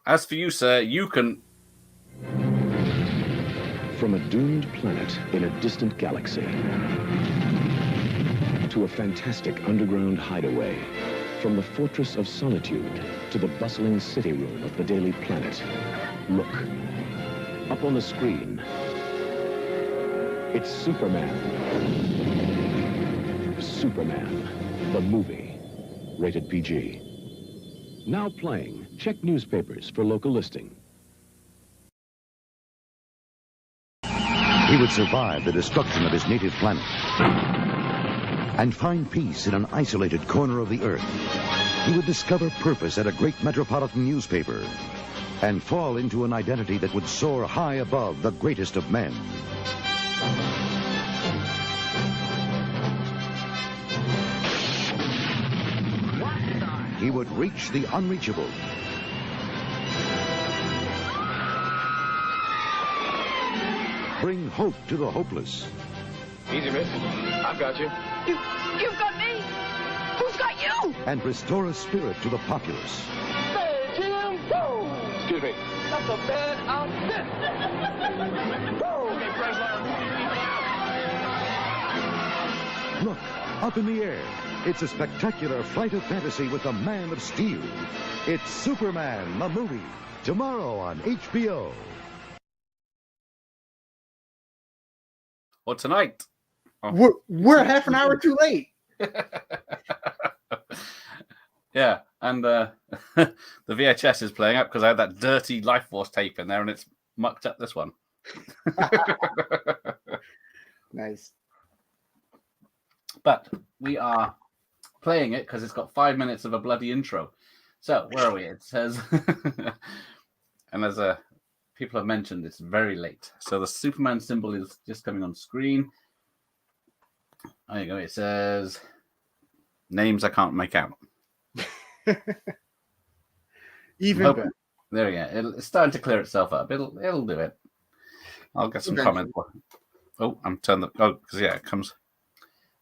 as for you, sir, you can... From a doomed planet in a distant galaxy to a fantastic underground hideaway, from the fortress of solitude to the bustling city room of the Daily Planet. Look, up on the screen, it's Superman. Superman, the movie, rated PG. Now playing. Check newspapers for local listing. He would survive the destruction of his native planet and find peace in an isolated corner of the Earth. He would discover purpose at a great metropolitan newspaper and fall into an identity that would soar high above the greatest of men. He would reach the unreachable. Bring hope to the hopeless. Easy, miss. I've got you. You've got me? Who's got you? And restore a spirit to the populace. Hey, Jim! Whoa! Excuse me. That's a bad outfit. Whoa! Okay, Look, up in the air. It's a spectacular flight of fantasy with the Man of Steel. It's Superman, the movie, tomorrow on HBO. Or tonight. Oh. We're half an hour too late. Yeah, and the VHS is playing up because I had that dirty Life Force tape in there, and it's mucked up this one. Nice. But we are playing it because it's got 5 minutes of a bloody intro. So where are we? It says, and as people have mentioned, it's very late. So the Superman symbol is just coming on screen. There you go. It says names I can't make out. Even better. There we go. It's starting to clear itself up. It'll do it. I'll get some comments. Oh, I'm turned up. Oh, because yeah, it comes.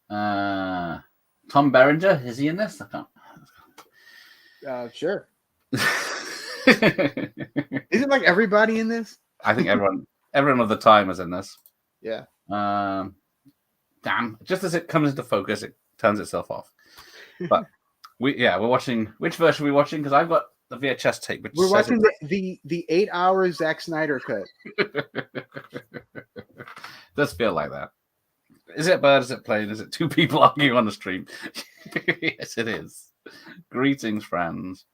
Tom Berenger, is he in this? I can't. Sure. Isn't like everybody in this? I think everyone of the time is in this. Yeah. Damn! Just as it comes into focus, it turns itself off. But we're watching. Which version are we watching? Because I've got the VHS tape. Which we're watching the 8 hour Zack Snyder cut. Does feel like that. Is it bird? Is it plane? Is it two people arguing on the stream? Yes, it is. Greetings, friends.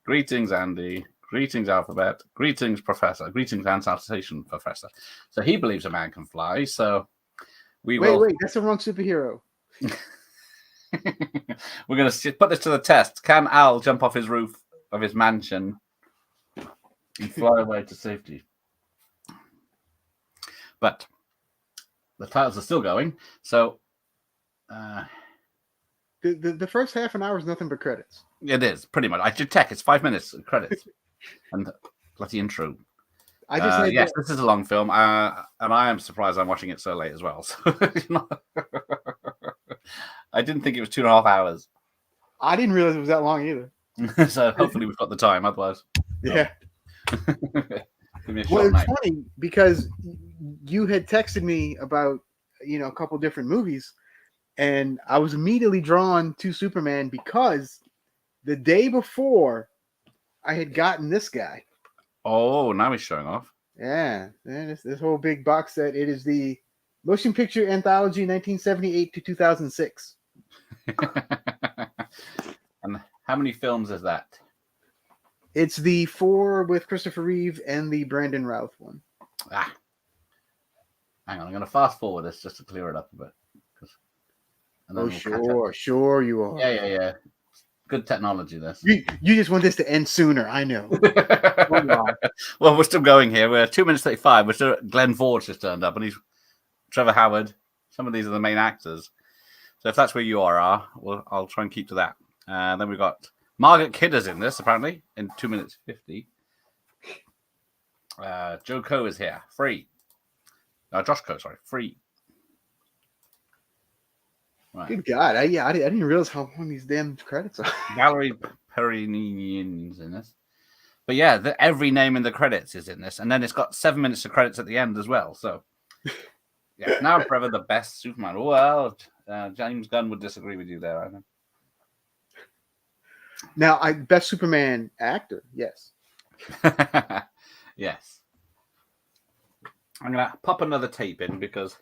Greetings, Andy. Greetings, Alphabet. Greetings, Professor. Greetings, and salutation, Professor. So he believes a man can fly. So we will. Wait, that's the wrong superhero. We're going to put this to the test. Can Al jump off his roof of his mansion and fly away to safety? But the titles are still going. So the first half an hour is nothing but credits. It is, pretty much. I should check. It's 5 minutes of credits. And bloody intro. I just yes, this is a long film. And I am surprised I'm watching it so late as well. So, I didn't think it was 2.5 hours. I didn't realize it was that long either. So hopefully we've got the time. Otherwise, yeah. Give me a Well, short it's night. funny because you had texted me about a couple different movies, and I was immediately drawn to Superman because the day before I had gotten this guy. Oh, now he's showing off. Yeah, this whole big box set. It is the Motion Picture Anthology 1978 to 2006. And how many films is that? It's the 4 with Christopher Reeve and the Brandon Routh one. Hang on, I'm going to fast forward this just to clear it up a bit. Sure you are. Yeah. Good technology, this. You just want this to end sooner, I know. Well, we're still going here. We're 2 minutes 35. We're still. Glenn Ford's just turned up, and he's Trevor Howard. Some of these are the main actors. So if that's where you are, I'll try and keep to that. Then we've got Margaret Kidder's in this, apparently, in 2 minutes 50. Joe Coe is here, free. Josh Coe, sorry, free. Right. Good God. I didn't realize how long these damn credits are. Valerie Perrinian's in this. But yeah, every name in the credits is in this, and then it's got 7 minutes of credits at the end as well. So yeah, now forever the best Superman. Well, James Gunn would disagree with you there, I think. Now, best Superman actor, yes. Yes. I'm gonna pop another tape in because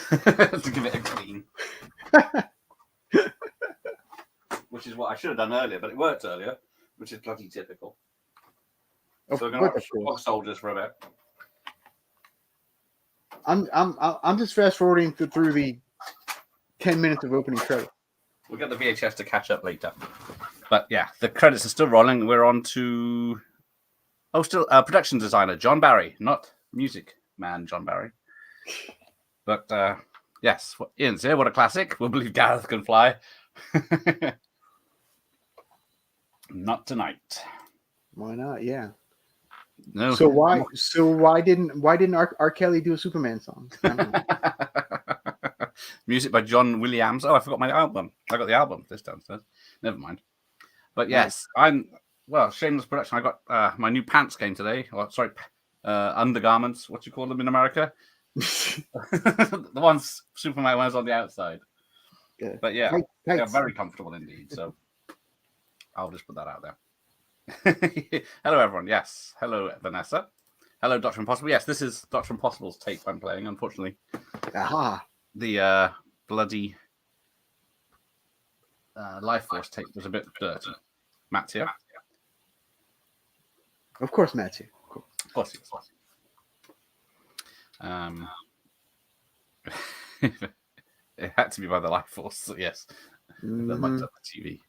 to give it a clean. Which is what I should have done earlier, but it worked earlier, which is bloody typical. So we're gonna watch Fox Soldiers for a bit. I'm just fast forwarding through the 10 minutes of opening credits. We'll get the VHS to catch up later. But yeah, the credits are still rolling. We're on to production designer John Barry, not music man John Barry. But yes, Ian's here. What a classic! We'll believe Gareth can fly. Not tonight. Why not? Yeah. No. So why didn't R. Kelly do a Superman song? Music by John Williams. Oh, I forgot my album. I got the album this downstairs. Never mind. But yes, shameless production. I got my new pants came today. Oh, sorry, undergarments. What do you call them in America? The ones Superman wears on the outside. Yeah. But yeah, they're very comfortable indeed. So I'll just put that out there. Hello, everyone. Yes. Hello, Vanessa. Hello, Dr. Impossible. Yes, this is Dr. Impossible's tape I'm playing, unfortunately. Aha. The bloody Life Force tape was a bit dirty. Matt's here. Of course, Matt's here. Of course he is. It had to be by the Life Force, so yes. Mm-hmm. That might be on the TV.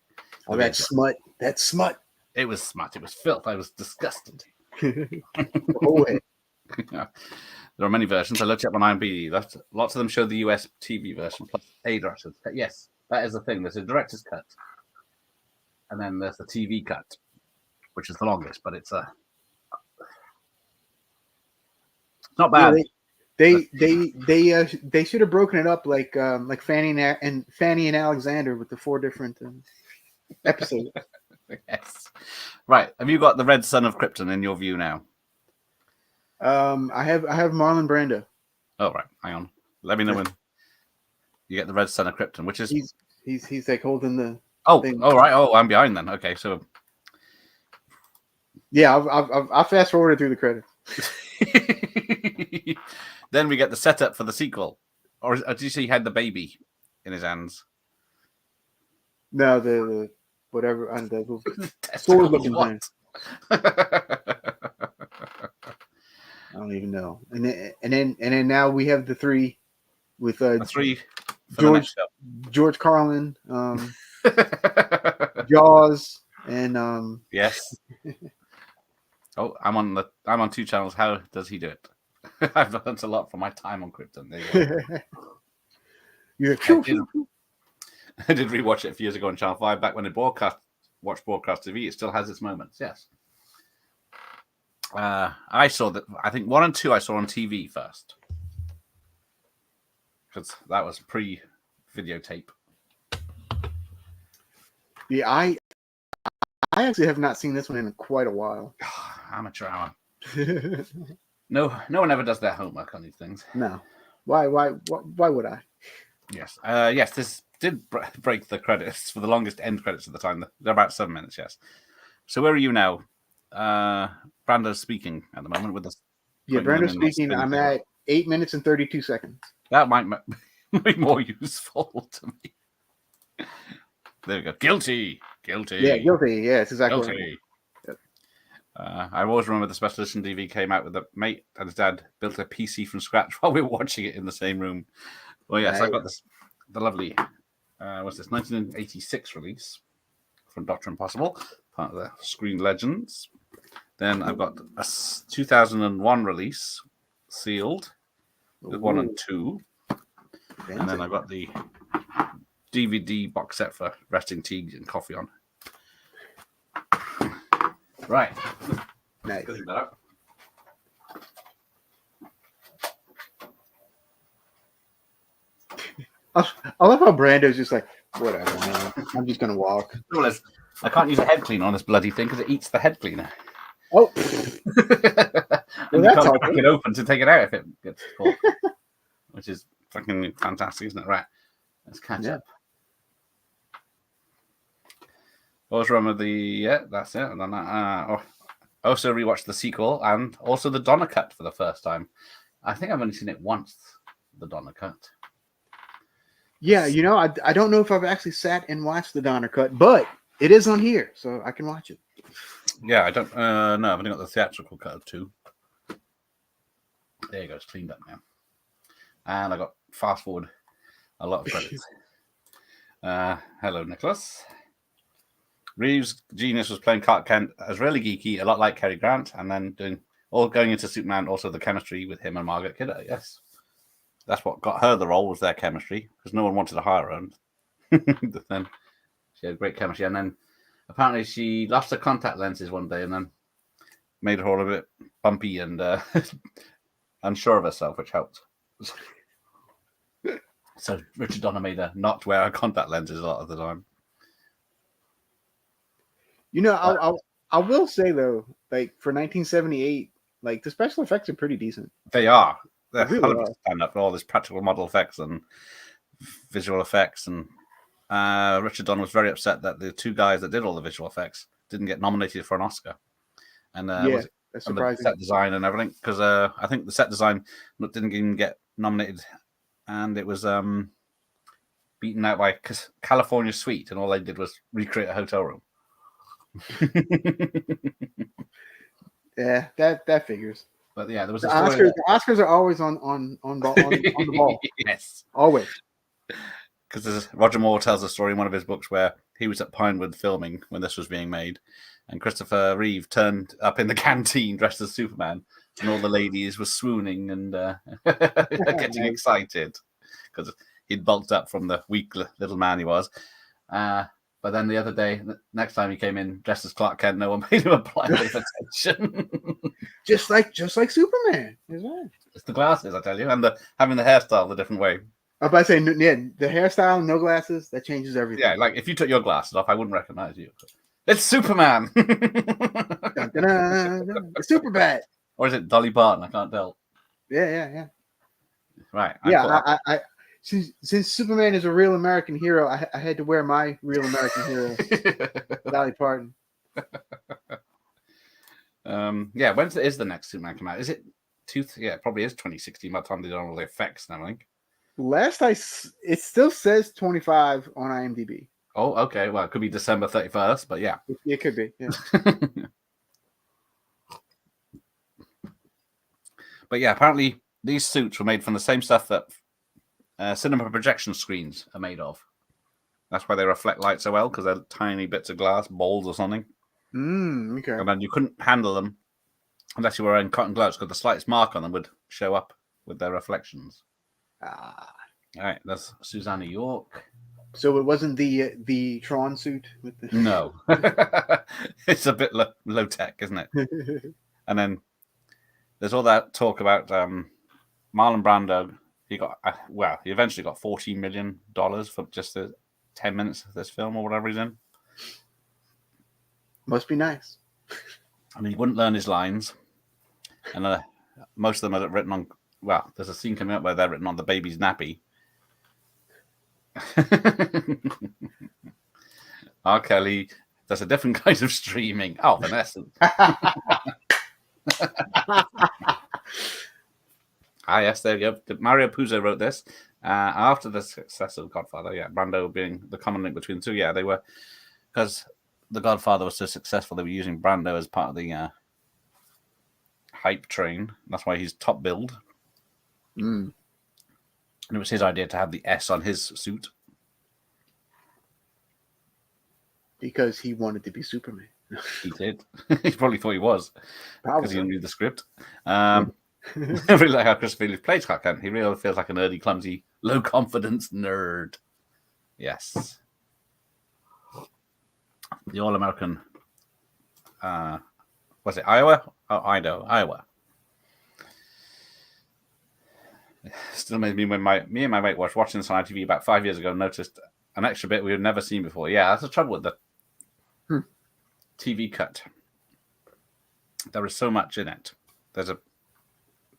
Oh, that smut. That smut. It was smut. It was filth. I was disgusted. Yeah. There are many versions. I looked up on IMDb. Lots of them show the US TV version plus a director's cut. Yes, that is the thing. There's a director's cut, and then there's the TV cut, which is the longest, but it's not bad. Yeah, they should have broken it up like Fanny and Alexander with the 4 different episodes. Yes. Right. Have you got the Red Son of Krypton in your view now? I have Marlon Brando. Oh right. Hang on. Let me know when you get the Red Son of Krypton, which is he's like holding the thing. Oh right. Oh, I'm behind then. Okay, so yeah, I'll fast forwarded through the credits. Then we get the setup for the sequel. Or did you see he had the baby in his hands? No, the whatever, and the sword looking thing. I don't even know. And then now we have the 3 with George Carlin, Jaws, and yes. Oh, I'm on 2 channels. How does he do it? I've learned a lot from my time on Krypton. There you go. I did rewatch it a few years ago on Channel 5 back when they watched broadcast TV. It still has its moments. Yes. I saw that. I think 1 and 2 I saw on TV first because that was pre-videotape. Yeah, I actually have not seen this one in quite a while. Amateur hour. No one ever does their homework on these things. No. Why would I? Yes. Yes, this did break the credits for the longest end credits at the time. They're about 7 minutes, yes. So where are you now? Brando's speaking at the moment with us. Yeah, Brando's speaking. I'm at 8 minutes and 32 seconds. That might be more useful to me. There we go. Guilty. Yeah, guilty. Yeah, it's exactly guilty. Right. Yep. I always remember the special edition DVD came out with a mate and his dad built a PC from scratch while we were watching it in the same room. Well, yes, I've got the lovely, what's this, 1986 release from Dr. Impossible, part of the Screen Legends. Then I've got a 2001 release, sealed, with 1 and 2. And then I've got the DVD box set for resting tea and coffee on. Right. Nice. I love how Brando's just like, whatever, man. I'm just gonna walk. Well, I can't use a head cleaner on this bloody thing because it eats the head cleaner. Oh, And well, you that's can't helpful. crack it open to take it out if it gets caught. Which is fucking fantastic, isn't it? Right. Let's catch up. What was wrong with the... Yeah, that's it. And then also rewatched the sequel and also the Donner Cut for the first time. I think I've only seen it once, the Donner Cut. Yeah, you know, I don't know if I've actually sat and watched the Donner Cut, but it is on here, so I can watch it. Yeah, I don't... no, I've only got the theatrical cut of 2. There you go, it's cleaned up now. And I got fast forward a lot of credits. Hello, Nicholas. Reeve's genius was playing Clark Kent as really geeky, a lot like Cary Grant, and then going into Superman, also the chemistry with him and Margaret Kidder. Yes. That's what got her the role, was their chemistry, because no one wanted to hire her. But then she had great chemistry. And then apparently she lost her contact lenses one day and then made her all a bit bumpy and unsure of herself, which helped. So Richard Donner made her not wear her contact lenses a lot of the time. You know, I will say though, like for 1978, like the special effects are pretty decent. They are. They're They really are. stand up for all this practical model effects and visual effects. And Richard Donner was very upset that the 2 guys that did all the visual effects didn't get nominated for an Oscar. And Yeah, that's and the surprising. set design and everything, because I think the set design didn't even get nominated, and it was beaten out by California Suite, and all they did was recreate a hotel room. Yeah, that figures. But yeah, there was The a story Oscars are always on the ball. Yes, Always. because Roger Moore tells a story in one of his books where he was at Pinewood filming when this was being made, and Christopher Reeve turned up in the canteen dressed as Superman, and all the ladies were swooning and getting excited because he'd bulked up from the weak little man he was. But then the other day, next time he came in dressed as Clark Kent, no one paid him a blind bit of attention. just like Superman. It's the glasses, I tell you, and having the hairstyle the different way. I'm about to say, yeah, the hairstyle, no glasses, that changes everything. Yeah, like if you took your glasses off, I wouldn't recognize you. It's Superman. Super bad. Or is it Dolly Parton? I can't tell. Yeah. Right. I since Superman is a real American hero, I had to wear my real American hero, Dolly Parton. Yeah, when is the next Superman come out? Is it yeah, it probably is 2016 by the time they did all the effects and everything. It still says 25 on IMDb. Oh, okay. Well, it could be December 31st, but yeah. It could be, yeah. But yeah, apparently these suits were made from the same stuff that cinema projection screens are made of. That's why they reflect light so well, because they're tiny bits of glass, balls or something. Okay. And then you couldn't handle them unless you were wearing cotton gloves, because the slightest mark on them would show up with their reflections. All right, that's Susanna York. So it wasn't the Tron suit with the... No. It's a bit low tech, isn't it? And then there's all that talk about Marlon Brando. He eventually got $14 million for just the 10 minutes of this film or whatever he's in. Must be nice. I mean, he wouldn't learn his lines. And most of them are written on... Well, there's a scene coming up where they're written on the baby's nappy. R. Kelly does a different kind of streaming. Oh, Vanessa. Yes, there you go. Mario Puzo wrote this. After the success of Godfather, Brando being the common link between the two, they were, because the Godfather was so successful, they were using Brando as part of the hype train. That's why he's top billed. And it was his idea to have the S on his suit. Because he wanted to be Superman. He did. He probably thought he was. Because he didn't read the script. I really like how Christopher Reeve plays Clark Kent. He really feels like a nerdy, clumsy, low-confidence nerd. Yes. The All-American... was it Iowa? Oh, Idaho. Iowa. Still made me when me and my mate was watching this on ITV about 5 years ago and noticed an extra bit we had never seen before. Yeah, that's the trouble with TV cut. There is so much in it. There's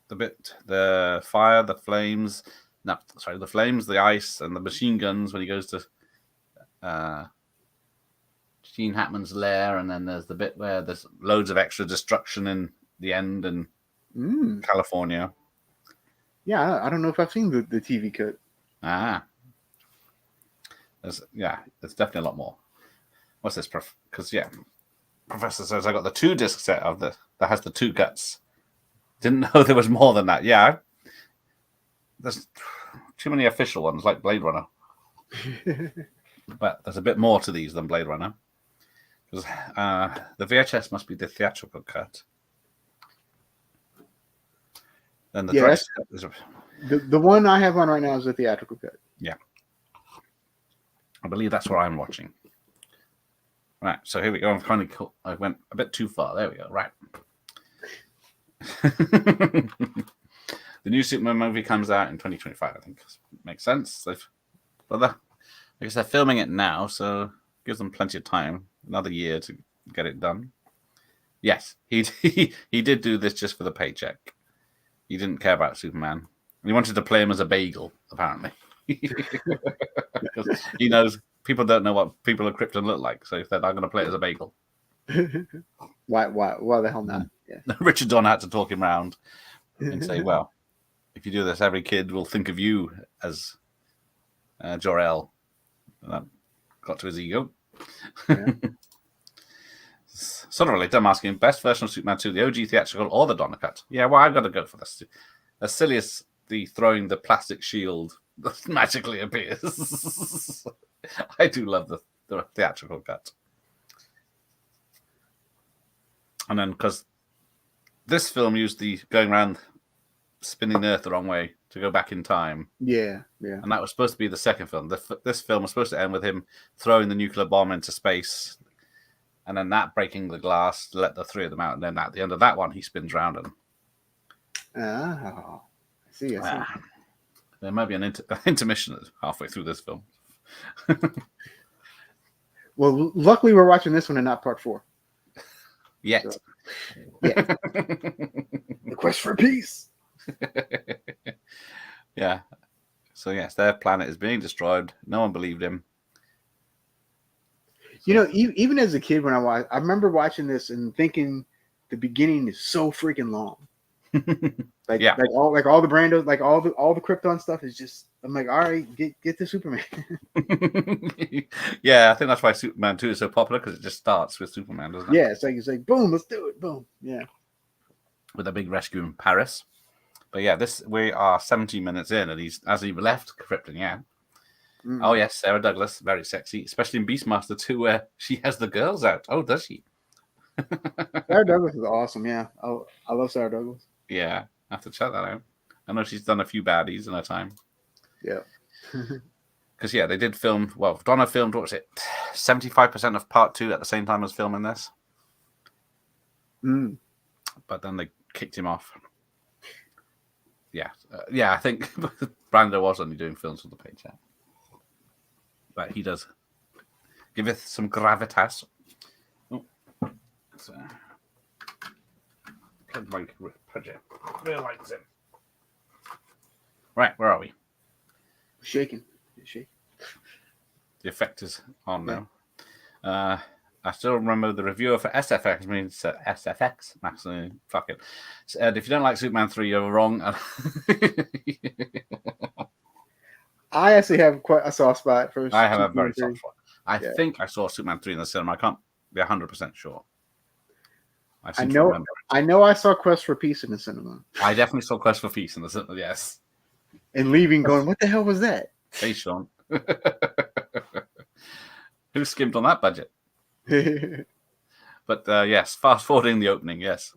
the fire, the flames. No, sorry, the flames, the ice, and the machine guns when he goes to Gene Hackman's lair, and then there's the bit where there's loads of extra destruction in the end in California. Yeah, I don't know if I've seen the TV cut. There's definitely a lot more. What's this? Because Professor says I got the 2-disc set of that has the 2 cuts. Didn't know there was more than that. Yeah, there's too many official ones like Blade Runner. But there's a bit more to these than Blade Runner. Because the VHS must be the theatrical cut. Then the director's cut is the one I have on right now is the theatrical cut. Yeah. I believe that's what I'm watching. Right, so here we go. I went a bit too far. There we go. Right. The new Superman movie comes out in 2025, I think. Makes sense. I guess they're filming it now, so gives them plenty of time. Another year to get it done. Yes, he did do this just for the paycheck. He didn't care about Superman. He wanted to play him as a bagel, apparently. Because he knows people don't know what people of Krypton look like, so he said, I'm going to play it as a bagel. Why the hell not? Yeah. Richard Donner had to talk him around and say, well, if you do this, every kid will think of you as Jor-El. And that got to his ego. Yeah. Sort of related, I'm asking, best version of Superman 2, the OG theatrical or the Donner cut? Yeah, well, I've got to go for this. As silly as the throwing the plastic shield that magically appears. I do love the theatrical cut. And then, because this film used the going around spinning the Earth the wrong way to go back in time. Yeah. And that was supposed to be the second film. This film was supposed to end with him throwing the nuclear bomb into space, and then that breaking the glass to let the 3 of them out. And then at the end of that one, he spins round and. Oh, I see. There might be an intermission halfway through this film. Well, luckily we're watching this one and not part 4. Yet. So, yeah. The quest for peace. Yeah. So yes, their planet is being destroyed. No one believed him. You know, even as a kid, when I remember watching this and thinking the beginning is so freaking long. Like all the Brandos, like all the Krypton stuff is just. I'm like, all right, get to Superman. Yeah, I think that's why Superman 2 is so popular, because it just starts with Superman, doesn't it? Yeah, it's like boom, let's do it, boom, yeah. With a big rescue in Paris. But yeah, we are 17 minutes in, and as he left Krypton, yeah. Mm. Oh yes, Sarah Douglas, very sexy, especially in Beastmaster 2, where she has the girls out. Oh, does she? Sarah Douglas is awesome. Yeah, I love Sarah Douglas. Yeah, I have to check that out. I know she's done a few baddies in her time. Yeah. Because they did film. Well, Donna filmed 75% of part 2 at the same time as filming this. But then they kicked him off. Yeah, I think Brando was only doing films for the paycheck. But he does giveth some gravitas. Oh, so, plug my project. Realize it. Right, where are we? Shaking. The effect is on now. I still remember the reviewer for SFX means SFX. Actually, fuck it. Said, if you don't like Superman 3, you're wrong. I actually have quite a soft spot for. I have a very soft spot. I think I saw Superman 3 in the cinema. I can't be 100% sure. I know I saw Quest for Peace in the cinema. I definitely saw Quest for Peace in the cinema, yes. And leaving going, what the hell was that? Hey, Sean. Who skimmed on that budget? But yes, fast forwarding the opening, yes.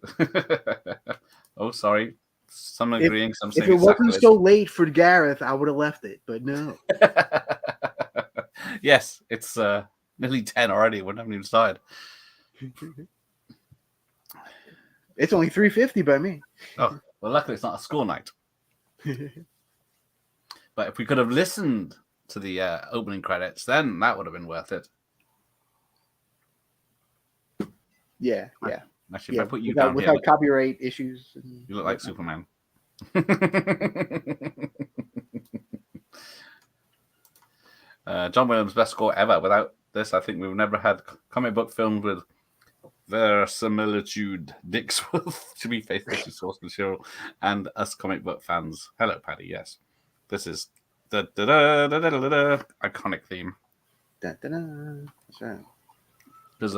Oh, sorry. Some agreeing, some saying if it wasn't so late for Gareth, I would have left it, but no. Yes, it's nearly 10 already. We haven't even started. It's only 3:50 by me. Oh, well, luckily it's not a school night. But if we could have listened to the opening credits, then that would have been worth it. Yeah. Actually, Yeah. if I put you down Without here, copyright issues. you look like Superman. John Williams' best score ever. Without this, I think we've never had comic book films with verisimilitude. Dixworth to be faithful to source material and us comic book fans. Hello, Paddy. Yes, this is the iconic theme. Da-da-da. That's right. Because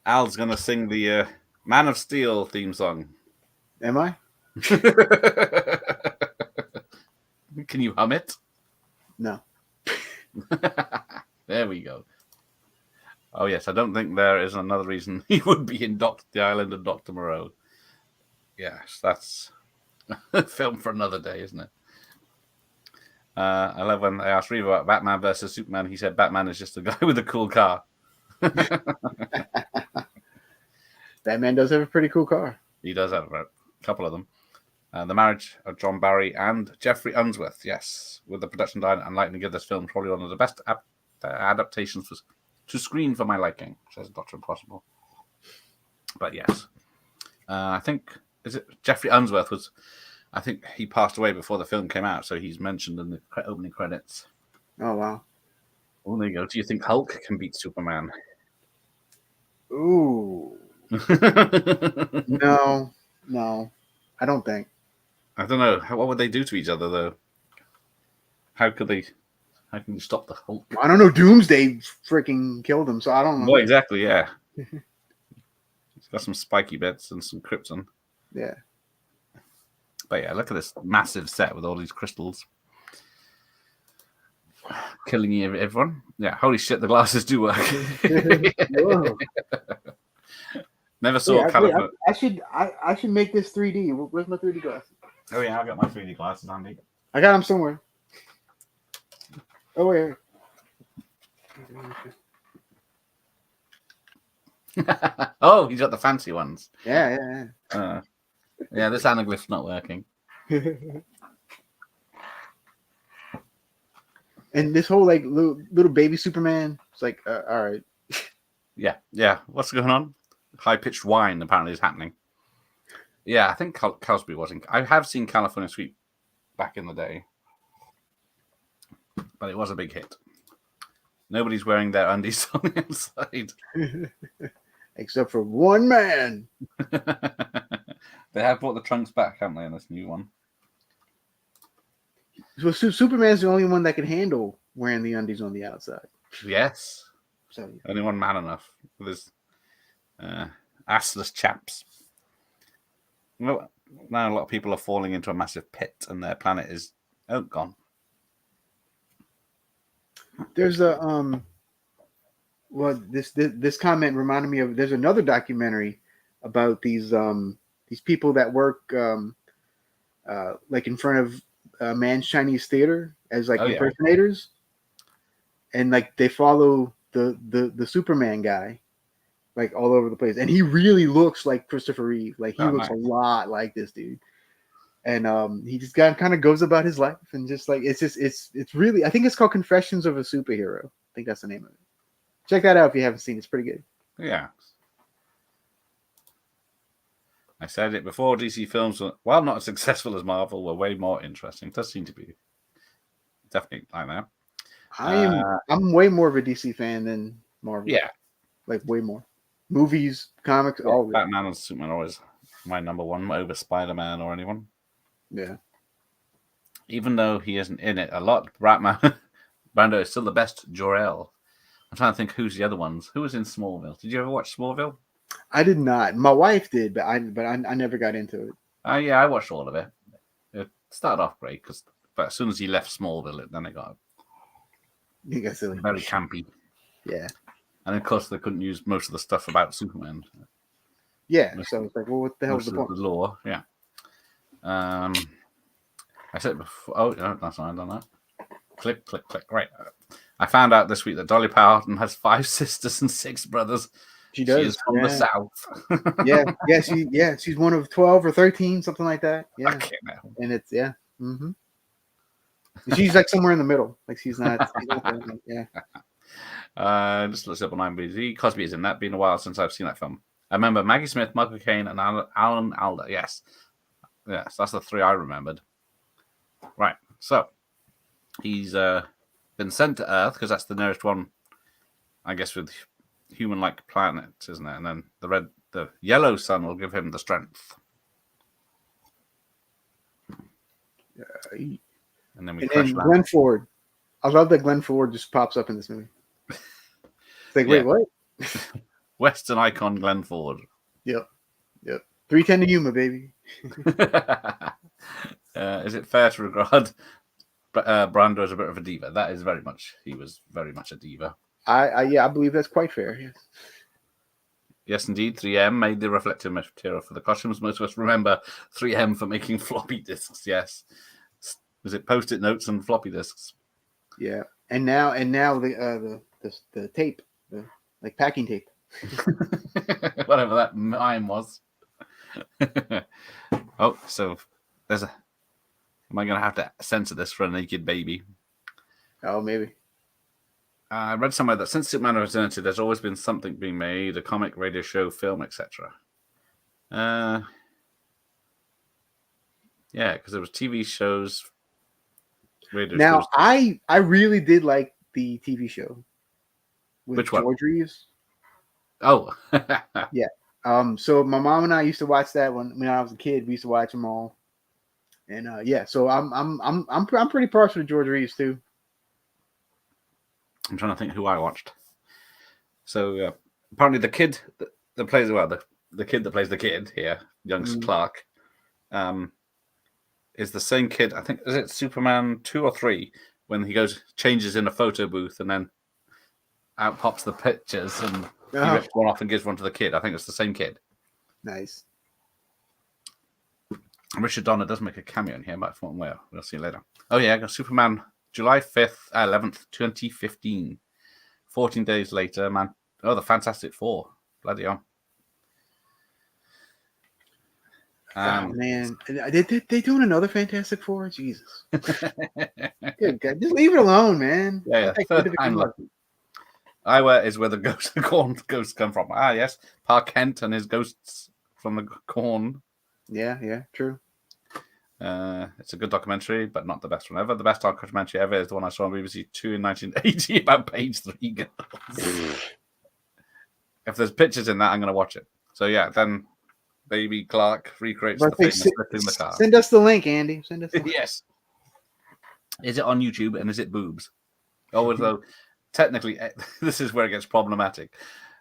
Al's gonna sing the Man of Steel theme song. Am I? Can you hum it? No. There we go. Oh yes, I don't think there is another reason he would be in the island of Dr. Moreau. Yes, that's a film for another day, isn't it? I love when they asked Reeve about Batman versus Superman. He said Batman is just a guy with a cool car. Batman does have a pretty cool car. He does have a couple of them. The marriage of John Barry and Jeffrey Unsworth, yes, with the production design and lighting to give this film probably one of the best adaptations to screen for my liking, says Dr. Impossible. But yes, I think, is it Jeffrey Unsworth was, I think he passed away before the film came out, so he's mentioned in the opening credits. Oh, wow. Oh, there you go. Do you think Hulk can beat Superman? Ooh. No, I don't think. I don't know. What would they do to each other, though? How can you stop the Hulk? I don't know. Doomsday freaking killed him, so I don't know. Well, exactly, yeah. He's got some spiky bits and some krypton. Yeah. But yeah, look at this massive set with all these crystals. Killing everyone. Yeah, holy shit, the glasses do work. Never saw California. I should make this 3D. Where's my 3D glasses? Oh yeah, I got my 3D glasses, Andy. I got them somewhere. Oh wait. Oh, he's got the fancy ones. Yeah. Yeah, this anaglyph's not working. And this whole like little baby Superman, it's like, all right. Yeah. What's going on? High-pitched whine apparently is happening. Yeah, I think Cosby wasn't. I have seen California Sweep back in the day, but it was a big hit. Nobody's wearing their undies on the inside. Except for one man. They have brought the trunks back, haven't they, in this new one? So Superman's the only one that can handle wearing the undies on the outside. Yes. So Only one man enough with his assless chaps. Well, now a lot of people are falling into a massive pit and their planet is gone. there's a well this comment reminded me of there's another documentary about these people that work like in front of Man's Chinese Theater as like impersonators, and like they follow the Superman guy like all over the place, and he really looks like Christopher Reeve. Like he looks a lot like this dude, and he just kind of goes about his life and just like it's really, I think it's called Confessions of a Superhero. I think that's the name of it. Check that out if you haven't seen it. It's pretty good. Yeah. I said it before, DC films, while not as successful as Marvel, were way more interesting. It does seem to be definitely like that. I'm way more of a DC fan than Marvel. Yeah. Like way more. Movies, comics, all of it. Batman and Superman are always my number one over Spider-Man or anyone. Yeah. Even though he isn't in it a lot, Brando is still the best Jor-El. I'm trying to think who's the other ones. Who was in Smallville? Did you ever watch Smallville? I did not. My wife did, but I never got into it. Yeah, I watched all of it. It started off great, but as soon as he left Smallville, then it got silly. Very campy. Yeah. And of course, they couldn't use most of the stuff about Superman. Yeah, so it's like, well, what the hell is the point? The lore, yeah. I said before. Oh, no, that's not. I don't know. Click. Right. I found out this week that Dolly Parton has 5 sisters and 6 brothers. She does. She is from the South. yeah. She's one of 12 or 13, something like that. Yeah. I can't know. And it's Mm-hmm. She's like somewhere in the middle. Like she's not yeah. Just looks up on IMDb. Cosby is in that. Been a while since I've seen that film. I remember Maggie Smith, Michael Caine, and Alan Alda. Yes, that's the three I remembered. Right, so he's been sent to Earth because that's the nearest one, I guess, with human-like planets, isn't it? And then the yellow sun will give him the strength. And then Glenn Ford. I love that Glenn Ford just pops up in this movie. It's like, wait, what? Western icon Glenn Ford. Yep. 310 to Yuma, baby. Is it fair to regard Brando as a bit of a diva? That is very much. He was very much a diva. I believe that's quite fair. Yes. Yes, indeed. 3M made the reflective material for the costumes. Most of us remember 3M for making floppy disks. Yes. Was it Post-it notes and floppy disks? Yeah, and now the tape, like packing tape. Whatever that mime was. Oh, so there's a. Am I going to have to censor this for a naked baby? Oh, maybe. I read somewhere that since Superman Eternity, there's always been something being made: a comic, radio show, film, etc. Yeah, because there was TV shows. Now, I really did like the TV show with Which one? George Reeves. Oh, yeah. So my mom and I used to watch that when I was a kid. We used to watch them all, and yeah. So I'm pretty partial to George Reeves too. I'm trying to think who I watched. So apparently the kid that plays the kid that plays the kid here, youngster Clark, is the same kid. I think is it Superman 2 or 3 when he changes in a photo booth and then out pops the pictures and he rips one off and gives one to the kid. I think it's the same kid. Nice. Richard Donner does make a cameo in here, but from where we'll see later. Oh yeah, I got Superman July 11th, 2015. 14 days later, man. Oh, the Fantastic Four. Bloody hell. Oh man, they doing another Fantastic Four? Jesus. Good God. Just leave it alone, man. Yeah. Third time lucky. Iowa is where the ghosts come from. Ah, yes. Pa Kent and his ghosts from the corn. Yeah, true. It's a good documentary, but not the best one ever. The best documentary ever is the one I saw on BBC 2 in 1980 about Page 3 girls. If there's pictures in that, I'm going to watch it. So yeah, then Baby Clark recreates the famous lifting the car. Send us the link, Andy. Send us the link. Yes. Is it on YouTube and is it boobs? Although technically, this is where it gets problematic.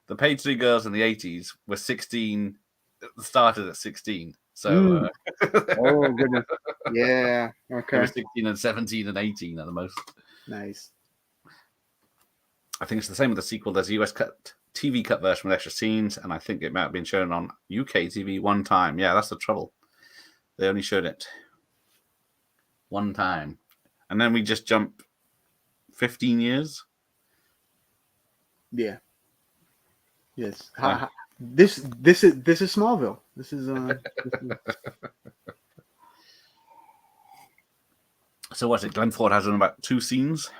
The Page 3 girls in the 80s were 16, started at 16. So, oh goodness, yeah, okay. They were 16 and 17 and 18 at the most. Nice. I think it's the same with the sequel. There's a US TV cut version with extra scenes, and I think it might have been shown on UK TV one time. Yeah, that's the trouble. They only showed it one time, and then we just jump 15 years. Yeah. Yes. This is Smallville. This is So what's it? Glenn Ford has in about 2 scenes.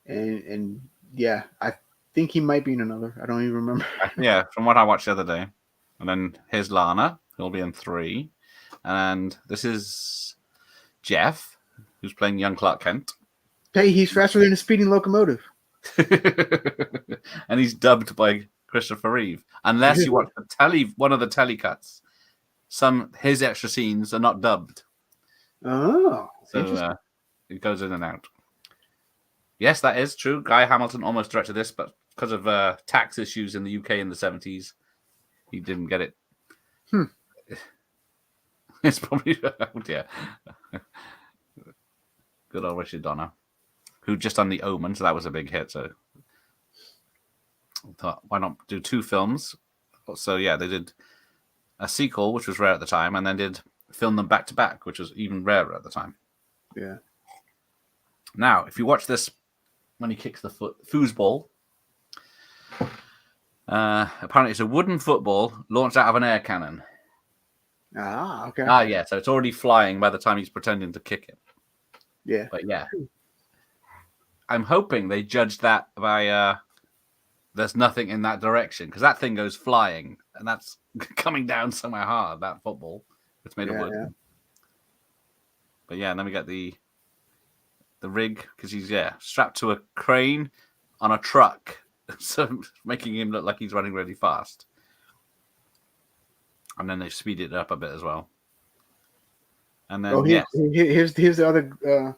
And yeah, I think he might be in another. I don't even remember. Yeah, from what I watched the other day. And then here's Lana, who'll be in 3. And this is Jeff, who's playing young Clark Kent. Hey, he's faster than a speeding locomotive. And he's dubbed by Christopher Reeve. Unless you watch one of the telly cuts, his extra scenes are not dubbed. Oh, so it goes in and out. Yes, that is true. Guy Hamilton almost directed this, but because of tax issues in the UK in the 70s, he didn't get it. It's probably yeah. Good old Richard Donner, who just done The Omen, so that was a big hit. So I thought, why not do 2 films? So yeah, they did a sequel, which was rare at the time, and then did film them back to back, which was even rarer at the time. Yeah. Now, if you watch this when he kicks the foosball, apparently it's a wooden football launched out of an air cannon. Ah, okay. Ah, yeah, so it's already flying by the time he's pretending to kick it. Yeah. But yeah. I'm hoping they judged that by there's nothing in that direction, because that thing goes flying and that's coming down somewhere hard. That football, it's made of wood. Yeah. But yeah, and then we get the rig, because he's strapped to a crane on a truck, so making him look like he's running really fast. And then they speed it up a bit as well. And then here's the other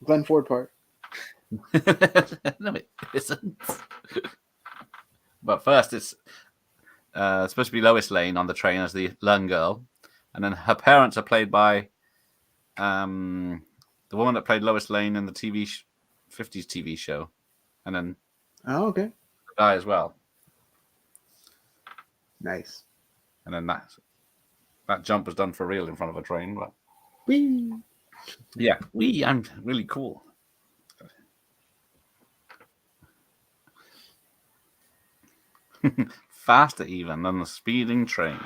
Glenn Ford part. No, it isn't. But first, it's supposed to be Lois Lane on the train as the Lone Girl, and then her parents are played by the woman that played Lois Lane in the 50s TV show, and then okay, the guy as well. Nice. And then that jump was done for real in front of a train. But Whee! yeah, I'm really cool. Faster even than the speeding train.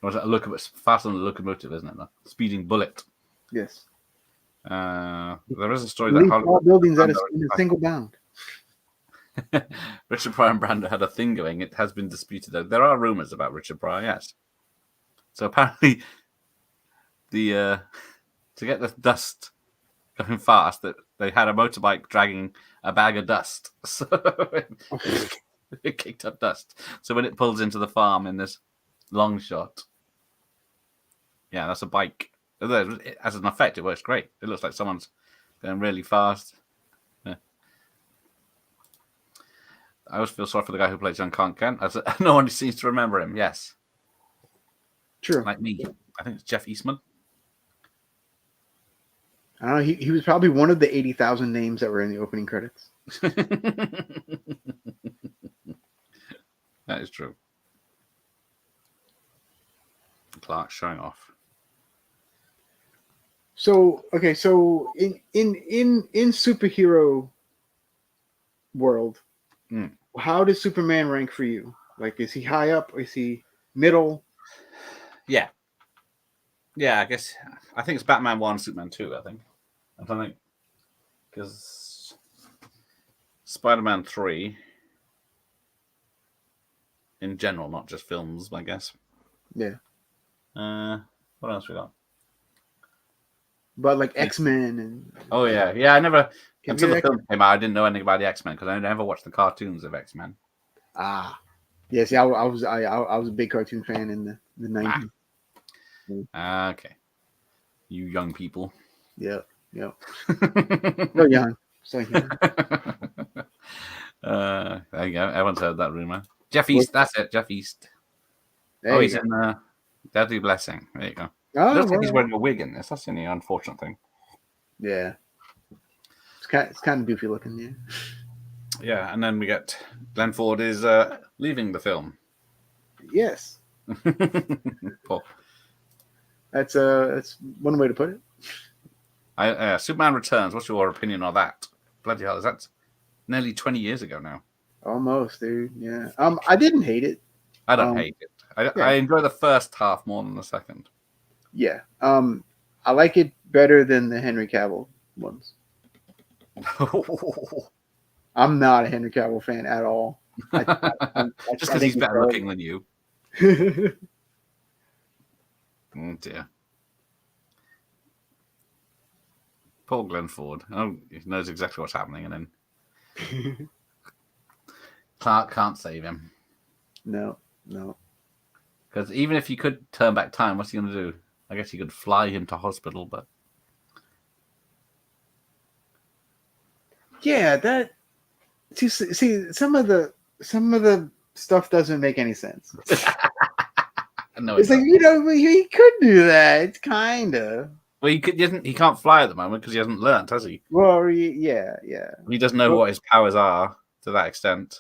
Or is it faster than the locomotive, isn't it? The speeding bullet. Yes. There is a story Leap that all buildings in a single bound. Richard Pryor and Brando had a thing going. It has been disputed. There are rumors about Richard Pryor, yes. So apparently, to get the dust going fast, that they had a motorbike dragging a bag of dust, so it kicked up dust. So when it pulls into the farm in this long shot, that's a bike. As an effect, it works great. It looks like someone's going really fast. Yeah. I always feel sorry for the guy who played John Kent, as no one seems to remember him. Yes, true. Like me, I think it's Jeff Eastman. I don't know. He was probably one of the 80,000 names that were in the opening credits. That is true. Clark showing off. So in superhero world, how does Superman rank for you? Like, is he high up? Is he middle? Yeah, I guess I think it's Batman 1, Superman 2. I don't think, because Spider-Man 3 in general, not just films, I guess. Yeah. What else we got? But like X-Men and I never until the film came out. I didn't know anything about the X-Men because I never watched the cartoons of X-Men. Yeah. See, I was a big cartoon fan in the 90s. Okay, you young people. Yeah. So young. There you go. Everyone's heard that rumor. Jeff East. That's it. Jeff East. He's in Deadly Blessing. There you go. It looks like he's wearing a wig in this. That's the only unfortunate thing. Yeah. It's kind of goofy looking, yeah. Yeah, and then we get Glenn Ford is leaving the film. Yes. Paul. That's one way to put it. Superman Returns. What's your opinion on that? Bloody hell, that's nearly 20 years ago now. Almost, dude. Yeah. I didn't hate it. I don't hate it. I enjoy the first half more than the second. Yeah. I like it better than the Henry Cavill ones. I'm not a Henry Cavill fan at all. Just because he's better looking than you. Oh dear. Poor Glenn Ford. Oh, he knows exactly what's happening, and then Clark can't save him. No. Because even if you could turn back time, what's he going to do? I guess you could fly him to hospital, but yeah, that. See, some of the stuff doesn't make any sense. No, it's like he could do that. It's kind of. Well, he can't fly at the moment because he hasn't learnt, has he? Well, yeah. He doesn't know what his powers are to that extent.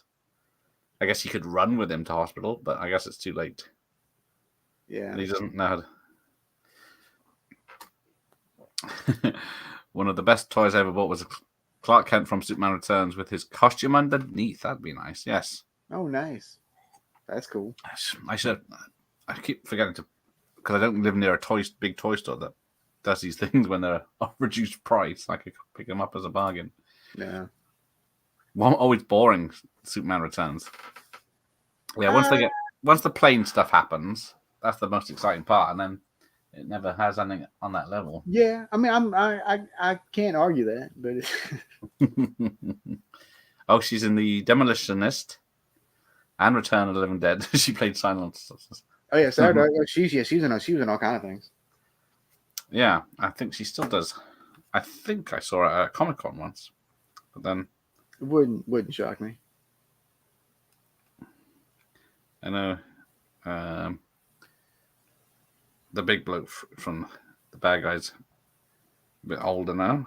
I guess he could run with him to hospital, but I guess it's too late. Yeah. And he doesn't know how to... One of the best toys I ever bought was a Clark Kent from Superman Returns with his costume underneath. That'd be nice. Yes. Oh, nice. That's cool. I keep forgetting to, because I don't live near a big toy store that does these things when they're on reduced price. I could pick them up as a bargain. Yeah. Well, always boring. Superman Returns. Yeah, once the plane stuff happens, that's the most exciting part, and then it never has anything on that level. Yeah, I mean, I can't argue that, but Oh, she's in the Demolitionist and Return of the Living Dead. She played Silence. oh yeah, Sarah, she's in all kind of things. Yeah, I think she still does. I think I saw her at Comic-Con once, but then It wouldn't shock me. I know the big bloke from the Bad Guys a bit older now.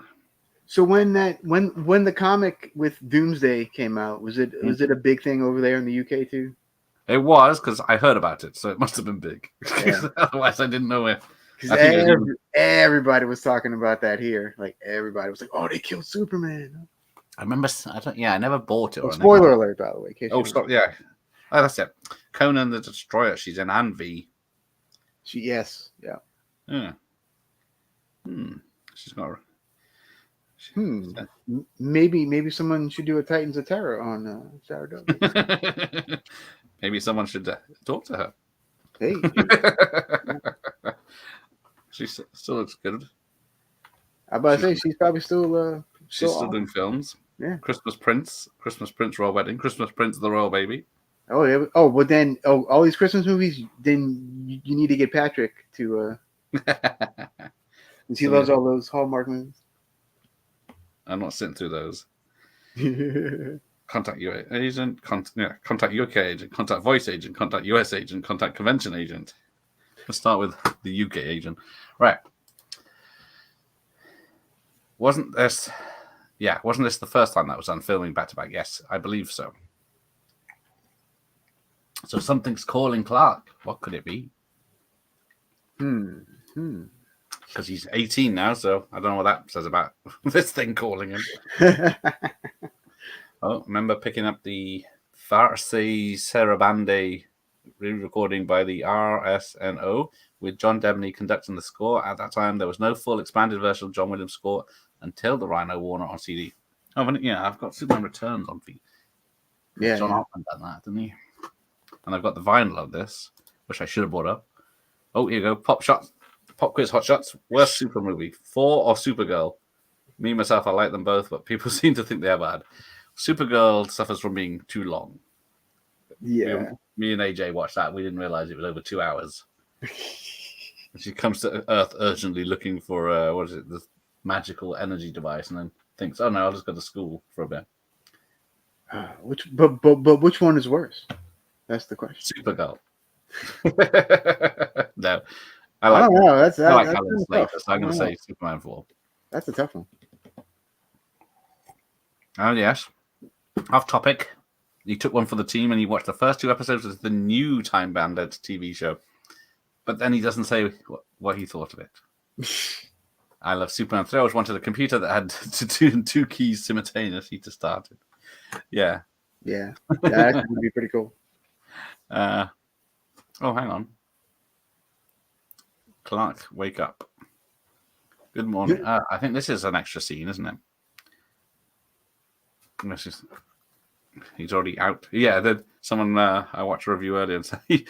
So when the comic with Doomsday came out, was it a big thing over there in the UK too? It was, because I heard about it, so it must have been big. Yeah. Otherwise, I didn't know it. Because everybody was talking about that here. Like everybody was like, "Oh, they killed Superman." I remember. I never bought it. Oh, spoiler alert, by the way. Stop! Yeah, that's it. Conan the Destroyer. She's in and V. Yes, yeah. Yeah. She's got. Maybe someone should do a Titans of Terror on Saturday. Maybe someone should talk to her. Hey, She still looks good. I'm about to say she's probably still. She's still awesome. doing films. Yeah. Christmas Prince, Royal Wedding, Christmas Prince, The Royal Baby. Oh, yeah. Oh, but then all these Christmas movies. Then you need to get Patrick to. He loves all those Hallmark movies. I'm not sitting through those. Contact UA agent, contact UK agent, contact voice agent, contact US agent, contact convention agent. Let's start with the UK agent. Right. Wasn't this the first time that was done, filming back to back? Yes, I believe so. So something's calling Clark. What could it be? Because he's 18 now, so I don't know what that says about this thing calling him. Oh, remember picking up the Farsi Sarabande re-recording by the RSNO with John Debney conducting the score. At that time, there was no full expanded version of John Williams' score until the Rhino Warner on CD. Oh, yeah, I've got Superman Returns on feed. Yeah, John Altman done that, didn't he? And I've got the vinyl of this, which I should have brought up. Oh, here you go. Pop quiz, hot shots. Worst super movie, 4 or Supergirl? Me, myself, I like them both, but people seem to think they're bad. Supergirl suffers from being too long. Yeah. Me and AJ watched that. We didn't realize it was over 2 hours. She comes to Earth urgently looking for the magical energy device, and then thinks, "Oh no, I'll just go to school for a bit." But which one is worse? That's the question. Supergirl. No, I don't know. That's Alan Slater, tough. so I'm going to say Superman 4. That's a tough one. Oh yes. Off topic. He took one for the team and he watched the first 2 episodes of the new Time Bandit TV show. But then he doesn't say what he thought of it. I love Superman 3. I always wanted a computer that had two keys simultaneously to start it. Yeah. Yeah. That would be pretty cool. Oh, hang on. Clark, wake up. Good morning. I think this is an extra scene, isn't it? He's already out. Yeah, someone I watched a review earlier and said he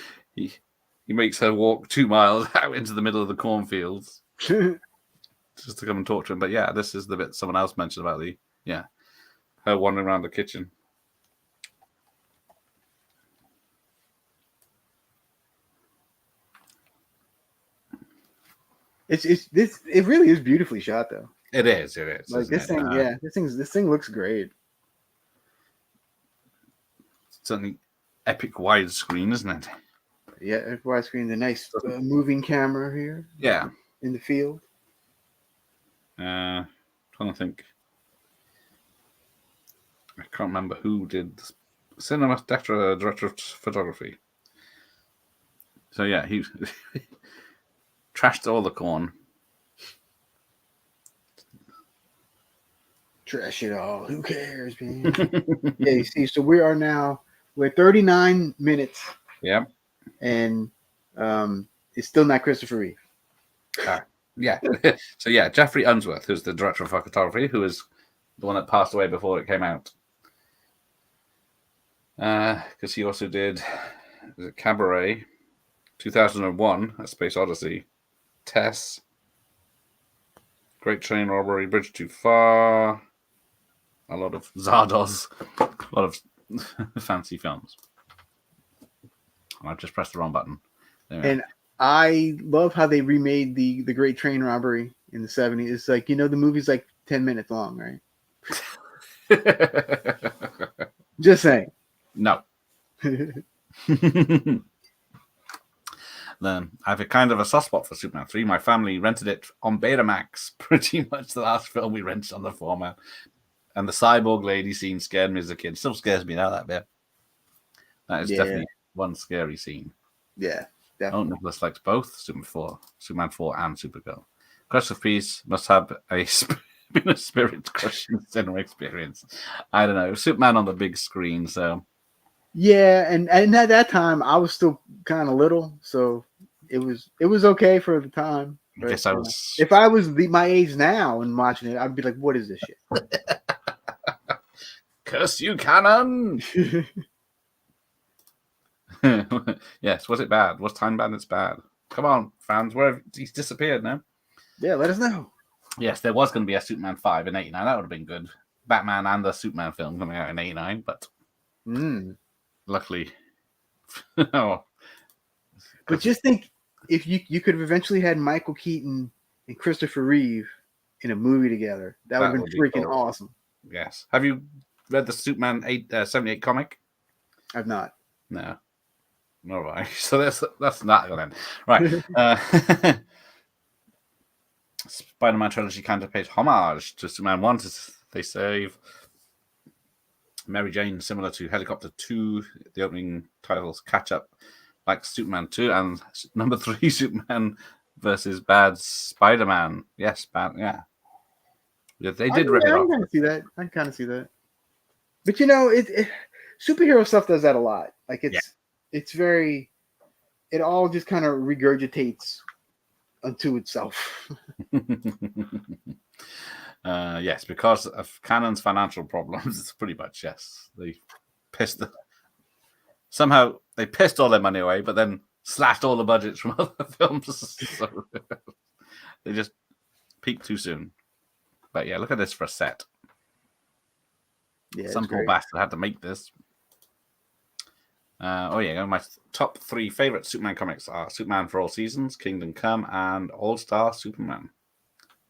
makes her walk 2 miles out into the middle of the cornfields just to come and talk to him. But yeah, this is the bit someone else mentioned about her wandering around the kitchen. It really is beautifully shot though. It is. Like this thing, this thing looks great. Certainly epic widescreen, isn't it? Yeah, widescreen, the nice moving camera here. Yeah. In the field. Trying to think. I can't remember who did cinema director of photography. So yeah, he trashed all the corn. Trash it all. Who cares, man? Yeah, you see, so we're 39 minutes. Yeah. And it's still not Christopher Reeve. Yeah. So yeah, Jeffrey Unsworth, who's the director of photography, who is the one that passed away before it came out. Because he also did Cabaret, 2001, A Space Odyssey, Tess, Great Train Robbery, Bridge Too Far, a lot of Zardoz, a lot of fancy films. I just pressed the wrong button. And I love how they remade the Great Train Robbery in the 70s. It's like, the movie's like 10 minutes long, right? Just saying. No. Then I have a kind of a soft spot for Superman 3. My family rented it on Betamax, pretty much the last film we rented on the format. And the cyborg lady scene scared me as a kid. Still scares me now, that bit. That is definitely one scary scene. Yeah, definitely. Nicholas likes both Superman 4 and Supergirl. Crush of Peace must have a spirit crushing cinema experience. I don't know. Superman on the big screen, so. Yeah, and at that time I was still kind of little, so it was okay for the time. I guess I was. If I was my age now and watching it, I'd be like, "What is this shit?" Curse you, Canon! Yes, was it bad? Was Time Bandits bad? Come on, fans, he's disappeared now. Yeah, let us know. Yes, there was going to be a Superman 5 in 89. That would have been good. Batman and the Superman film coming out in 89, but luckily. But just think if you could have eventually had Michael Keaton and Christopher Reeve in a movie together. That would have been freaking awesome. Yes. Have you read the Superman 78 comic? I've not. No. All right. So that's not going to end. Right. Spider-Man trilogy kind of pays homage to Superman 1. They save Mary Jane, similar to Helicopter 2. The opening titles catch up like Superman 2. And number 3, Superman versus Bad Spider-Man. Yes, bad. Yeah. They did rip it off. I can kind of see that. But superhero stuff does that a lot. Like it's very, it all just kind of regurgitates unto itself. Yes, because of Canon's financial problems, it's pretty much yes. They pissed somehow they pissed all their money away, but then slashed all the budgets from other films. So they just peaked too soon. But yeah, look at this for a set. Yeah, some poor bastard had to make this. My top 3 favorite Superman comics are Superman for All Seasons, Kingdom Come, and All Star Superman.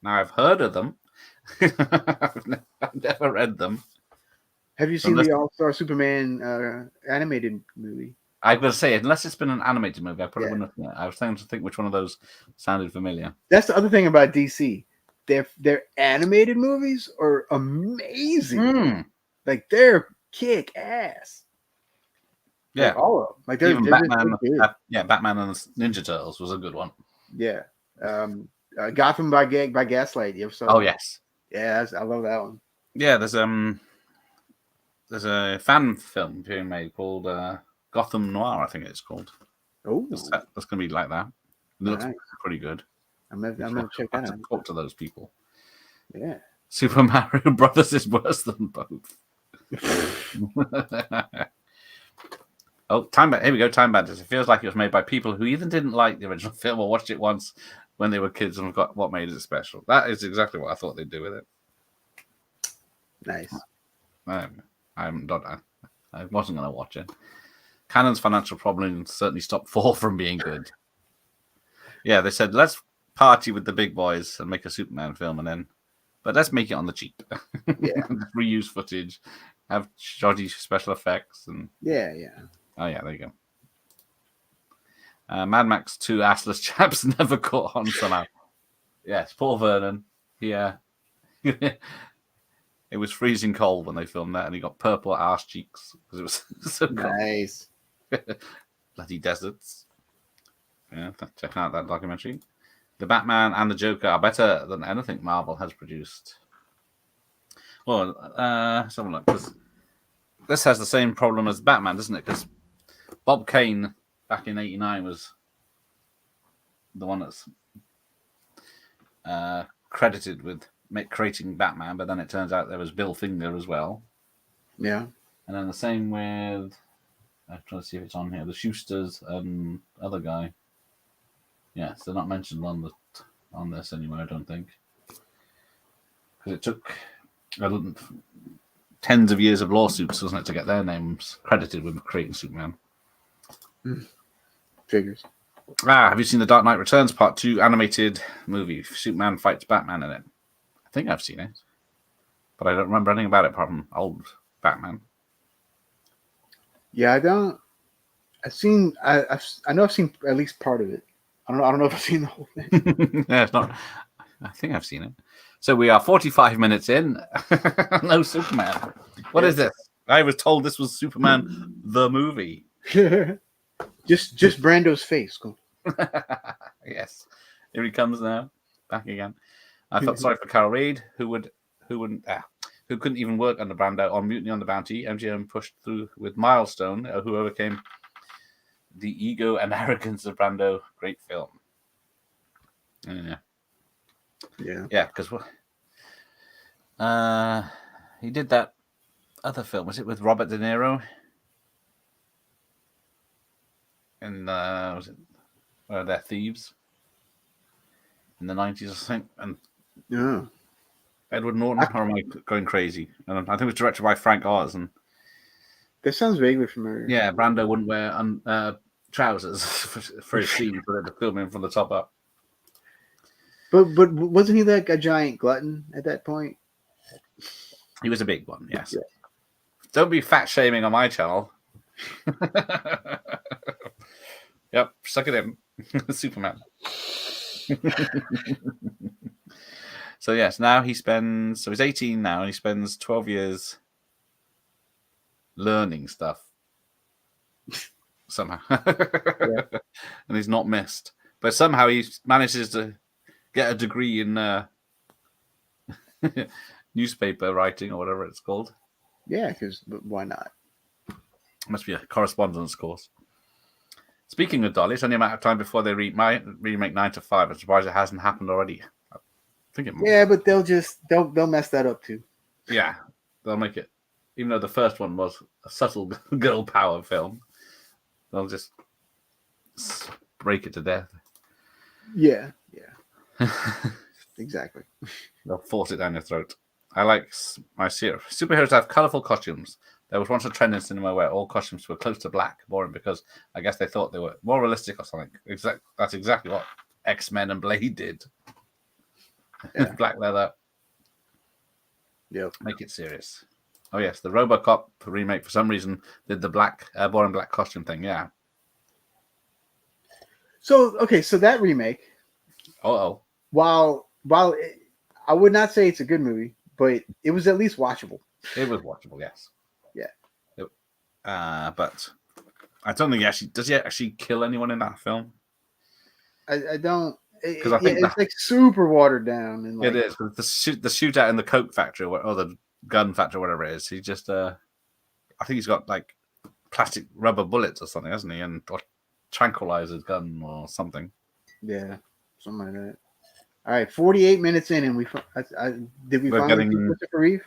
Now I've heard of them. I've never read them. Have you seen the All Star Superman animated movie? I was say, unless it's been an animated movie, I probably wouldn't have. I was trying to think which one of those sounded familiar. That's the other thing about DC. Their animated movies are amazing. Like they're kick ass. Yeah, like, all of them. Like even Batman. Batman and the Ninja Turtles was a good one. Yeah, Gotham by Gaslight. You ever saw? Oh that? yes. Yeah, I love that one. Yeah, there's a fan film being made called Gotham Noir. I think it's called. Oh, that's going to be like that. It looks pretty good. I'm gonna check that out. Talk to those people. Yeah. Super Mario Brothers is worse than both. Time Bandits. Here we go. Time Bandits. It feels like it was made by people who either didn't like the original film or watched it once when they were kids and got what made it special. That is exactly what I thought they'd do with it. Nice. I wasn't going to watch it. Canon's financial problems certainly stopped 4 from being good. Yeah, they said, let's party with the big boys and make a Superman film, but let's make it on the cheap. Yeah. Reuse footage, have shoddy special effects. Yeah. Oh, yeah, there you go. Mad Max 2 assless chaps never caught on somehow. Yes, Paul Vernon. Yeah. It was freezing cold when they filmed that, and he got purple arse cheeks because it was so cold. Nice. Bloody deserts. Yeah, check out that documentary. The Batman and the Joker are better than anything Marvel has produced. Well, let's have a look. This has the same problem as Batman, doesn't it? Because Bob Kane back in '89 was the one that's. credited with creating Batman, but then it turns out there was Bill Finger as well. Yeah. And then the same with, I'm trying to see if it's on here, the Schusters and other guy. Yes, they're not mentioned on this anymore, I don't think. Because it took tens of years of lawsuits, wasn't it, to get their names credited with creating Superman. Figures. Have you seen the Dark Knight Returns Part 2 animated movie? Superman fights Batman in it. I think I've seen it, but I don't remember anything about it apart from old Batman. Yeah, I don't. I know I've seen at least part of it. I don't know if I've seen the whole thing. Yeah, it's not. I think I've seen it. So we are 45 minutes in. No Superman. What is this? I was told this was Superman the movie. just Brando's face. Cool. Yes, here he comes now, back again. I felt sorry for Carol Reed, who couldn't even work under Brando on Mutiny on the Bounty. MGM pushed through with Milestone, who overcame the ego and arrogance of Brando. Great film. Yeah, because he did that other film. Was it with Robert De Niro? And was it where they're thieves in the 90s, I think? And Yeah. Edward Norton, or am I going crazy? I think it was directed by Frank Oz. And that sounds vaguely familiar. Yeah, Brando wouldn't wear trousers for his scene, but they were filming from the top up. But wasn't he like a giant glutton at that point? He was a big one, yes. Yeah. Don't be fat shaming on my channel. Yep, suck it in. Superman. So yes, now he's 18 now, and he spends 12 years learning stuff somehow. Yeah. And he's not missed. But somehow he manages to get a degree in newspaper writing or whatever it's called. Yeah, because why not? Must be a correspondence course. Speaking of Dolly, it's only a matter of time before they remake 9 to 5. I'm surprised it hasn't happened already. I think it might. Yeah, but they'll mess that up too. Yeah, they'll make it. Even though the first one was a subtle girl power film, they'll just break it to death. Yeah. Exactly. They'll force it down your throat. I like my superheroes have colourful costumes. There was once a trend in cinema where all costumes were close to black, boring because I guess they thought they were more realistic or something. That's exactly what X-Men and Blade did. Yeah. Black leather. Yep. Make it serious. Oh yes, the RoboCop remake for some reason did the black, boring black costume thing. Yeah. So that remake. While I would not say it's a good movie, but it was at least watchable. It was watchable, yes. Yeah. But I don't think does he actually kill anyone in that film? I don't. Because I think it's like super watered down. And it is. The shootout in the Coke factory or the gun factory, whatever it is. He just, I think he's got like plastic rubber bullets or something, hasn't he? And or tranquilizers gun or something. Yeah, something like that. All right, 48 minutes in, and did we finally get Christopher Reeve?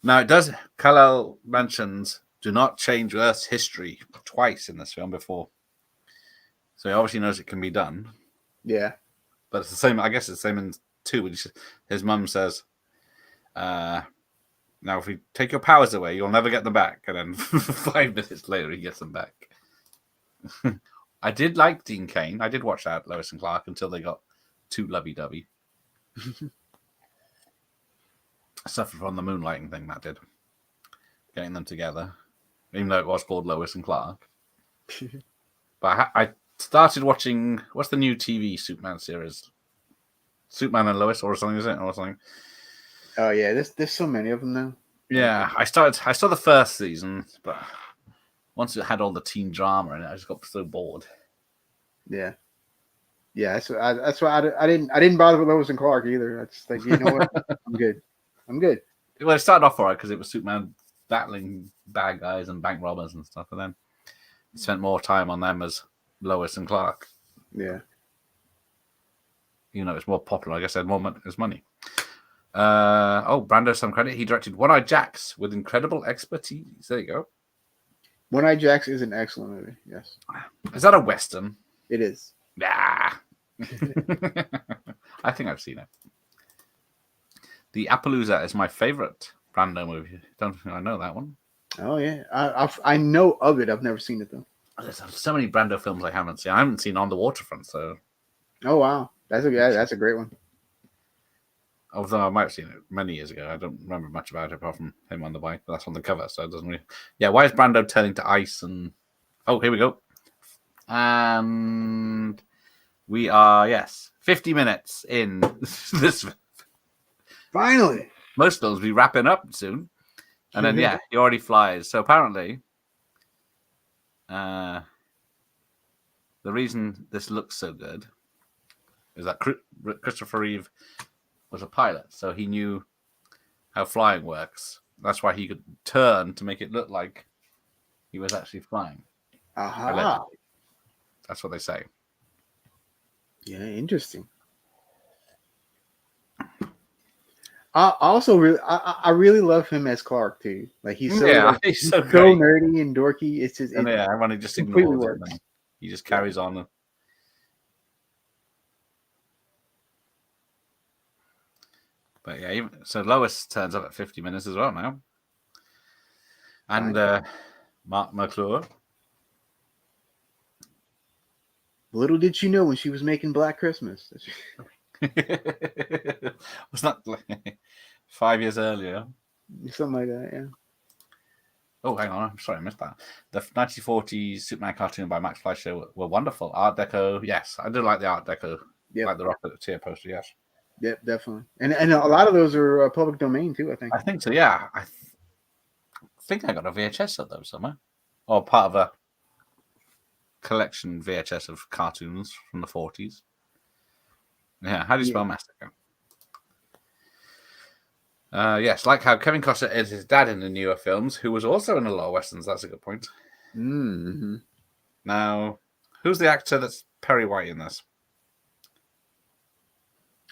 Now it does. Kal-El mentions do not change Earth's history twice in this film before, so he obviously knows it can be done. Yeah, but it's the same. I guess it's the same in 2. His mum says, "Now, if we take your powers away, you'll never get them back." And then 5 minutes later, he gets them back. I did like Dean Cain. I did watch that Lois and Clark until they got too lovey-dovey. I suffered from the moonlighting thing that did. Getting them together. Even though it was called Lois and Clark. But I started watching, what's the new TV Superman series? Superman and Lois or something, is it? Or something. Oh yeah, there's so many of them now. Yeah, I saw the first season, but once it had all the teen drama in it, I just got so bored. Yeah. Yeah, that's why I didn't bother with Lois and Clark either. I just think, you know what, I'm good. Well, it started off all right because it was Superman battling bad guys and bank robbers and stuff, and then spent more time on them as Lois and Clark. Yeah. even though it's more popular. I guess they had more money. Brando, some credit. He directed One-Eyed Jacks with incredible expertise. There you go. One-Eyed Jacks is an excellent movie. Yes, Is that a Western? it is. Nah. I think I've seen it. The Appaloosa is my favorite Brando movie. Don't think I know that one. Oh yeah, I know of it. I've never seen it though. There's so many Brando films I haven't seen. I haven't seen On the Waterfront, so. Oh wow, that's a great one. Although I might have seen it many years ago, I don't remember much about it apart from him on the bike. But that's on the cover, so it doesn't really. Yeah, why is Brando turning to ice? And here we go. And we are 50 minutes in this. Finally, Most films be wrapping up soon, and then he already flies. So apparently, the reason this looks so good is that Christopher Reeve was a pilot, so he knew how flying works. That's why he could turn to make it look like he was actually flying. Aha. That's what they say. Yeah, interesting. I really love him as Clark too. Like he's so he's so nerdy and dorky. It's just everyone just completely ignores works. it. He just carries on. But so Lois turns up at 50 minutes as well now, and Mark McClure. Little did she know when she was making Black Christmas. Was that 5 years earlier? Something like that, yeah. Oh, hang on. I'm sorry, I missed that. The 1940s Superman cartoon by Max Fleischer were wonderful. Art Deco, yes. I do like the Art Deco. Yep. Like the Rocketeer poster, yes. Yep, definitely. And a lot of those are public domain, too, I think. I think so, yeah. I think I got a VHS of those somewhere. Or part of a collection VHS of cartoons from the 40s. Yeah, how do you spell massacre? Yes, like how Kevin Costner is his dad in the newer films, who was also in a lot of westerns. That's a good point. Mm-hmm. Now, who's the actor that's Perry White in this?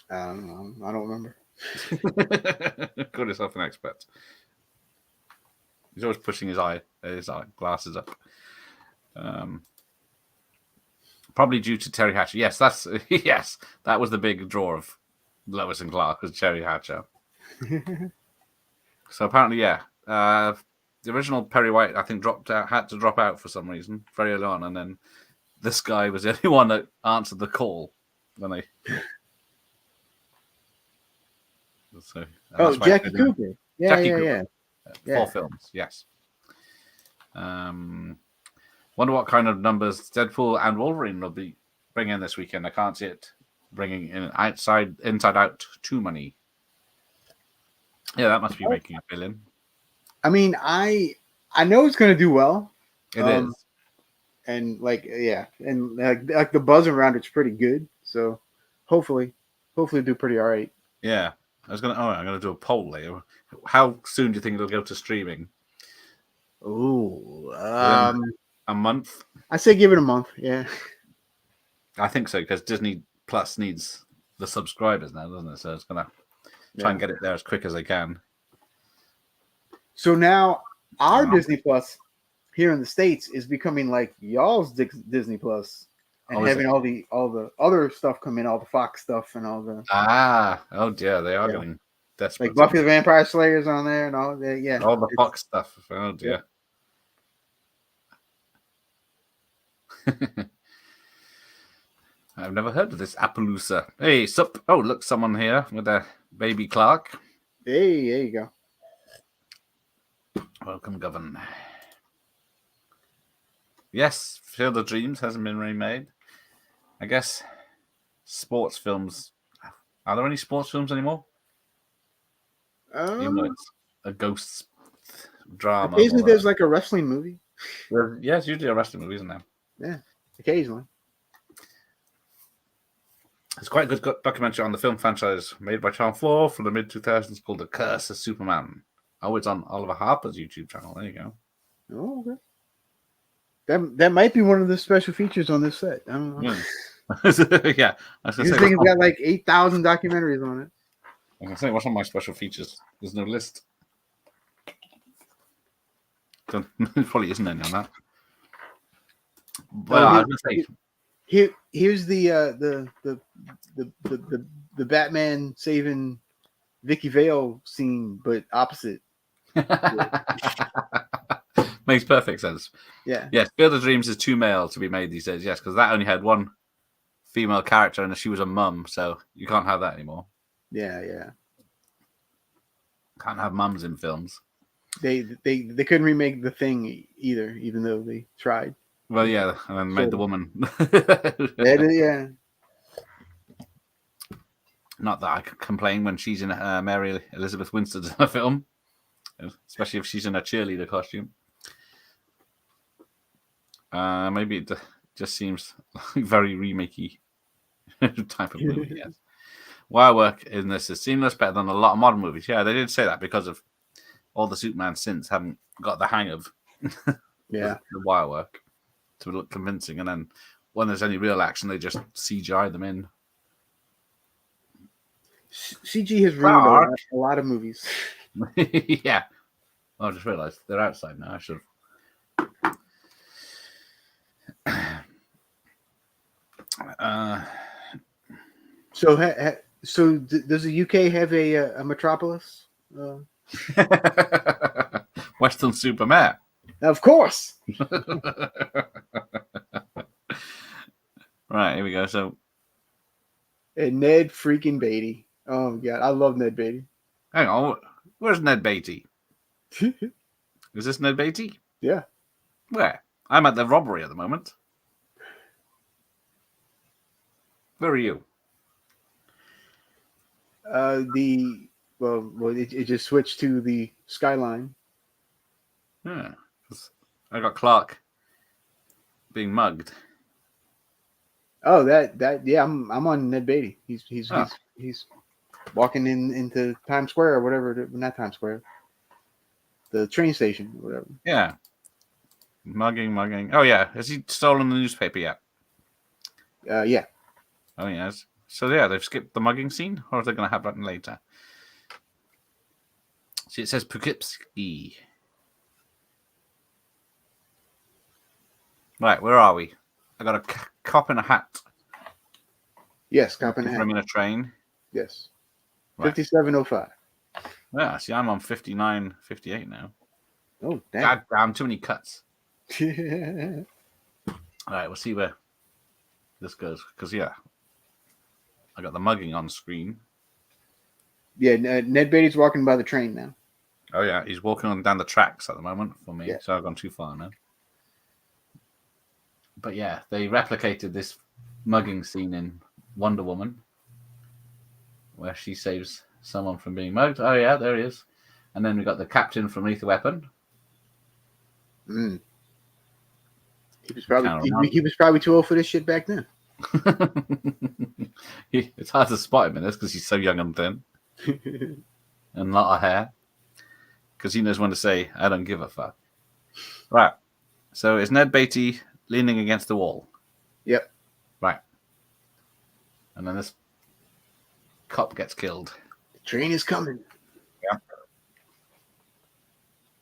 I don't know. I don't remember. Call yourself an expert. He's always pushing his eye glasses up. Probably due to Terry Hatcher. Yes, that was the big draw of Lois and Clark, was Terry Hatcher. So apparently, the original Perry White, I think, had to drop out for some reason very early on, and then this guy was the only one that answered the call when they. So, Jackie Cooper. Yeah. 4 films, yes. Wonder what kind of numbers Deadpool and Wolverine will be bringing this weekend. I can't see it bringing in Inside Out 2 money. Yeah, that must be making $1 billion. I mean, I know it's going to do well. It is. And like the buzz around it's pretty good. So hopefully do pretty all right. Yeah. I'm gonna do a poll later. How soon do you think it'll go to streaming? Ooh, a month. I say give it a month. Yeah, I think so because Disney Plus needs the subscribers now, doesn't it? So it's gonna try and get it there as quick as they can. So now our Disney Plus here in the States is becoming like y'all's Disney Plus. And having all the other stuff come in, all the Fox stuff and all the oh dear, they are getting desperate. Like Buffy the Vampire Slayer's on there and all that. All the Fox stuff. Oh dear. I've never heard of this Appaloosa. Hey, sup? Oh, look, someone here with a baby Clark. Hey, there you go. Welcome, Govern. Yes, Field of Dreams hasn't been remade. I guess sports films. Are there any sports films anymore? Even though it's a ghost drama. Occasionally there's like a wrestling movie. Yeah, it's usually a wrestling movie, isn't there? Yeah, occasionally. It's quite a good documentary on the film franchise made by Channel 4 from the mid-2000s called The Curse of Superman. Oh, it's on Oliver Harper's YouTube channel. There you go. Oh, okay. That might be one of the special features on this set. I don't know. Yeah, I was gonna This say, thing's got like 8,000 documentaries on it. what's on my special features? There's no list. There probably isn't any on that. Well, I was gonna say, Here's the Batman saving Vicky Vale scene, but opposite. makes perfect sense. Yeah. Yes, Field of Dreams is too male to be made these days. Yes, because that only had one female character, and she was a mum, so you can't have that anymore. Yeah. Can't have mums in films. They couldn't remake The Thing either, even though they tried. Well, yeah, and then made the woman. Yeah. Not that I could complain when she's in Mary Elizabeth Winstead's in a film, especially if she's in a cheerleader costume. Maybe it just seems like very remakey type of movie. Yes. Wire work in this is seamless, better than a lot of modern movies. Yeah, they did say that because of all the Superman since haven't got the hang of the wire work to look convincing, and then when there's any real action, they just CGI them in. CG has ruined a lot of movies. Yeah. I just realised they're outside now. I should have. So does the UK have a Metropolis? Western Superman. Of course. Right, here we go. So, and Ned freaking Beatty. Oh my god, I love Ned Beatty. hang on, where's Ned Beatty? Is this Ned Beatty? Yeah. Where? I'm at the robbery at the moment. Where are you? It just switched to the skyline. Yeah, I got Clark being mugged. Oh, yeah, I'm on Ned Beatty. He's walking into Times Square or whatever. Not Times Square. The train station or whatever. Yeah. Mugging. Oh yeah, has he stolen the newspaper yet? Yeah. Oh yes. So yeah, they've skipped the mugging scene, or are they going to have that later? See, it says Poughkeepsie. Right, where are we? I got a cop in a hat. Yes, cop in a hat. I'm in a train. Yes. Right. 5705. Yeah, see, I'm on 59:58 now. Oh, damn. God damn, too many cuts. All right, we'll see where this goes. Because, yeah, I got the mugging on screen. Yeah, Ned Beatty's walking by the train now. Oh, yeah, he's walking on down the tracks at the moment for me. Yeah. So I've gone too far now. But, yeah, they replicated this mugging scene in Wonder Woman, where she saves someone from being mugged. Oh, yeah, there he is. And then we got the captain from Lethal Weapon. Mm. He was probably too old for this shit back then. It's hard to spot him in this because he's so young and thin. And a lot of hair. Because he knows when to say, I don't give a fuck. Right. So is Ned Beatty leaning against the wall? Yep. Right. And then this cop gets killed. The train is coming. Yeah.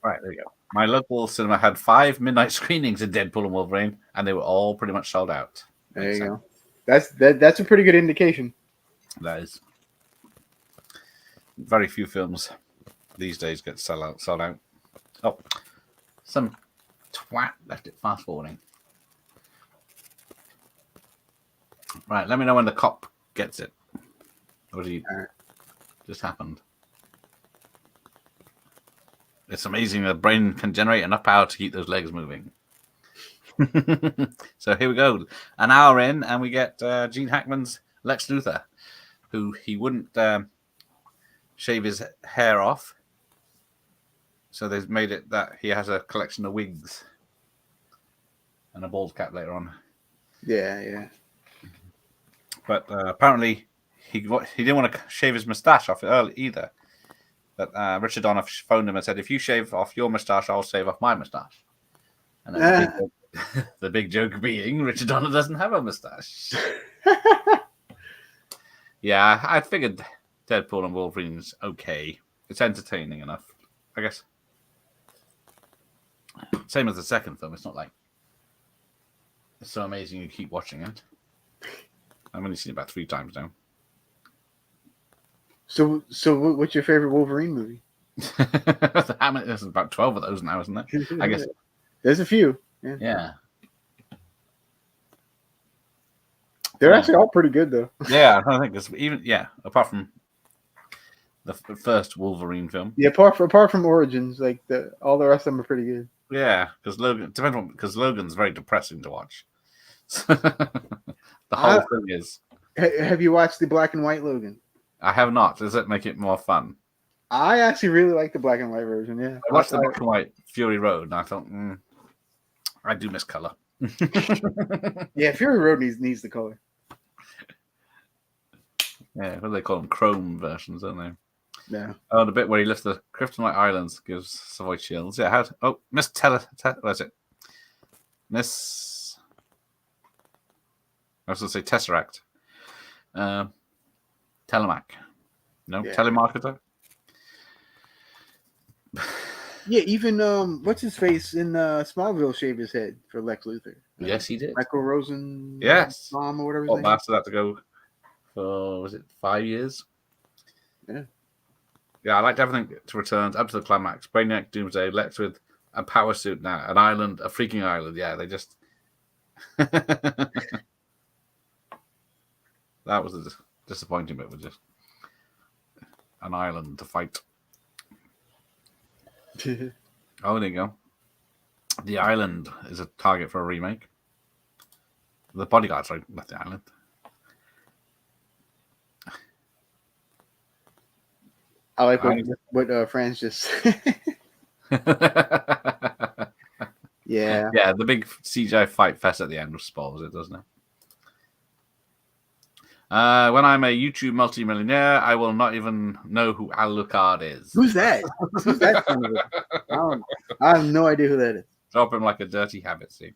Right, there you go. My local cinema had 5 midnight screenings of Deadpool and Wolverine, and they were all pretty much sold out. There you go. That's a pretty good indication. That is. Very few films these days get sold out. Oh, some twat left it fast forwarding. Right, let me know when the cop gets it. What just happened? It's amazing the brain can generate enough power to keep those legs moving. So here we go. An hour in, and we get Gene Hackman's Lex Luthor, who he wouldn't shave his hair off. So they've made it that he has a collection of wigs and a bald cap later on. Yeah. But apparently he didn't want to shave his moustache off early either. But Richard Donner phoned him and said, if you shave off your moustache, I'll shave off my moustache. And then the big joke being Richard Donner doesn't have a moustache. Yeah, I figured Deadpool and Wolverine's okay. It's entertaining enough, I guess. Same as the second film. It's not like it's so amazing you keep watching it. I've only seen it about 3 times now. So what's your favorite Wolverine movie? How many? There's about 12 of those now, isn't there? I guess. There's a few. Yeah. They're actually all pretty good though. Yeah, I think it's even apart from the first Wolverine film. Yeah, apart from Origins, like all the rest of them are pretty good. Yeah, because Logan's very depressing to watch. The whole thing is. Have you watched the black and white Logan? I have not. Does it make it more fun? I actually really like the black and white version. Yeah, I watched the black and white Fury Road, and I thought, I do miss color. Yeah, Fury Road needs the color. Yeah, what do they call them? Chrome versions, don't they? Yeah. Oh, the bit where he lifts the Kryptonite Islands gives Savoy chills. Yeah, Miss what's it? Miss. I was going to say Tesseract. Telemac. No, Yeah. Telemarketer. Yeah, even what's his face in Smallville shaved his head for Lex Luthor. Yes, he did. Michael Rosen. Yes. Mom or whatever. What master that to go for? Was it 5 years? Yeah. Yeah, I liked everything to return up to the climax. Brainiac, Doomsday, Lex with a power suit now, an island, a freaking island. Yeah, they just. That was a disappointing bit with just an island to fight. Oh, there you go. The island is a target for a remake. The bodyguards, right? Not the island. I like what Franz just. Yeah. Yeah, the big CGI fight fest at the end spoils it, doesn't it? When I'm a YouTube multimillionaire, I will not even know who Alucard is. Who's that? Who's that? I have no idea who that is. Drop him like a dirty habit, see.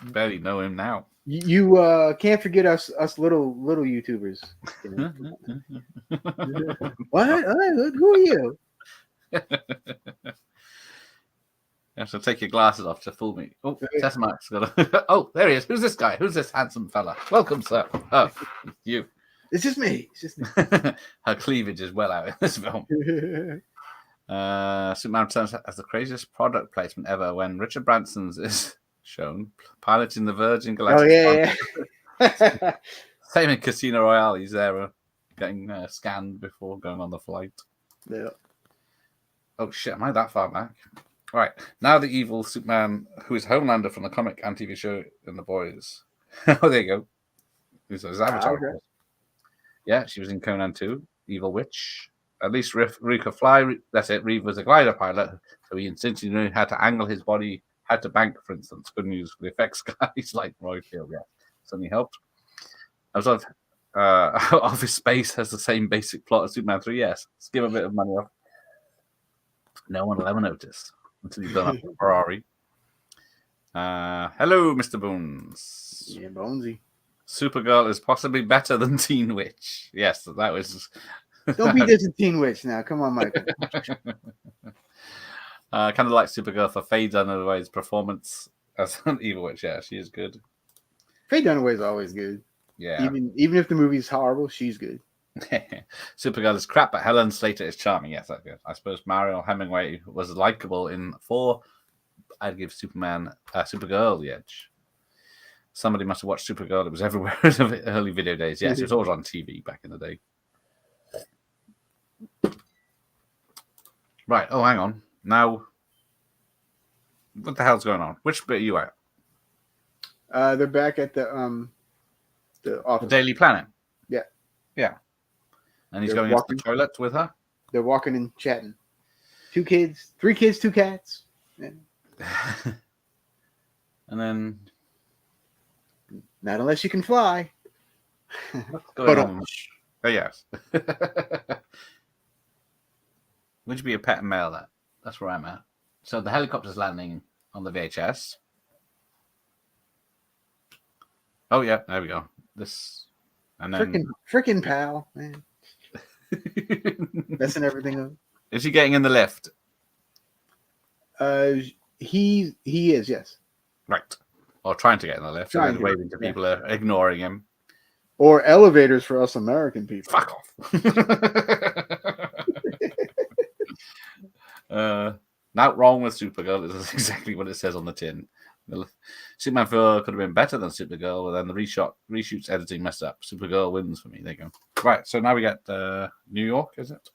Barely know him now. You can't forget us little YouTubers. What? Who are you? You have to take your glasses off to fool me. Oh, Tessemax got a... Oh, there he is. Who's this guy? Who's this handsome fella? Welcome, sir. Oh, you. It's just me. It's just me. Her cleavage is well out in this film. Superman returns as the craziest product placement ever when Richard Branson's is shown piloting the Virgin Galactic. Oh, yeah. Same in Casino Royale. He's there getting scanned before going on the flight. Yeah. Oh, shit. Am I that far back? All right. Now the evil Superman, who is Homelander from the comic and TV show in The Boys. Oh, there you go. Who's his avatar? Okay. Yeah, she was in Conan 2, Evil Witch. At least Reeve could fly. That's it. Reeve was a glider pilot, so he instinctively knew how to angle his body, how to bank, for instance. Good news for the effects guys like Roy Field. Yeah, certainly helped. I was Office Space has the same basic plot as Superman 3. Yes, let's give a bit of money off. No one will ever notice until you've done up a Ferrari. Hello, Mr. Bones. Yeah, Bonesy. Supergirl is possibly better than Teen Witch. Yes, that was. Don't be this a Teen Witch now. Come on, Michael. Kind of like Supergirl for Faye Dunaway's performance as an Evil Witch. Yeah, she is good. Faye Dunaway's always good. Yeah. Even if the movie's horrible, she's good. Supergirl is crap, but Helen Slater is charming. Yes, that's good. I suppose Mariel Hemingway was likable in 4. I'd give Supergirl the edge. Somebody must have watched Supergirl. It was everywhere in the early video days. Yes, it was always on TV back in the day. Right. Oh, hang on. Now, what the hell's going on? Which bit are you at? They're back at the office. The Daily Planet. Yeah. Yeah. And he's going into the toilet with her? They're walking and chatting. 2 kids, 3 kids, 2 cats. Yeah. And then... Not unless you can fly. What's going on? Oh, yes. Would you be a pet and mail that? That's where I'm at. So the helicopter's landing on the VHS. Oh yeah, there we go. This and then Frickin' pal, man, messing everything up. is he getting in the lift? He is, yes. Right. Or trying to get in the lift, Trying and then to, waving to yeah. people are ignoring him. Or elevators for us American people. Fuck off. Not wrong with Supergirl. This is exactly what it says on the tin. Superman 4 could have been better than Supergirl, but then the reshoots editing messed up. Supergirl wins for me. There you go. Right, so now we get New York, is it?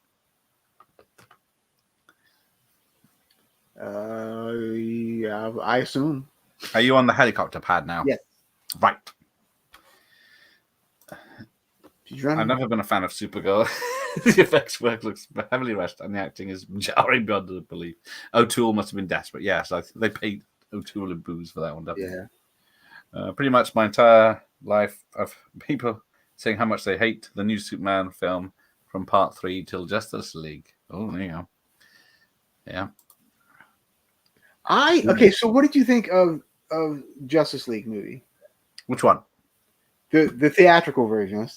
Yeah, I assume. Are you on the helicopter pad now? Yes. Right. She's running. I've never been a fan of Supergirl. The effects work looks heavily rushed, and the acting is jarring beyond belief. O'Toole must have been desperate. Yes, they paid O'Toole in booze for that one, definitely. Yeah. Pretty much my entire life of people saying how much they hate the new Superman film from Part 3 till Justice League. Oh, there you go. Yeah. Okay, so what did you think of Justice League movie? Which one? The theatrical version.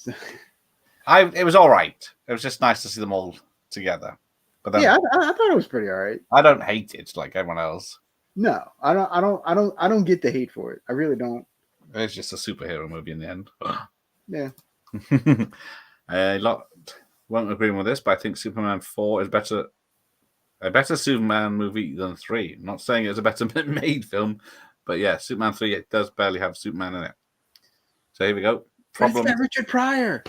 It was all right. It was just nice to see them all together. But then, yeah, I thought it was pretty all right. I don't hate it like everyone else. No, I don't get the hate for it. I really don't. It's just a superhero movie in the end. Yeah. A lot won't agree with this, but I think Superman 4 is a better Superman movie than 3. I'm not saying it's a better made film, but yeah, Superman 3 it does barely have Superman in it. So here we go. Problem. It's Richard Pryor.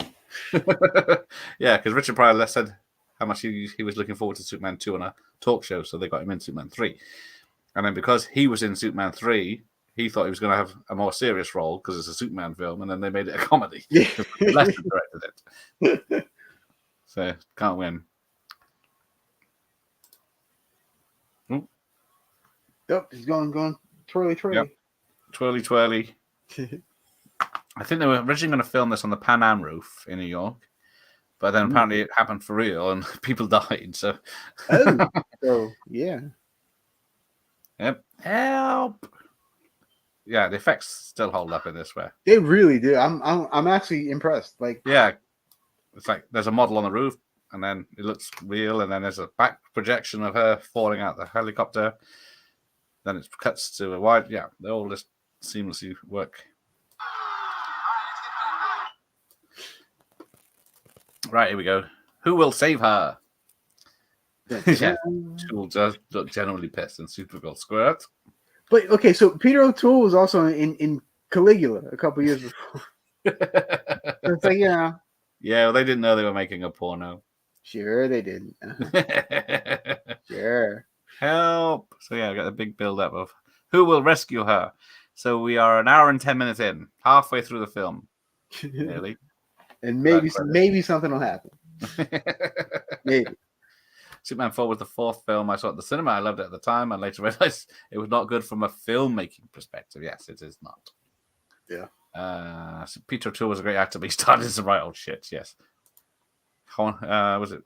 Yeah, because Richard Pryor said how much he was looking forward to Superman 2 on a talk show, so they got him in Superman 3. And then because he was in Superman 3, he thought he was going to have a more serious role because it's a Superman film, and then they made it a comedy. Yeah. Lester directed it. So, can't win. Yep, he's going twirly. Yep. Twirly. I think they were originally going to film this on the Pan Am roof in New York, but then apparently it happened for real and people died. So, so yeah. Yep. Help. Yeah, the effects still hold up in this way. They really do. I'm actually impressed. Like, yeah, it's like there's a model on the roof, and then it looks real, and then there's a back projection of her falling out the helicopter. Then it cuts to a wide. Yeah, they all just seamlessly work. Right, here we go. Who will save her? Yeah, Tool does look generally pissed and Supergirl squirt. But okay, so Peter O'Toole was also in Caligula a couple years before. It's like, yeah. Yeah, well, they didn't know they were making a porno. Sure, they didn't. Sure. Help. So yeah, we got a big build up of who will rescue her. So we are an hour and 10 minutes in, halfway through the film. Really? And maybe something will happen. Maybe. Superman 4 was the fourth film I saw at the cinema. I loved it at the time. I later realized it was not good from a filmmaking perspective. Yes, it is not. Yeah. So Peter O'Toole was a great actor, but he started to write old shit. Yes. Was it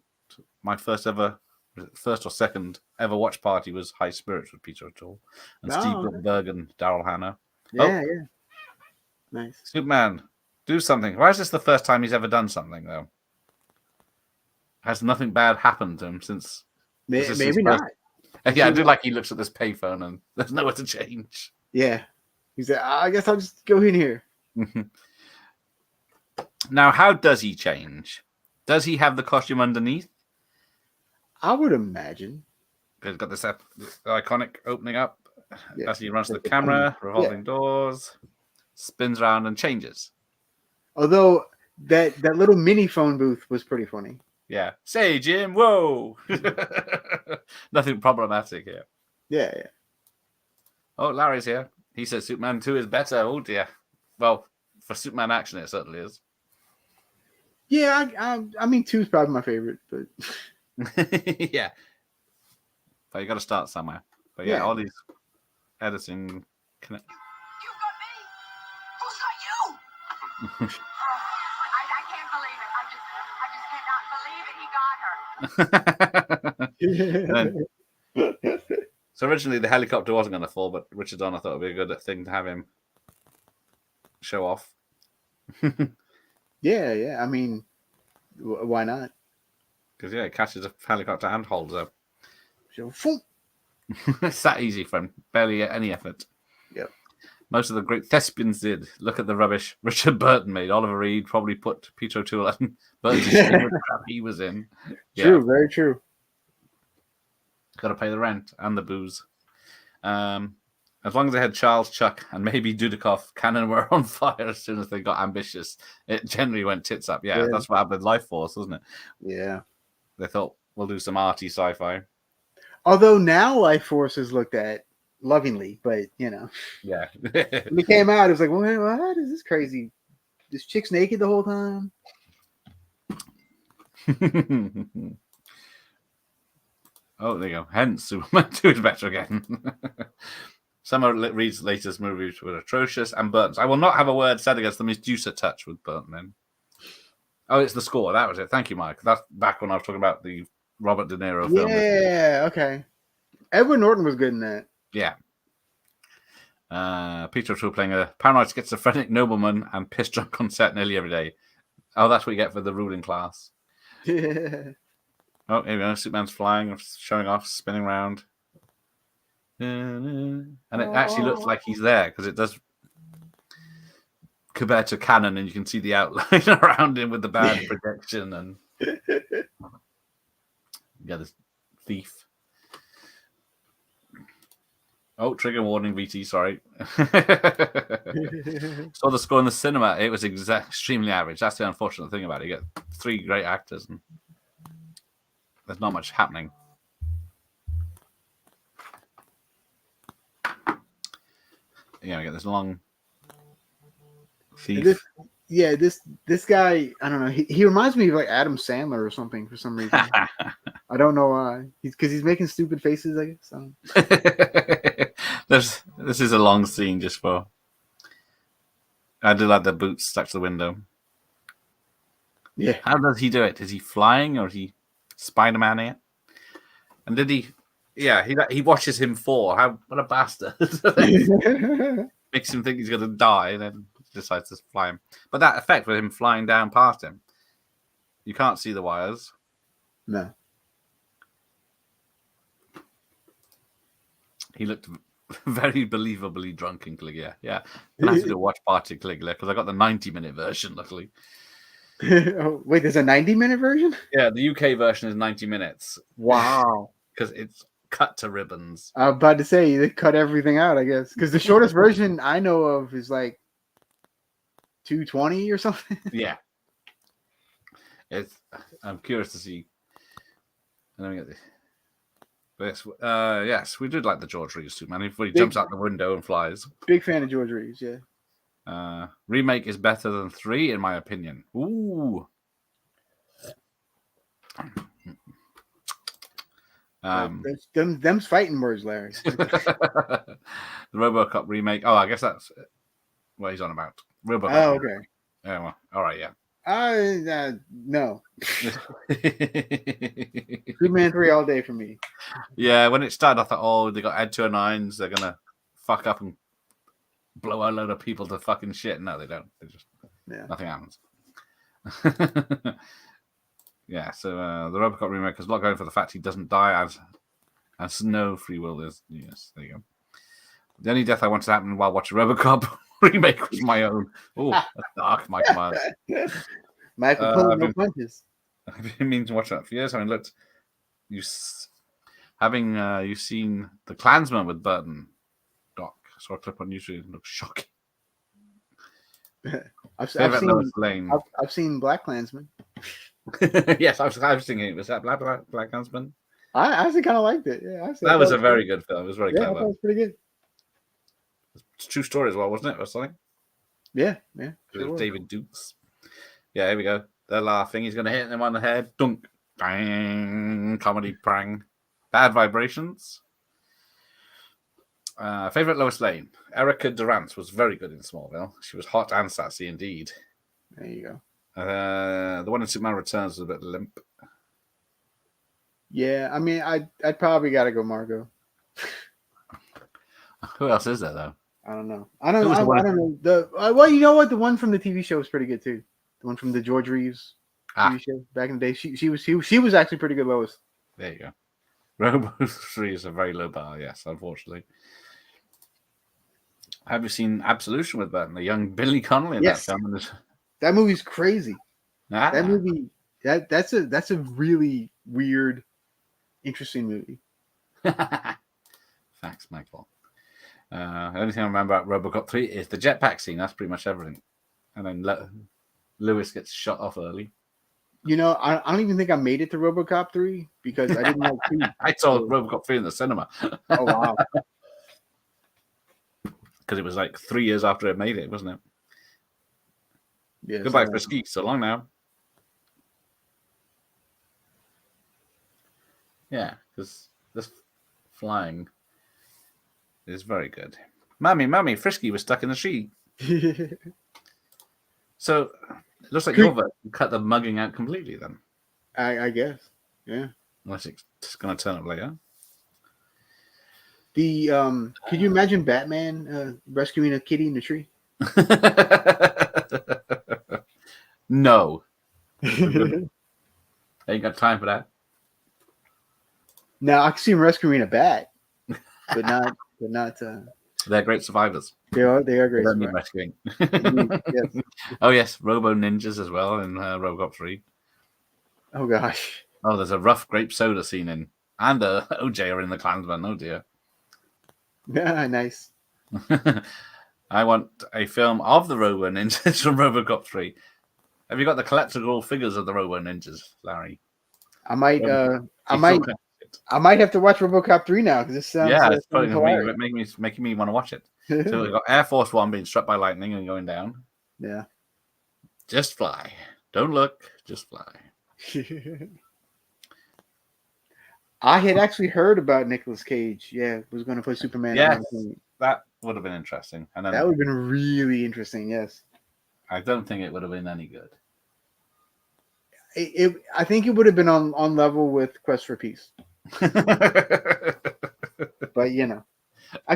my first or second ever watch party was High Spirits with Peter O'Toole and Steve Brookberg and Daryl Hannah. Yeah. Nice. Superman, do something. Why is this the first time he's ever done something, though? Has nothing bad happened to him since? Maybe not. Yeah, I do like he looks at this payphone and there's nowhere to change. Yeah. He said, I guess I'll just go in here. Now, how does he change? Does he have the costume underneath? I would imagine. He's got this iconic opening up as he runs to the camera, revolving doors, spins around and changes. Although that little mini phone booth was pretty funny. Yeah. Say, Jim, whoa. Nothing problematic here. Yeah. Oh, Larry's here. He says Superman 2 is better. Oh, dear. Well, for Superman action, it certainly is. Yeah, I mean, 2 is probably my favorite, but... Yeah. But you got to start somewhere. But yeah, all these editing... You got me? Who's got you? I can't believe it. I just cannot believe that he got her. So originally the helicopter wasn't going to fall, but Richard Donner thought it would be a good thing to have him show off. Yeah. I mean, why not? Because it catches a helicopter and holds up. So, phoom. It's that easy for him. Barely any effort. Yep. Most of the great thespians did. Look at the rubbish Richard Burton made. Oliver Reed probably put Peter O'Toole and Burton to shame with the crap he was in. True, very true. Got to pay the rent and the booze. As long as they had Charles, Chuck, and maybe Dudikoff, Cannon were on fire as soon as they got ambitious. It generally went tits up. Yeah, that's what happened with Life Force, wasn't it? Yeah. They thought, we'll do some arty sci-fi. Although now Life Force is looked at lovingly, but Yeah. when it came out, it was like, what is this crazy? This chick's naked the whole time. Oh, there you go. Hence, Superman 2 is better again. Some of Reed's latest movies were atrocious, and Burton's. I will not have a word said against the Medusa touch with Burton then. Oh, it's the score. That was it. Thank you, Mike. That's back when I was talking about the Robert De Niro film. Yeah, okay. Edward Norton was good in that. Yeah. Peter O'Toole playing a paranoid schizophrenic nobleman and piss drunk on set nearly every day. Oh, that's what you get for the ruling class. Yeah. Oh, here we go. Superman's flying, showing off, spinning around. And it actually looks like he's there because it does compared to Cannon, and you can see the outline around him with the bad projection and this thief. Oh, trigger warning, VT, sorry. Saw the score in the cinema. It was extremely average. That's the unfortunate thing about it. You get 3 great actors and there's not much happening. Yeah, we get this long thief. This guy, I don't know. He reminds me of like Adam Sandler or something for some reason. I don't know why. Because he's making stupid faces, I This guess. is a long scene just for. I do like the boots stuck to the window. Yeah. How does he do it? Is he flying or is he Spider-Man here? And did he? Yeah, he watches him fall. What a bastard! Makes him think he's going to die, and then decides to fly him. But that effect with him flying down past him, you can't see the wires. No. He looked very believably drunk in Caligula. Yeah. I have to do a watch party at Caligula because I got the 90-minute version, luckily. Oh, wait, there's a 90-minute version? Yeah, the UK version is 90 minutes. Wow. Because it's cut to ribbons. I was about to say, they cut everything out, I guess. Because the shortest version I know of is like 220 or something. Yeah. I'm curious to see. And then we get this. Yes, we did like the George Reeves Superman. He jumps out the window and flies. Big fan of George Reeves, yeah. Remake is better than 3, in my opinion. Ooh. Them's fighting words, Larry. The RoboCop remake. Oh, I guess that's what he's on about. RoboCop. Oh, okay. Yeah, well, all right, yeah. No. Superman 3 all day for me. Yeah, when it started, I thought, oh, they got Ed 209s. They're going to fuck up and blow a load of people to fucking shit. No, they don't. Nothing happens. Yeah, so the RoboCop remake has a lot going for the fact he doesn't die as no free will is. Yes, there you go. The only death I wanted to happen while watching RoboCop remake was my own. Oh, that's dark, Michael Myers. Michael pulling no punches. I've been meaning to watch that for years. I mean, looked, you've seen The Klansman with Burton, Doc. I saw a clip on YouTube. It looks shocking. I've seen Black Klansman. Yes, I've seen it. Was that Black Klansman? I actually kind of liked it. Yeah, that was a very good film. It was very clever. That was pretty good. It's a true story as well, wasn't it, or something? Yeah. Sure David Dukes. Yeah, here we go. They're laughing. He's going to hit them on the head. Dunk. Bang. Comedy prang. Bad vibrations. Favorite Lois Lane. Erica Durant was very good in Smallville. She was hot and sassy indeed. There you go. The one in Superman Returns was a bit limp. Yeah, I mean, I'd probably got to go Margot. Who else is there, though? I don't know. I don't. Who was I, the one- I don't know. Well, you know what? The one from the TV show was pretty good too. The one from the George Reeves Ah. TV show back in the day. She was actually pretty good, Lois. There you go. Robo 3 is a very low bar, yes, unfortunately. Have you seen Absolution with Burton? The young Billy Connolly in Yes. that film. That movie's crazy. Ah. That movie. That's a really weird, interesting movie. Thanks, Michael. The only thing I remember about RoboCop 3 is the jetpack scene. That's pretty much everything. And then Lewis gets shot off early. You know, I don't even think I made it to RoboCop 3 because I didn't like 2. I saw RoboCop 3 in the cinema. Oh wow. Because it was like 3 years after it made it, wasn't it? Yeah, Goodbye, so- Frisky. So long now. Yeah, because this flying is very good. Mummy, Frisky was stuck in the tree. So it looks like your version cut the mugging out completely then. I guess. Yeah. Unless it's just going to turn up later. The could you imagine Batman rescuing a kitty in the tree? No. Ain't got time for that. Now I can see him rescuing a bat, but not. They're great survivors. They are great. They don't need survivors. rescuing. Yes. Oh, yes. Robo Ninjas as well in RoboCop 3. Oh gosh. Oh, there's a rough grape soda scene in. And OJ are in the Klansman. Oh, dear. Yeah, nice. I want a film of the Robo Ninjas from RoboCop 3. Have you got the collectible figures of the Robo Ninjas, Larry? I might. You I still might. collect it? I might have to watch RoboCop 3 now because this sounds. Yeah, it's sounds probably hilarious. making me want to watch it. So we've got Air Force One being struck by lightning and going down. Yeah. Just fly. Don't look. Just fly. I had actually heard about Nicolas Cage. Yeah, was going to play Superman. Yes, that would have been interesting. And then That would have been really interesting. Yes. I don't think it would have been any good. I think it would have been on level with Quest for Peace. But you know, I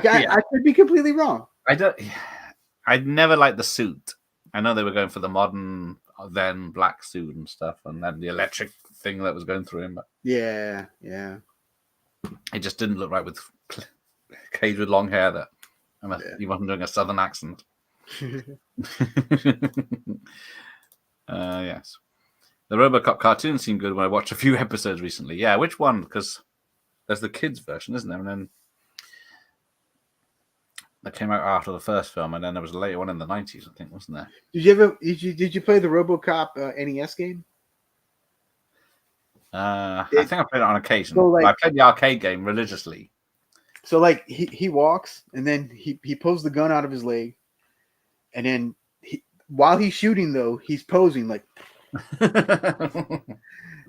could be completely wrong. I'd never liked the suit. I know they were going for the modern then black suit and stuff, and then the electric thing that was going through him. But Yeah. it just didn't look right with Cage with long hair. That he wasn't doing a southern accent. Yes. The RoboCop cartoon seemed good when I watched a few episodes recently. Yeah, which one? Because there's the kids version, isn't there? And then that came out after the first film, and then there was a later one in the 90s, I think, wasn't there? Did you play the RoboCop NES game? I think I played it on occasion. So, like- I played the arcade game religiously. So like he walks and then he pulls the gun out of his leg, and then while he's shooting though he's posing like,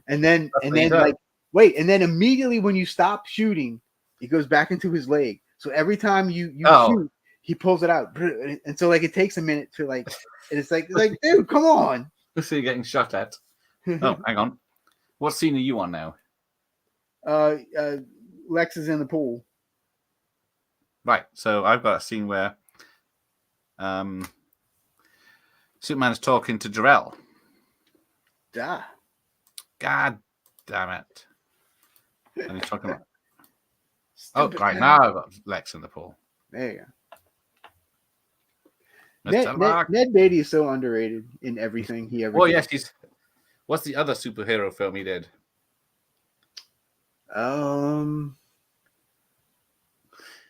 and then like wait, and then immediately when you stop shooting, it goes back into his leg. So every time you shoot, he pulls it out, and so like it takes a minute to like, and it's like dude, come on. So you're getting shot at. Oh, hang on. What scene are you on now? Lex is in the pool. Right. So I've got a scene where Superman's talking to Jor-El. Ah. God damn it. And he's talking about... Stupid right. man. Now I've got Lex in the pool. There you go. Mr. Lark. Ned Beatty is so underrated in everything he ever Well, did. yes, he's... What's the other superhero film he did?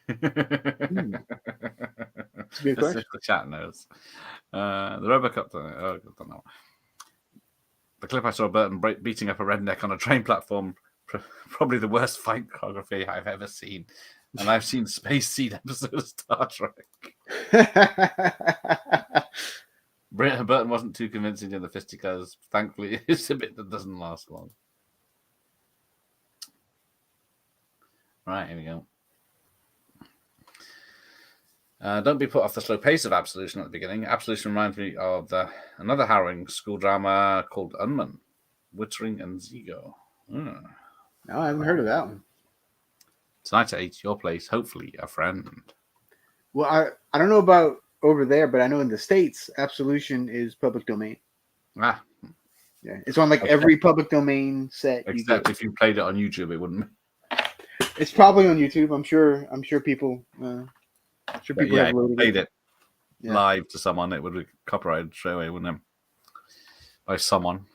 It's a good This question. is the chat knows. The RoboCop. I don't know. The clip I saw Burton beating up a redneck on a train platform. Probably the worst fight choreography I've ever seen. And I've seen Space Seed episode of Star Trek. Burton wasn't too convincing in the fisticuffs. Thankfully, it's a bit that doesn't last long. Right, here we go. Don't be put off the slow pace of Absolution at the beginning. Absolution reminds me of another harrowing school drama called Unman, Wittering and Zigo. No, I haven't heard of that one. Tonight at 8, your place, hopefully a friend. Well, I don't know about over there, but I know in the States, Absolution is public domain. Ah, Yeah, it's on like every public domain set you except get. if you played it on YouTube, it wouldn't. It's probably on YouTube. I'm sure. I'm sure people. But yeah, Have if you loaded played it. it live to someone, it would be copyrighted straight away, wouldn't it? By someone.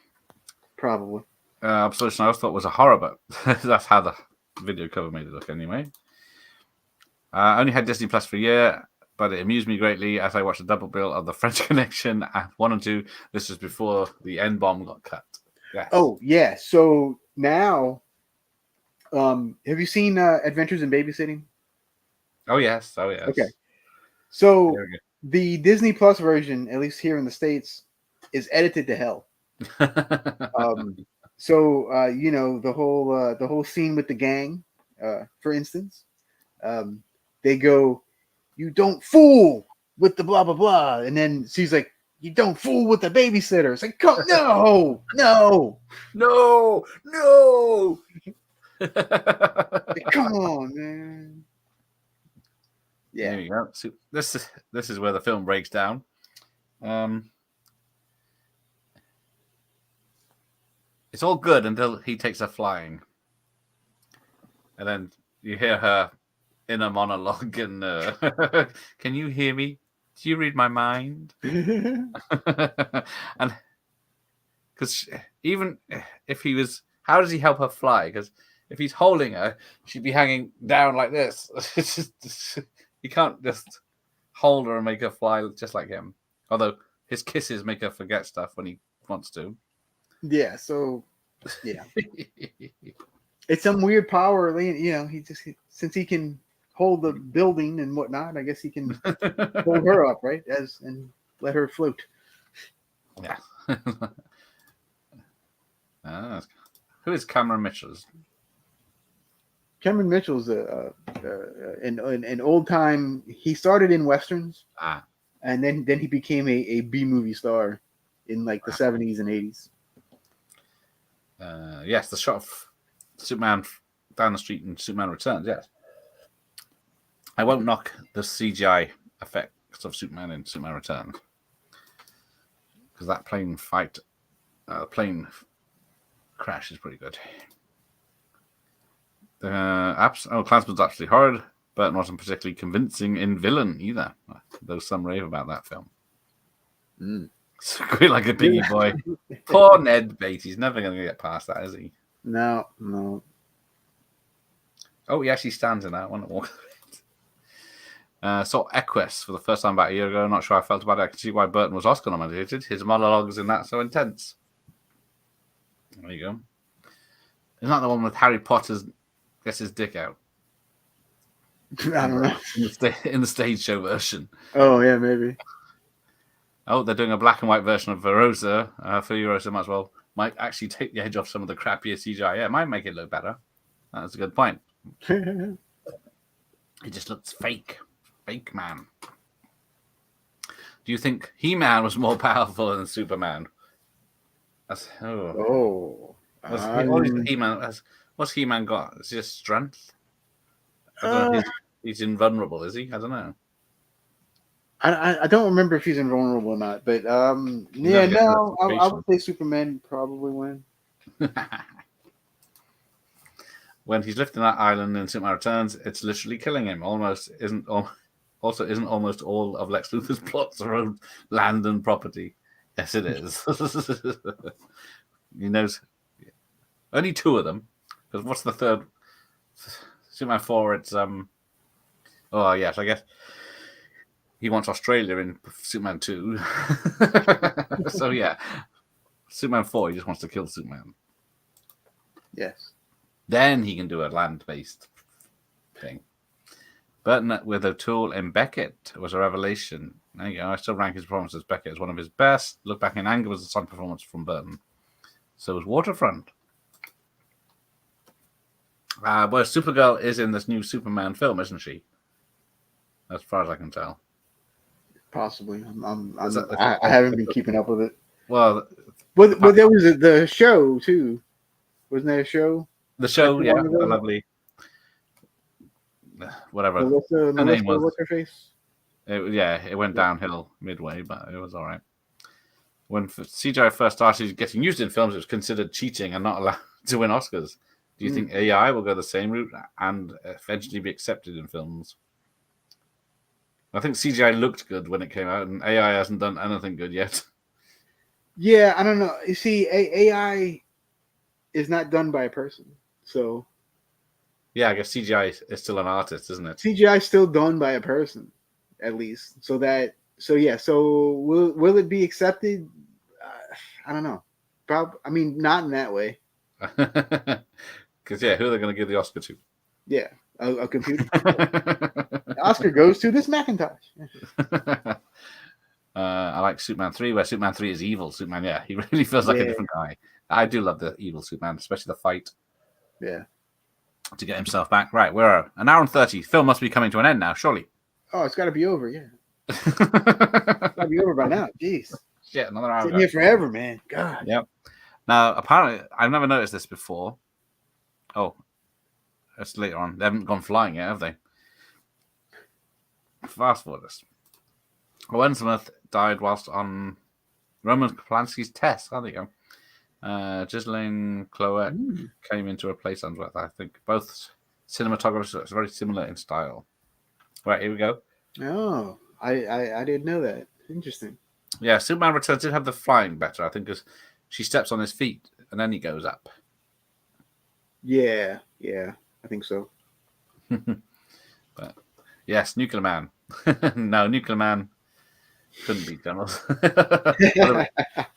Probably. Absolution, I always thought was a horror, but that's how the video cover made it look anyway. I only had Disney Plus for a year, but it amused me greatly as I watched a double bill of The French Connection at 1 and 2. This was before the N bomb got cut. Yes. Oh yeah. So now, have you seen Adventures in Babysitting? Oh yes. Oh yes. Okay. So There we the Disney Plus version, at least here in the States, is edited to hell. go. So you know the whole scene with the gang, for instance, they go, "You don't fool with the blah blah blah," and then she's like, "You don't fool with the babysitter." It's like, "Come, no, no, No, no. come on, man." Yeah, There you go. So this is where the film breaks down. It's all good until he takes her flying, and then you hear her inner monologue. And can you hear me? Do you read my mind? And because even if he was, how does he help her fly? Because if he's holding her, she'd be hanging down like this. It's just, you can't just hold her and make her fly just like him. Although his kisses make her forget stuff when he wants to. yeah. So, yeah, it's some weird power. You know, since he can hold the building and whatnot, I guess he can hold her up, right? And let her float. Yeah. Who is Cameron Mitchell? Cameron Mitchell's an old time. He started in westerns, and then he became a B movie star in like the 70s and 80s. Yes, the shot of Superman down the street in Superman Returns. Yes, I won't knock the CGI effects of Superman in Superman Returns because that plane crash is pretty good. Klansman's absolutely horrid. Burton wasn't particularly convincing in Villain either, though some rave about that film. Squeal like a piggy boy. Poor Ned Bates. He's never going to get past that, is he? No. Oh, he actually stands in that one. Saw Equus for the first time about a year ago. Not sure how I felt about it. I can see why Burton was Oscar nominated. His monologues in that so intense. There you go. Isn't that the one with Harry Potter's gets his dick out? I don't know. In the stage show version. Oh yeah, maybe. Oh, they're doing a black and white version of Verosa. Furiosa might actually take the edge off some of the crappier CGI. Yeah, it might make it look better. That's a good point. It just looks fake. Fake man. Do you think He-Man was more powerful than Superman? What's He-Man got? Is he just strength? He's invulnerable, is he? I don't know. I don't remember if he's invulnerable or not, but I would say Superman probably win. When he's lifting that island in Superman Returns, it's literally killing him. Isn't almost all of Lex Luthor's plots around land and property. Yes, it is. He knows only two of them. Because what's the third? Superman 4. It's Oh yes, I guess he wants Australia in Superman 2. So yeah, Superman 4. He just wants to kill Superman. Yes. Then he can do a land-based thing. Burton with O'Toole and Beckett was a revelation. There you go. I still rank his performance as Beckett as one of his best. Look Back in Anger was a solid performance from Burton. So was Waterfront. Well, Supergirl is in this new Superman film, isn't she? As far as I can tell. Possibly. I haven't been keeping up with it. Well, there was the show too. Wasn't there a show? The show, the lovely, whatever Melissa, her name was. What's her face? It went downhill midway, but it was all right. When CGI first started getting used in films, it was considered cheating and not allowed to win Oscars. Do you think AI will go the same route and eventually be accepted in films? I think CGI looked good when it came out, and AI hasn't done anything good yet. Yeah, I don't know. You see, AI is not done by a person, so Yeah, I guess CGI is still an artist, isn't it? CGI is still done by a person, at least. So will it be accepted? I don't know. I mean, not in that way. Because who are they going to give the Oscar to? Yeah, a computer. The Oscar goes to this Macintosh. I like Superman 3, where Superman 3 is evil. Superman, he really feels like a different guy. I do love the evil Superman, especially the fight. Yeah. To get himself back. Right, we're an hour and 30. Film must be coming to an end now, surely. Oh, it's got to be over, yeah. It's got to be over by now. Jeez. Shit, another hour. Sitting here forever, man. God. Yep. Now, apparently, I've never noticed this before. Oh, that's later on. They haven't gone flying yet, have they? Fast forward this. Owen Smith died whilst on Roman Polanski's test. Oh, there you go. Ghislaine Cloet came in to replace Unsworth. I think both cinematographers are very similar in style. Right, here we go. Oh, I didn't know that. Interesting. Yeah, Superman Returns did have the flying better, I think, because she steps on his feet and then he goes up. Yeah, I think so. But yes, Nuclear Man. No, Nuclear Man couldn't be General.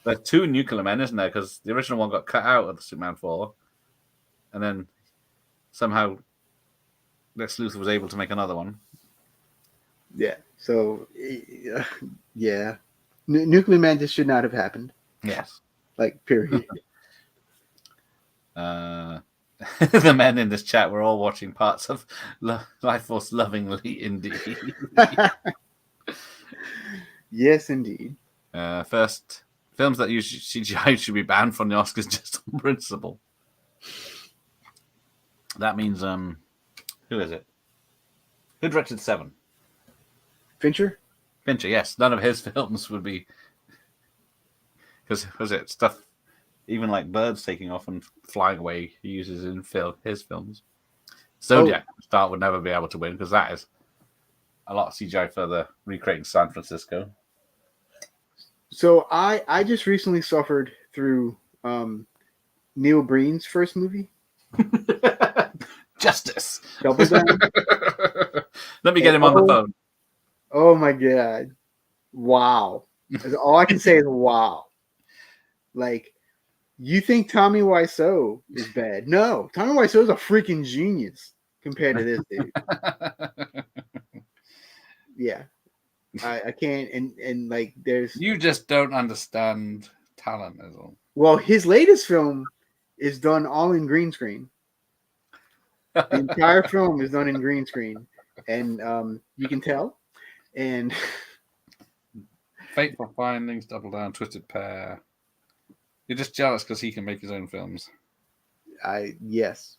There's two Nuclear Men, isn't there? Because the original one got cut out of the Superman 4, and then somehow Lex Luthor was able to make another one. Yeah. So, yeah, Nuclear Man just should not have happened. Yes. Like, period. The men in this chat were all watching parts of Life Force lovingly, indeed. Yes, indeed. First, films that use CGI should be banned from the Oscars just on principle. That means, who is it? Who directed Seven? Fincher, yes. None of his films would be, because was it stuff, even like birds taking off and flying away, he uses in his films. Zodiac Star would never be able to win because that is a lot of CGI for the recreating San Francisco. So I just recently suffered through Neil Breen's first movie, Justice. Double Down. Let me get him on the phone. Oh my god! Wow. All I can say is wow. Like, you think Tommy Wiseau is bad? No, Tommy Wiseau is a freaking genius compared to this dude. Yeah, I can't. And like, there's You just don't understand talent, is all. well, his latest film is done all in green screen. The entire film is done in green screen, and you can tell. And Fateful Findings, Double Down, Twisted Pair. You're just jealous because he can make his own films. yes,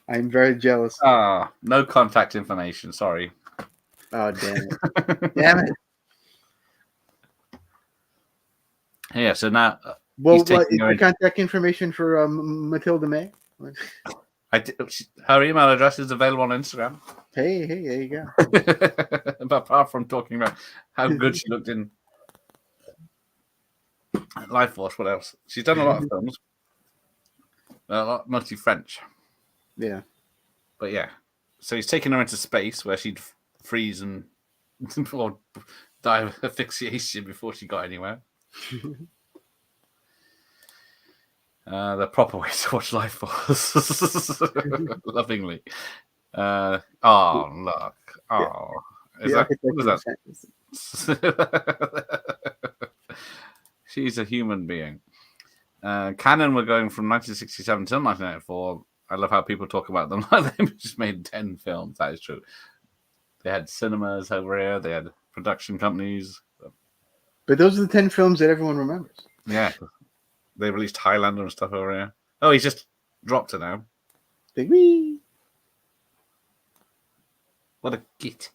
I'm very jealous. No contact information. Sorry. Oh, damn it! Damn it! Yeah. So now, Well, he's what taking is her the in- contact information for Matilda May? her email address is available on Instagram. Hey, there you go. But apart from talking about how good she looked in Life Force, what else? She's done a lot of films. Mostly French. Yeah. But yeah. So he's taking her into space where she'd freeze and or die of asphyxiation before she got anywhere. The proper way to watch Life Force. Lovingly. Look. Oh. Is Yeah, what is that? She's a human being. Canon were going from 1967 till 1994. I love how people talk about them like they just made 10 films. That is true. They had cinemas over here. They had production companies. But those are the 10 films that everyone remembers. Yeah. They released Highlander and stuff over here. Oh, he's just dropped it now. Big wee. What a git.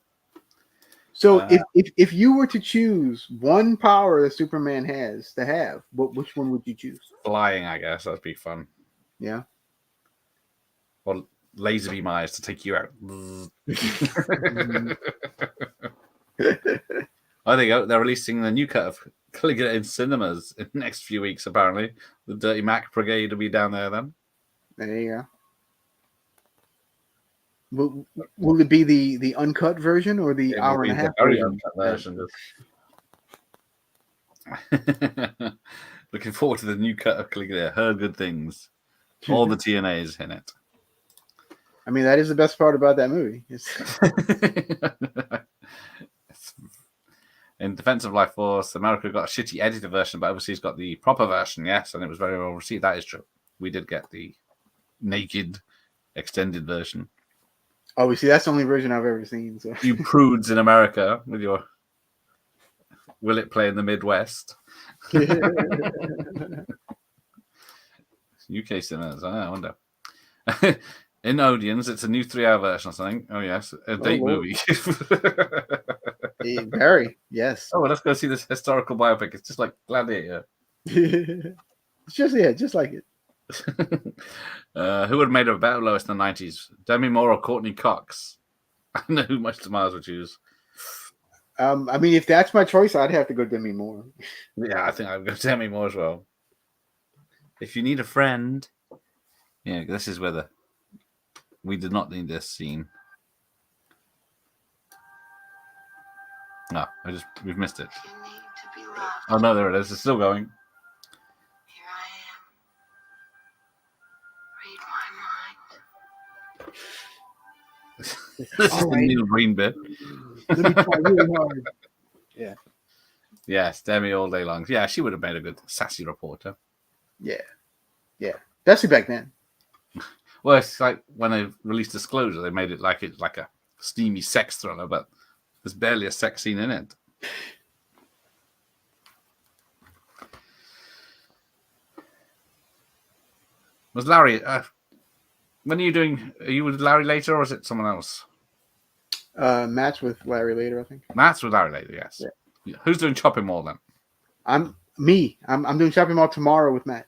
So if you were to choose one power that Superman has to have, which one would you choose? Flying, I guess. That'd be fun. Yeah. Or laser beam eyes to take you out. Oh, there you go. They're releasing the new cut of Caligula in cinemas in the next few weeks, apparently. The Dirty Mac Brigade will be down there then. There you go. Will it be the uncut version or the It will hour and be a the half very version? uncut version. Looking forward to the new cut of Caligula. Heard good things. All the TNAs in it. I mean, that is the best part about that movie. In Defense of Life Force, America got a shitty edited version, but overseas got the proper version, yes, and it was very well received. That is true. We did get the naked extended version. Oh, see, that's the only version I've ever seen. So You prudes in America with your will it play in the Midwest? UK cinemas, I wonder. In Odeons, it's a new 3-hour version or something. Oh, yes. A date movie. Very, yes. Oh, well, let's go see this historical biopic. It's just like Gladiator. It's just like it. Who would have made a better Lois in the 90s? Demi Moore or Courtney Cox? I know who most of Mars would choose. I mean, if that's my choice, I'd have to go Demi Moore. Yeah, I think I'd go Demi Moore as well. If you need a friend. Yeah, this is where we did not need this scene. No, we've missed it. Oh no, there it is. It's still going. Here I am. Read my mind. This is the new green bit. Let me try really hard. Yeah. Yes, Demi all day long. Yeah, she would have made a good sassy reporter. Yeah. Especially back then. Well, it's like when they released Disclosure, they made it like it's like a steamy sex thriller, but there's barely a sex scene in it. Was Larry? When are you doing? Are you with Larry later, or is it someone else? Match with Larry later, I think. Matt's with Larry later. Yes. Yeah. Who's doing Chopping Mall then? I'm doing Shopping Mall tomorrow with Matt.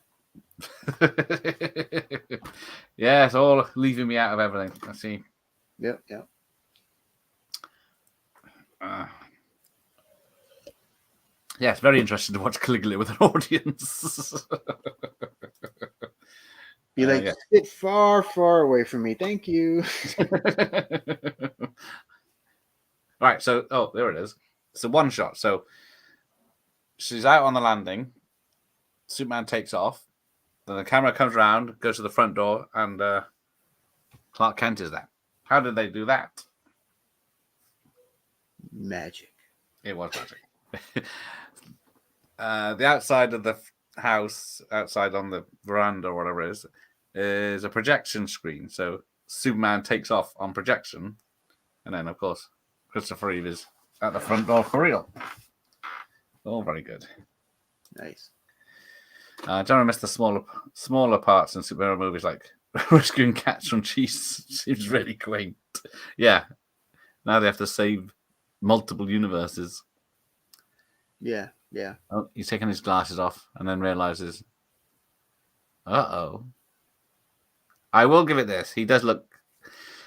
Yeah, it's all leaving me out of everything. I see. Yep. Yeah, it's very interesting to watch Caligula with an audience. Be like, sit far, far away from me. Thank you. Right, so there it is. It's a one shot. So she's out on the landing. Superman takes off. Then the camera comes around, goes to the front door, and Clark Kent is there. How did they do that? Magic. It was magic. The outside of the house, outside on the veranda or whatever it is a projection screen. So Superman takes off on projection. And then, of course, Christopher Reeve is at the front door for real. All very good. Nice. Don't miss the smaller parts in superhero movies, like rescuing cats from cheese. Seems really quaint. Yeah. Now they have to save multiple universes. Yeah. Oh, he's taking his glasses off and then realizes, uh-oh. I will give it this. He does look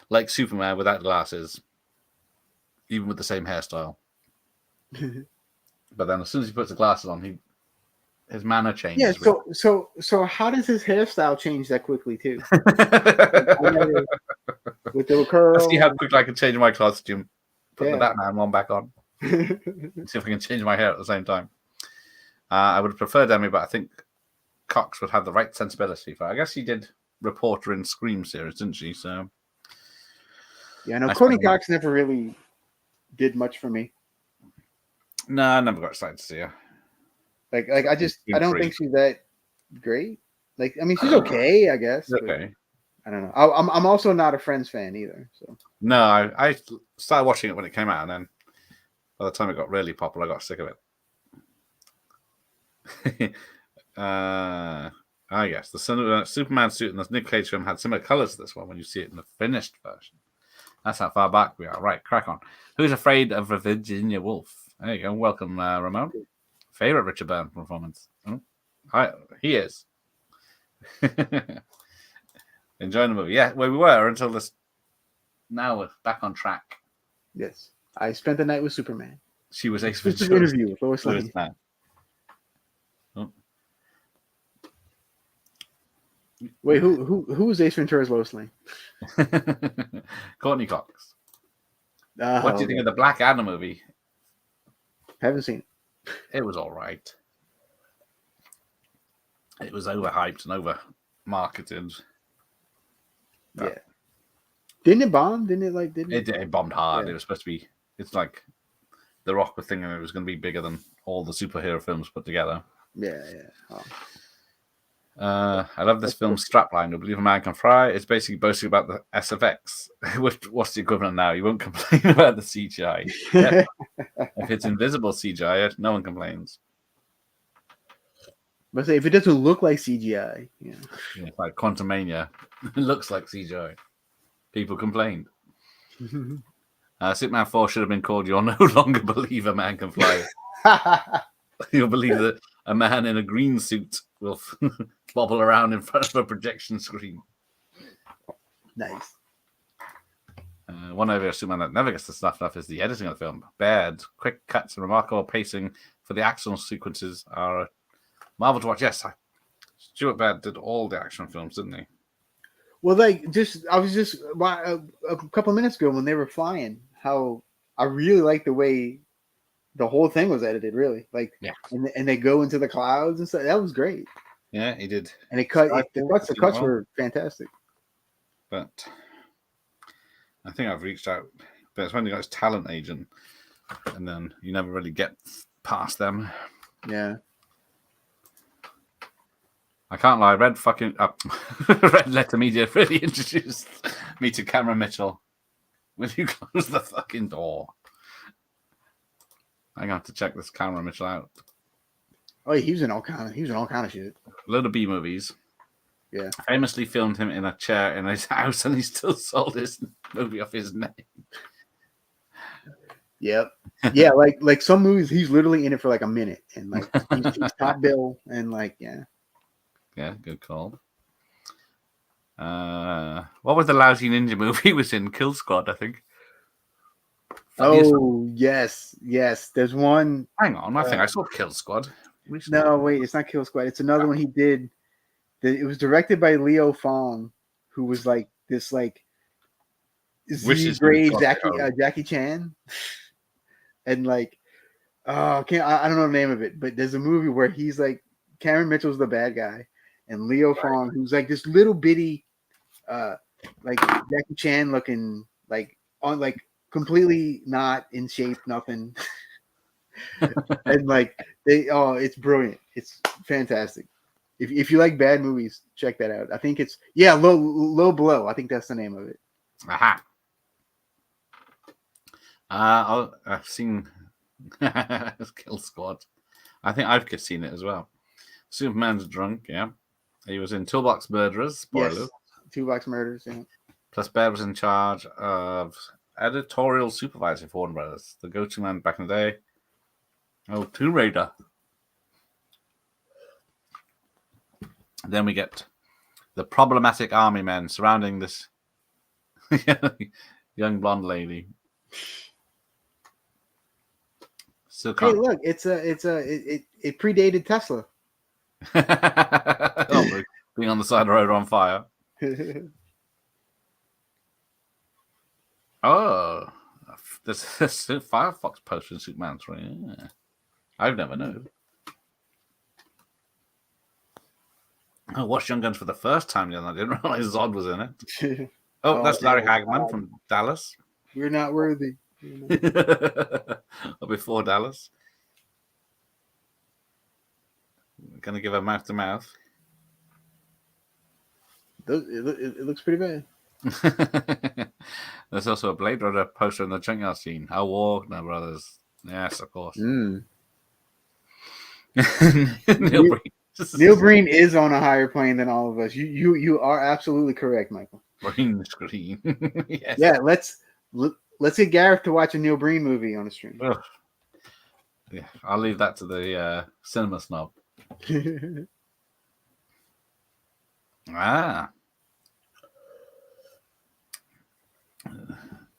like Superman without glasses, even with the same hairstyle. But then as soon as he puts the glasses on, his manner changes. Yeah, so how does his hairstyle change that quickly too? With the curl. Let's see how quickly I can change my costume. Put the Yeah. Batman one back on. See if I can change my hair at the same time. I would prefer Demi, but I think Cox would have the right sensibility for it. I guess she did reporter in Scream series, didn't she? So yeah, no, Courtney Cox never really did much for me. No, I never got excited to see her. Like I don't think she's that great. Like, I mean, she's okay, I guess. Okay. I don't know. I'm also not a Friends fan either. So No, I started watching it when it came out, and then by the time it got really popular, I got sick of it. Yes, the Superman suit in the Nick Cage film had similar colors to this one when you see it in the finished version. That's how far back we are. Right, crack on. Who's afraid of a Virginia Woolf? There you go. Welcome, Ramon. Favorite Richard Byrne performance? He is. Enjoying the movie. Yeah, well, we were until this. Now we're back on track. Yes. I spent the night with Superman. She was Ace Exclusive Ventura's interview with Lois Lane. man. Wait, who was Ace Ventura's Lois Lane? Courtney Cox. Oh, What do you think of the Black Adam movie? Haven't seen it. It was all right. It was overhyped and over marketed. Yeah. Didn't it bomb? Didn't it It bombed hard. Yeah. It was supposed to be. It's like the Rock was thinking it was going to be bigger than all the superhero films put together. Yeah. Oh. I love this film's strapline. I believe a man can fly. It's basically boasting about the SFX. What's the equivalent now? You won't complain about the CGI. Yeah. If it's invisible CGI, no one complains. But say if it doesn't look like CGI, yeah. It's like Quantumania. It looks like CGI. People complained. Superman 4 should have been called You'll No Longer Believe a Man Can Fly. You'll believe that a man in a green suit will bobble around in front of a projection screen. Nice. One area of Superman that never gets the snuffed up is the editing of the film. Baird, quick cuts and remarkable pacing for the action sequences are a marvel to watch. Yes, Stuart Baird did all the action films, didn't he? Well, I was just a couple minutes ago when they were flying, how I really like the way the whole thing was edited. Really, yeah, and they go into the clouds and stuff. That was great. Yeah, he did. And the cuts were fantastic. But I think I've reached out, but it's when you got his talent agent, and then you never really get past them. Yeah. I can't lie. Red Letter Media really introduced me to Cameron Mitchell. Will you close the fucking door? I'm gonna have to check this Cameron Mitchell out. Oh, he was in all kind of shit. A load of B movies. Yeah. Famously filmed him in a chair in his house, and he still sold his movie off his name. Yep. Yeah, like some movies, he's literally in it for like a minute, and like he's top bill, and like yeah. Yeah, good call. What was the lousy ninja movie he was in? Kill Squad, I think. Oh, yes. There's one. Hang on, I think I saw Kill Squad recently. No, wait, it's not Kill Squad. It's another one he did. It was directed by Leo Fong, who was like this like Z-grade Jackie Chan, and like I don't know the name of it, but there's a movie where he's like Cameron Mitchell's the bad guy, and Leo Fong, who's like this little bitty, like Jackie Chan looking, like on like completely not in shape, nothing, and like it's brilliant. It's fantastic. If you like bad movies, check that out. I think it's Low Blow. I think that's the name of it. Aha. I've seen Kill Squad. I think I've seen it as well. Superman's drunk, yeah. He was in Toolbox Murderers, spoilers. Yes, Toolbox Murders, yeah. Plus Baird was in charge of editorial supervisor for Warner Brothers, the go-to man back in the day. Oh, Tomb Raider. Then we get the problematic army men surrounding this young blonde lady. Still can't. Hey, look, it predated Tesla. Being on the side of the road on fire. Oh, there's a Firefox poster in Superman 3. Yeah. I've never known. I watched Young Guns for the first time, and I didn't realize Zod was in it. Oh, that's Larry Hagman from Dallas. We're not worthy. Or before Dallas. We're going to give a mouth to mouth. It looks pretty bad. There's also a Blade Runner poster in the junkyard scene. How Warner Brothers. Yes, of course. Neil Breen is on a higher plane than all of us. You are absolutely correct, Michael. Green screen. Yes. Yeah, Let's get Gareth to watch a Neil Breen movie on the stream. Ugh. Yeah, I'll leave that to the cinema snob. Ah.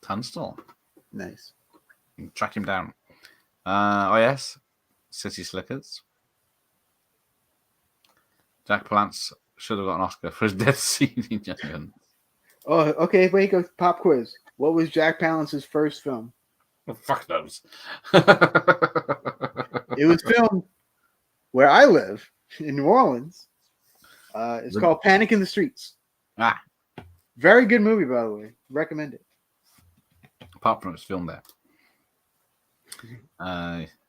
Tunstall. Nice. Track him down. Oh, yes. City Slickers. Jack Palance should have got an Oscar for his death scene in Young Guns. Oh, okay. Wait, go pop quiz. What was Jack Palance's first film? Oh, fuck knows. It was filmed where I live in New Orleans. It's called Panic in the Streets. Ah. Very good movie, by the way. Recommend it. Apart from it's filmed there.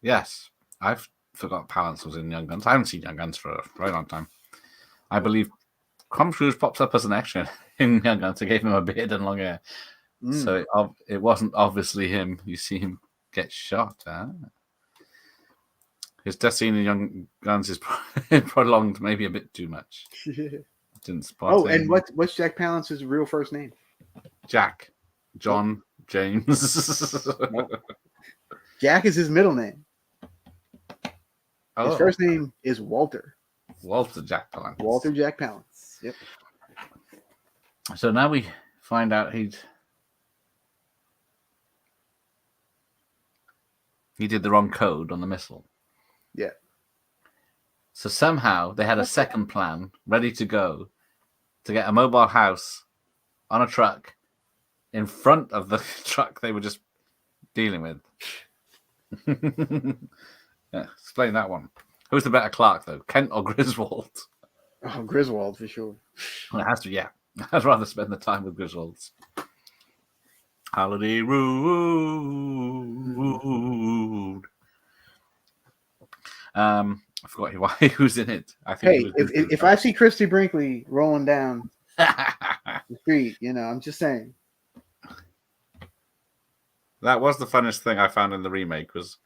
Yes, I've forgot Palance was in Young Guns. I haven't seen Young Guns for a very long time. I believe Tom Cruise pops up as an extra in Young Guns. They gave him a beard and long hair. So it wasn't obviously him. You see him get shot. His death scene in Young Guns is prolonged maybe a bit too much. Didn't spot him. And what's Jack Palance's real first name? Jack. John James. Jack is his middle name. Oh. His first name is Walter. Walter Jack Palance. Walter Jack Palance. Yep. So now we find out he did the wrong code on the missile. Yeah. So somehow they had a second plan ready to go to get a mobile house on a truck in front of the truck they were just dealing with. Yeah, explain that one. Who's the better Clark, though? Kent or Griswold? Oh, Griswold for sure. Well, it has to be, yeah. I'd rather spend the time with Griswolds. Holiday Road. I forgot why he was in it. I think. Hey, if I see Christy Brinkley rolling down the street, I'm just saying. That was the funnest thing I found in the remake was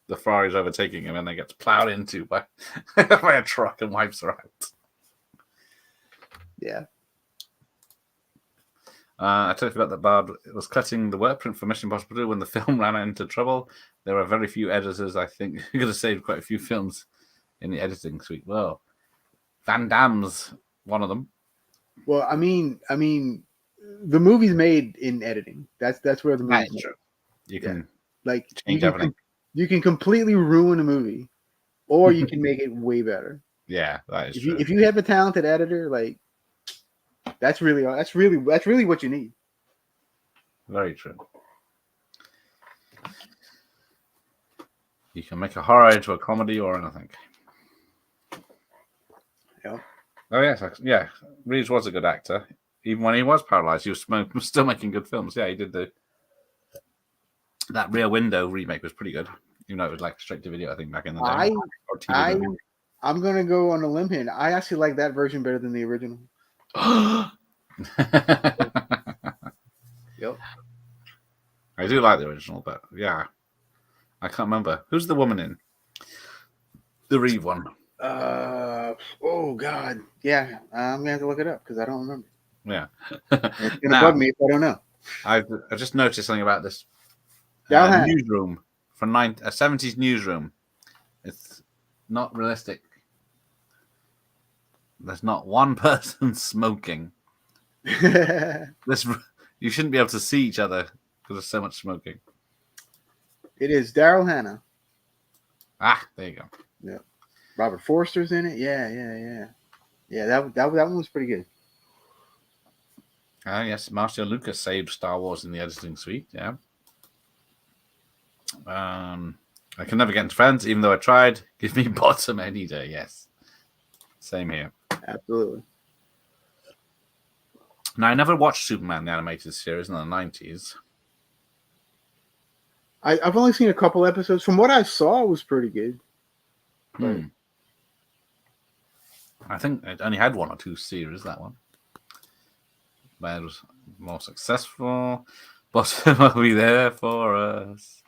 the Ferrari's overtaking him and then gets plowed into by a truck and wipes her out. Yeah. I totally forgot that Bard was cutting the work print for Mission Impossible 2 when the film ran into trouble. There were very few editors, I think, who could have saved quite a few films in the editing suite. Well, Van Damme's one of them. Well, I mean, the movie's made in editing. That's where the movie's made. True. You can you can completely ruin a movie, or you can make it way better. Yeah, that is true. If you have a talented editor, like that's really what you need. Very true. You can make a horror into a comedy or anything. Yeah. Oh yes, yeah. Reeves was a good actor, even when he was paralyzed. He was still making good films. Yeah, he did that Rear Window remake was pretty good. You know, it was like straight to video, I think, back in the day. I'm gonna go on a limb here. I actually like that version better than the original. Yep. I do like the original, but yeah, I can't remember who's the woman in the Reeve one. Oh God, yeah. I'm gonna have to look it up because I don't remember. Yeah, it's gonna bug me if I don't know. I just noticed something about this newsroom from a 70s newsroom. It's not realistic. There's not one person smoking. You shouldn't be able to see each other because there's so much smoking. It is Daryl Hannah. Ah, there you go. Yeah, Robert Forster's in it. Yeah. That one was pretty good. Yes, Marcia Lucas saved Star Wars in the editing suite. Yeah. I can never get into Friends, even though I tried. Give me Bottom any day. Yes. Same here. Absolutely. Now, I never watched Superman, the animated series in the 90s. I've only seen a couple episodes. From what I saw, it was pretty good. I think it only had one or two series, that one. But it was more successful. Bottom will be there for us.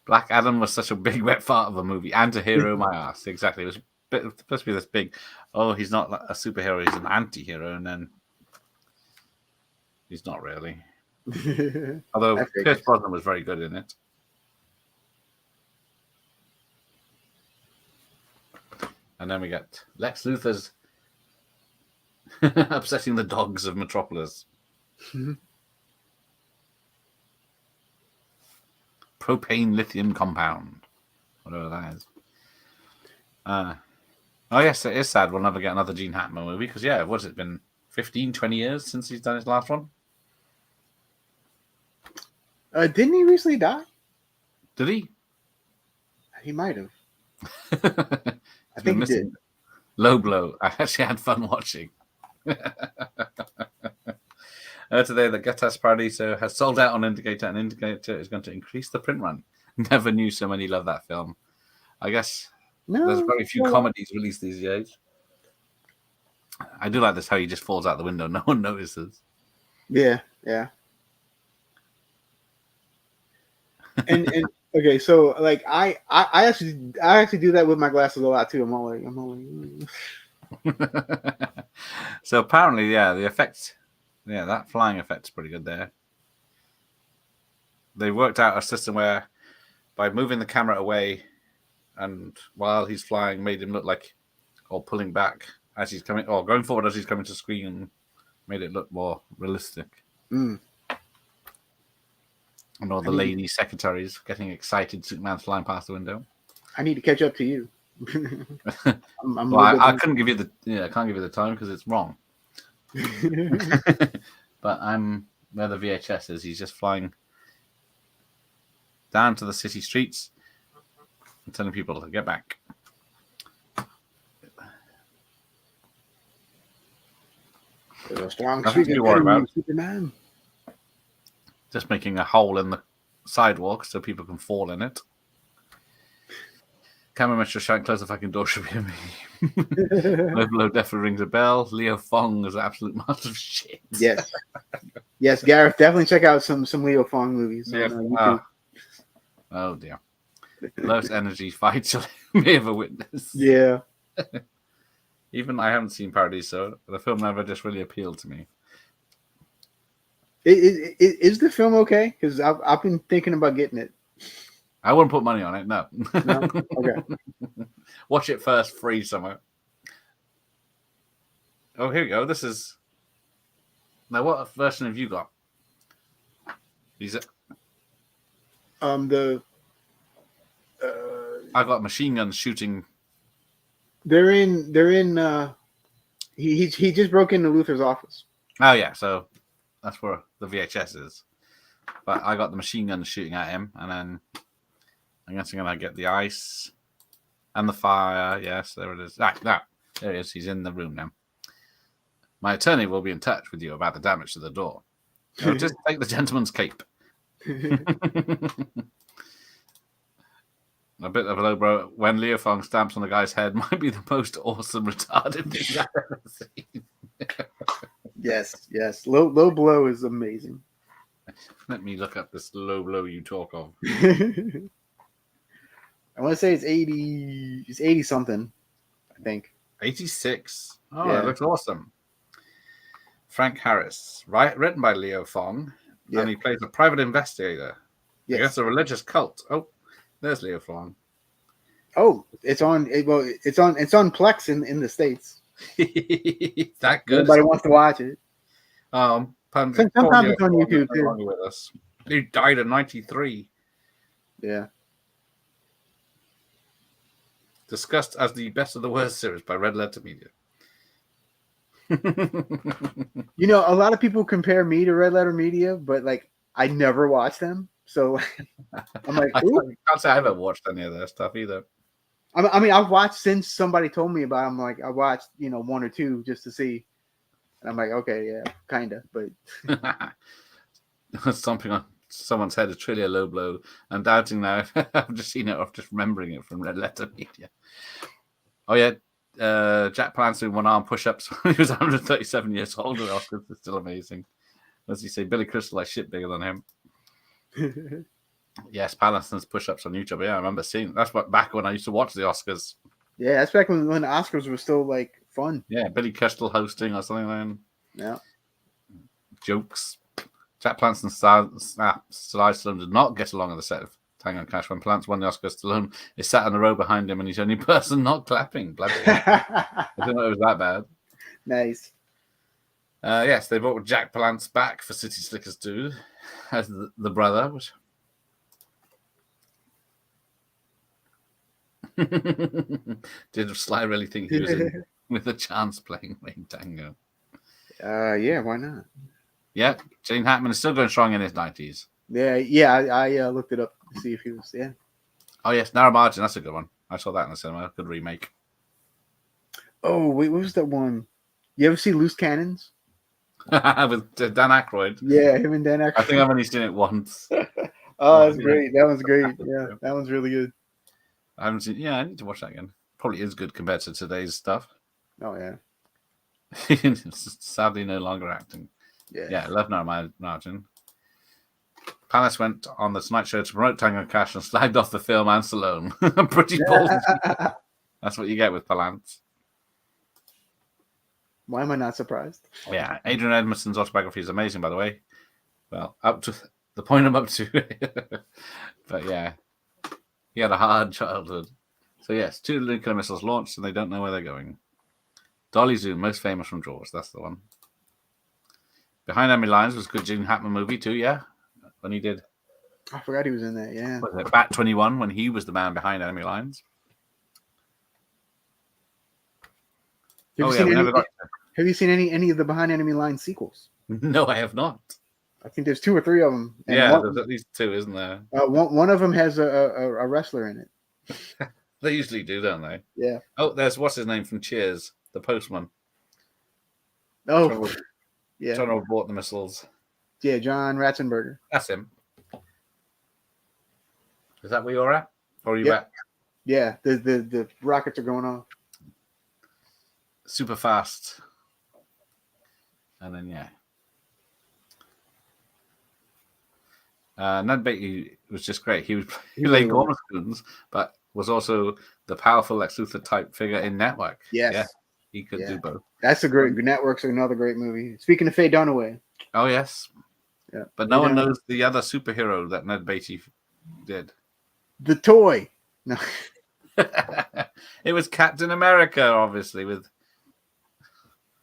Black Adam was such a big wet fart of a movie. Anti-hero, my ass. Exactly. It was supposed to be this big, he's not a superhero, he's an anti-hero, and then he's not really. Although I figured. Pierce Brosnan was very good in it. And then we get Lex Luthor's upsetting the dogs of Metropolis. Propane lithium compound. Whatever that is. Oh, yes, it is sad we'll never get another Gene Hackman movie because, yeah, what's it been 15, 20 years since he's done his last one? Didn't he recently die? Did he? He might have. I think he did. Low Blow. I actually had fun watching. Today, the Guttas Paradiso has sold out on Indicator, and Indicator is going to increase the print run. Never knew so many love that film. I guess there's very few comedies released these days. I do like this how he just falls out the window. No one notices. Yeah. And okay, so like I actually do that with my glasses a lot too. I'm all like. So apparently, yeah, the effect, yeah, that flying effect's pretty good there. They worked out a system where by moving the camera away and while he's flying made him look like, or pulling back as he's coming, or going forward as he's coming to screen, and made it look more realistic. Mm. And all the lady secretaries getting excited, Superman's flying past the window. I need to catch up to you. Well, I couldn't give you I can't give you the time because it's wrong. But I'm where the VHS is. He's just flying down to the city streets and telling people to get back. There's a strong Nothing to worry about. Superman. Just making a hole in the sidewalk so people can fall in it. Cameraman should shout, close the fucking door, should be me. Low definitely rings a bell. Leo Fong is an absolute master of shit. Yes, Gareth, definitely check out some Leo Fong movies. Yeah. Oh dear. Lowest energy fights you'll ever witness. Yeah. Even I haven't seen Paradiso. The film never just really appealed to me. Is the film okay? Because I've been thinking about getting it. I wouldn't put money on it. No. Okay. Watch it first, free somewhere. Oh, here we go. This is. Now, what version have you got? Is it? I got machine guns shooting. They're in. He just broke into Luthor's office. Oh yeah, so that's where the VHS is. But I got the machine gun shooting at him, and then I'm guessing I get the ice and the fire. Yes, there it is. There he is. He's in the room now. My attorney will be in touch with you about the damage to the door. So just take the gentleman's cape. A bit of a low blow. When Leo Fong stamps on the guy's head might be the most awesome retarded thing I've ever seen. Yes. Low blow is amazing. Let me look up this low blow you talk of. I want to say it's 80. It's 80 something. I think 86. Oh, Yeah. It looks awesome. Frank Harris, written by Leo Fong, and he plays a private investigator. Yes. I guess a religious cult. Oh, there's Leo Fong. Oh, it's on Plex in the States. That good. Everybody wants to watch it. Sometimes it's on YouTube too. With us. He died in 93. Yeah. Discussed as the best of the worst series by Red Letter Media. You know, a lot of people compare me to Red Letter Media, but like I never watch them. So I'm like, I can't say I haven't watched any of their stuff either. I mean, I've watched since somebody told me about them. Like I watched, one or two just to see. And I'm like, okay, yeah, kind of, but Stomping on someone's head, a trillion low blow. I'm doubting now. I've just seen it off, just remembering it from Red Letter Media. Oh yeah, Jack Palance doing one-arm push-ups when he was 137 years old. The Oscars is still amazing. As you say, Billy Crystal, like shit bigger than him. Yes, Palance's push-ups on YouTube. Yeah, I remember seeing. That's back when I used to watch the Oscars. Yeah, that's back when the Oscars were still like fun. Yeah, Billy Crystal hosting or something. Then yeah, jokes. Jack Palance and Sly Stallone did not get along on the set of Tango and Cash. When Palance won the Oscar, Stallone is sat in the row behind him and he's the only person not clapping. Bloody hell. I didn't know it was that bad. Nice. Yes, they brought Jack Palance back for City Slickers 2 as the brother. Which... Did Sly really think he was in with a chance playing Wayne Tango? Yeah, why not? Yeah, Gene Hackman is still going strong in his 90s. Yeah. I looked it up to see if he was. Yeah. Oh yes, Narrow Margin. That's a good one. I saw that in the cinema. Good remake. Oh wait, what was that one? You ever see Loose Cannons? With Dan Aykroyd. Yeah, him and Dan Aykroyd. I think I've only seen it once. Oh, that's great. That one's great. Yeah, that one's really good. I haven't seen. Yeah, I need to watch that again. Probably is good compared to today's stuff. Oh yeah. Sadly, no longer acting. Yeah. I love Narrow Margin. Palace went on the Tonight Show to promote Tango and Cash and slagged off the film and Stallone. Pretty bold. That's what you get with Palance. Why am I not surprised? Yeah, Adrian Edmondson's autobiography is amazing, by the way. Well, up to the point I'm up to. But yeah, he had a hard childhood. So yes, 2 nuclear missiles launched and they don't know where they're going. Dolly Zoom, most famous from Jaws. That's the one. Behind Enemy Lines was a good Gene Hackman movie too, yeah? When he did... I forgot he was in that, yeah. Was it Bat 21 when he was the man behind Enemy Lines? Have you seen any of the Behind Enemy Lines sequels? No, I have not. I think there's 2 or 3 of them. And there's at least 2, isn't there? One of them has a wrestler in it. They usually do, don't they? Yeah. Oh, there's what's his name from Cheers, the postman. Oh, yeah. Trying to abort the missiles. Yeah, John Ratzenberger. That's him. Is that where you're at? Or are you back? Yeah, the rockets are going off. Super fast. And then, yeah. Ned Beatty was just great. He played Gorman Spoons, but was also the powerful Lex Luthor type figure in Network. Yes. Yeah, he could do both. That's a great... Network's another great movie. Speaking of Faye Dunaway. Oh, yes. Yeah. But no one knows the other superhero that Ned Beatty did. The toy. No. It was Captain America, obviously, with...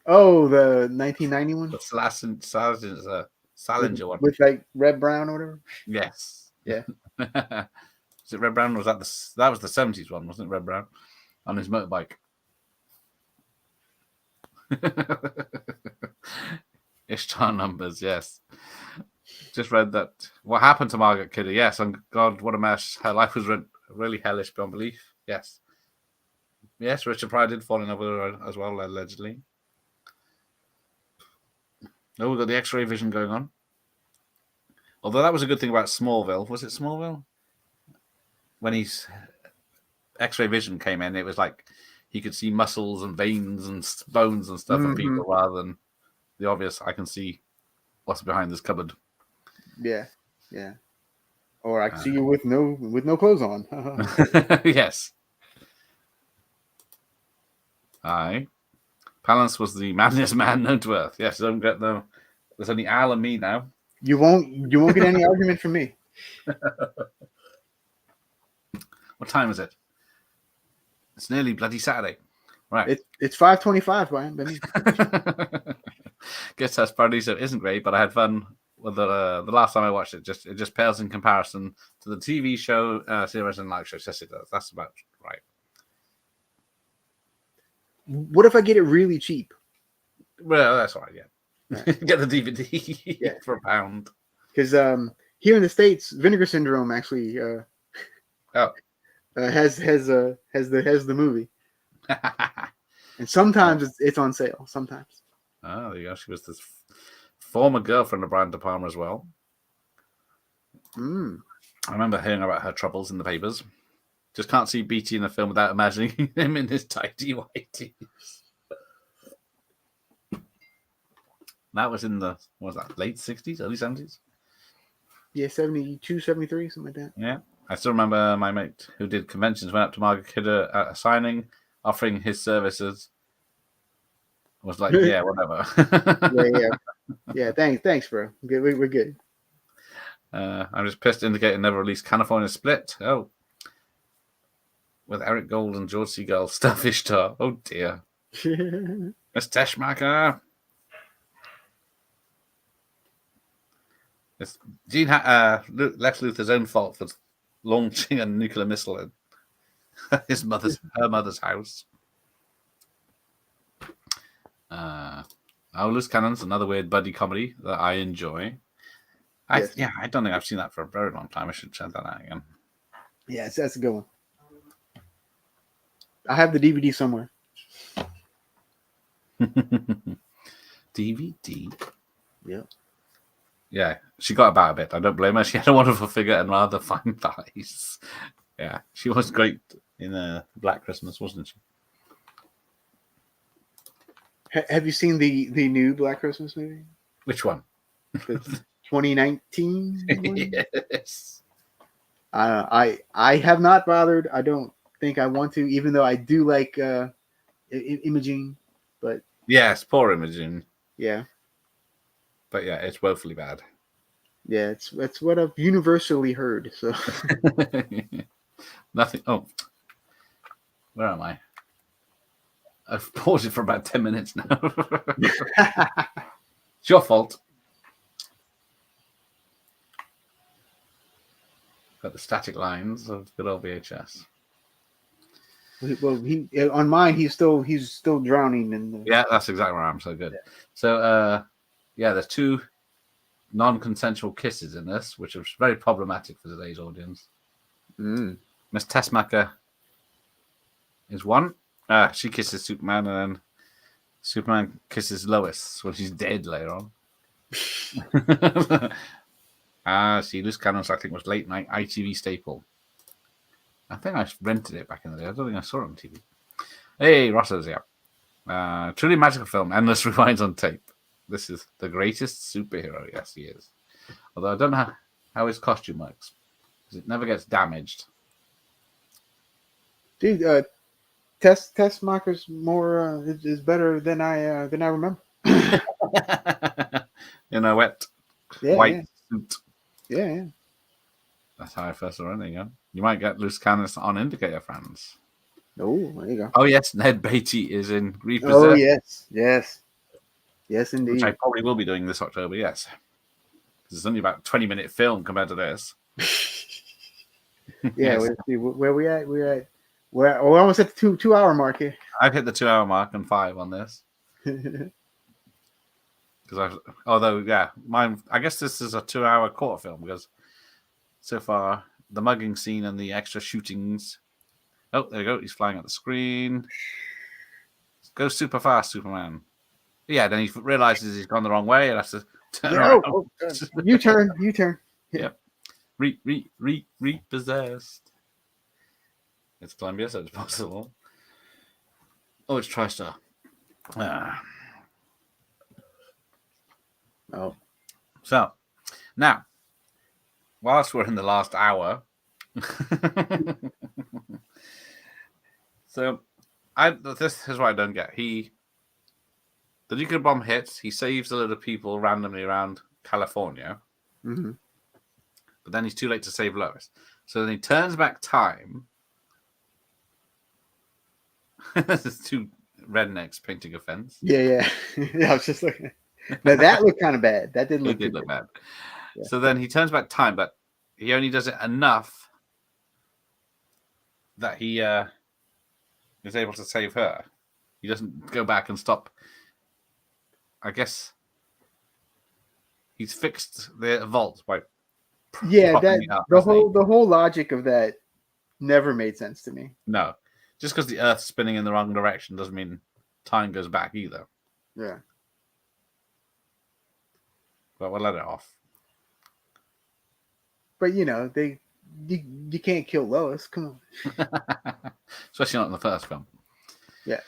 Oh, the 1990 one? The Salinger one. With like Red Brown or whatever? Yes. Yeah. Was it Red Brown? Or was that was the 70s one, wasn't it? Red Brown on his motorbike. Ishtar numbers, yes. Just read that. What happened to Margaret Kidder? Yes, and God, what a mess. Her life was really hellish beyond belief. Yes. Yes, Richard Pryor did fall in love with her as well, allegedly. Oh, we've got the X-ray vision going on. Although that was a good thing about Smallville. Was it Smallville? When X-ray vision came in, it was like he could see muscles and veins and bones and stuff of people rather than the obvious, I can see what's behind this cupboard. Yeah. Or I can see you with no clothes on. Yes. Aye. Palance was the manliest man known to Earth. Yes, don't get no. There's only Al and me now. You won't get any argument from me. What time is it? It's nearly bloody Saturday. Right. It's 5:25, Brian. Guess that's probably so. It isn't great, but I had fun with the last time I watched it. It just pales in comparison to the TV show, series, and live shows. Yes, it does. That's about right. What if I get it really cheap? Well, that's all right. Yeah. Get the DVD for £1. Because here in the States, Vinegar Syndrome actually has the movie, and sometimes it's on sale. Sometimes. Oh, there you go. She was this former girlfriend of Brian De Palma as well. I remember hearing about her troubles in the papers. Just can't see Beatty in the film without imagining him in his tidy whities. That was in the, what was that, late 60s, early 70s? Yeah, 72, 73, something like that. Yeah. I still remember my mate who did conventions went up to Margaret Kidder at a signing, offering his services. Was like, yeah, whatever. Yeah. Yeah, thanks, bro. We're good. I'm just pissed indicating never released California Split. Oh. With Eric Gold and George Seagull, Starfish Star. Oh dear. Miss Teschmacher. It's Lex Luthor's own fault for launching a nuclear missile at her mother's house. Loose Cannon's another weird buddy comedy that I enjoy. Yes. I don't think I've seen that for a very long time. I should check that out again. Yes, that's a good one. I have the DVD somewhere. DVD. Yeah. Yeah, she got about a bit. I don't blame her. She had a wonderful figure and rather fine thighs. Yeah, she was great in Black Christmas, wasn't she? Have you seen the new Black Christmas movie? Which one? The 2019 one? Yes. I have not bothered. I don't think I want to, even though I do like Imogene. But Yes, poor Imogen. yeah, But yeah, it's woefully bad. yeah, it's what I've universally heard. So Nothing. Oh, where am I? I've paused it for about 10 minutes now. It's your fault. Got the static lines of good old VHS. well, he on mine he's still drowning in the. Yeah, that's exactly where I am. So good. Yeah. So there's two non-consensual kisses in this, which is very problematic for today's audience. Miss Tessmacher is one. She kisses Superman, and then Superman kisses Lois when she's dead later on. See, Loose Cannons, I think, was late night ITV staple. I think I rented it back in the day. I don't think I saw it on TV. Hey, Rosso's, yeah. Truly magical film, endless rewinds on tape. This is the greatest superhero. Yes, he is. Although I don't know how his costume works, because it never gets damaged. Dude, Tessmacher's more is better than I remember. In a wet white suit. Yeah. That's how I first saw it. There you go. You might get Loose Cannons on Indicator, friends. Oh, there you go. Oh, yes, Ned Beatty is in Reeve. Oh, yes, indeed. Which I probably will be doing this October, yes. Because it's only about a 20-minute film compared to this. Yeah, yes. Where we at? We're almost at the 2 hour mark here. I've hit the 2 hour mark and 5 on this. Because I guess this is a 2 hour quarter film because so far the mugging scene and the extra shootings. Oh, there you go. He's flying at the screen. Go super fast, Superman. Yeah, then he realizes he's gone the wrong way and has to turn around. U-turn. Yep. Repossessed. It's Columbia, so it's possible. Oh, it's TriStar. Oh. So, now, whilst we're in the last hour, so this is what I don't get. The nuclear bomb hits. He saves a lot of people randomly around California, but then he's too late to save Lois. So then he turns back time. There's two rednecks painting a fence. Yeah. I was just looking. Now that looked kind of bad. That didn't look. It did look bad. Yeah. So then he turns back time, but he only does it enough that he is able to save her. He doesn't go back and stop. I guess he's fixed the vault by the whole logic of that never made sense to me. No, just because the Earth's spinning in the wrong direction doesn't mean time goes back either. Yeah. But we'll let it off. But you can't kill Lois. Come on. Especially not in the first film. Yeah.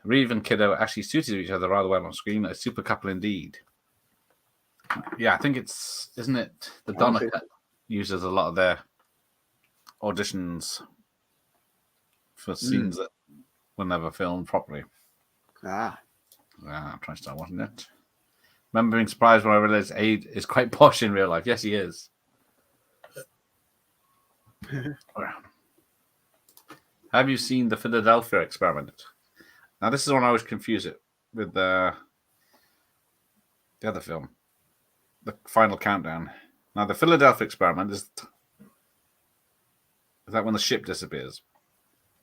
Reeve and Kiddo actually suited each other rather well on screen. A super couple indeed. Yeah, I think isn't it? The Donna cut uses a lot of their auditions for scenes that were never filmed properly. TriStar, TriStar, wasn't it? remember being surprised when I realized Aid is quite posh in real life. Yes, he is. Have you seen the Philadelphia Experiment? Now, this is one I always confuse it with the other film, The Final Countdown. Now, the Philadelphia Experiment is that when the ship disappears?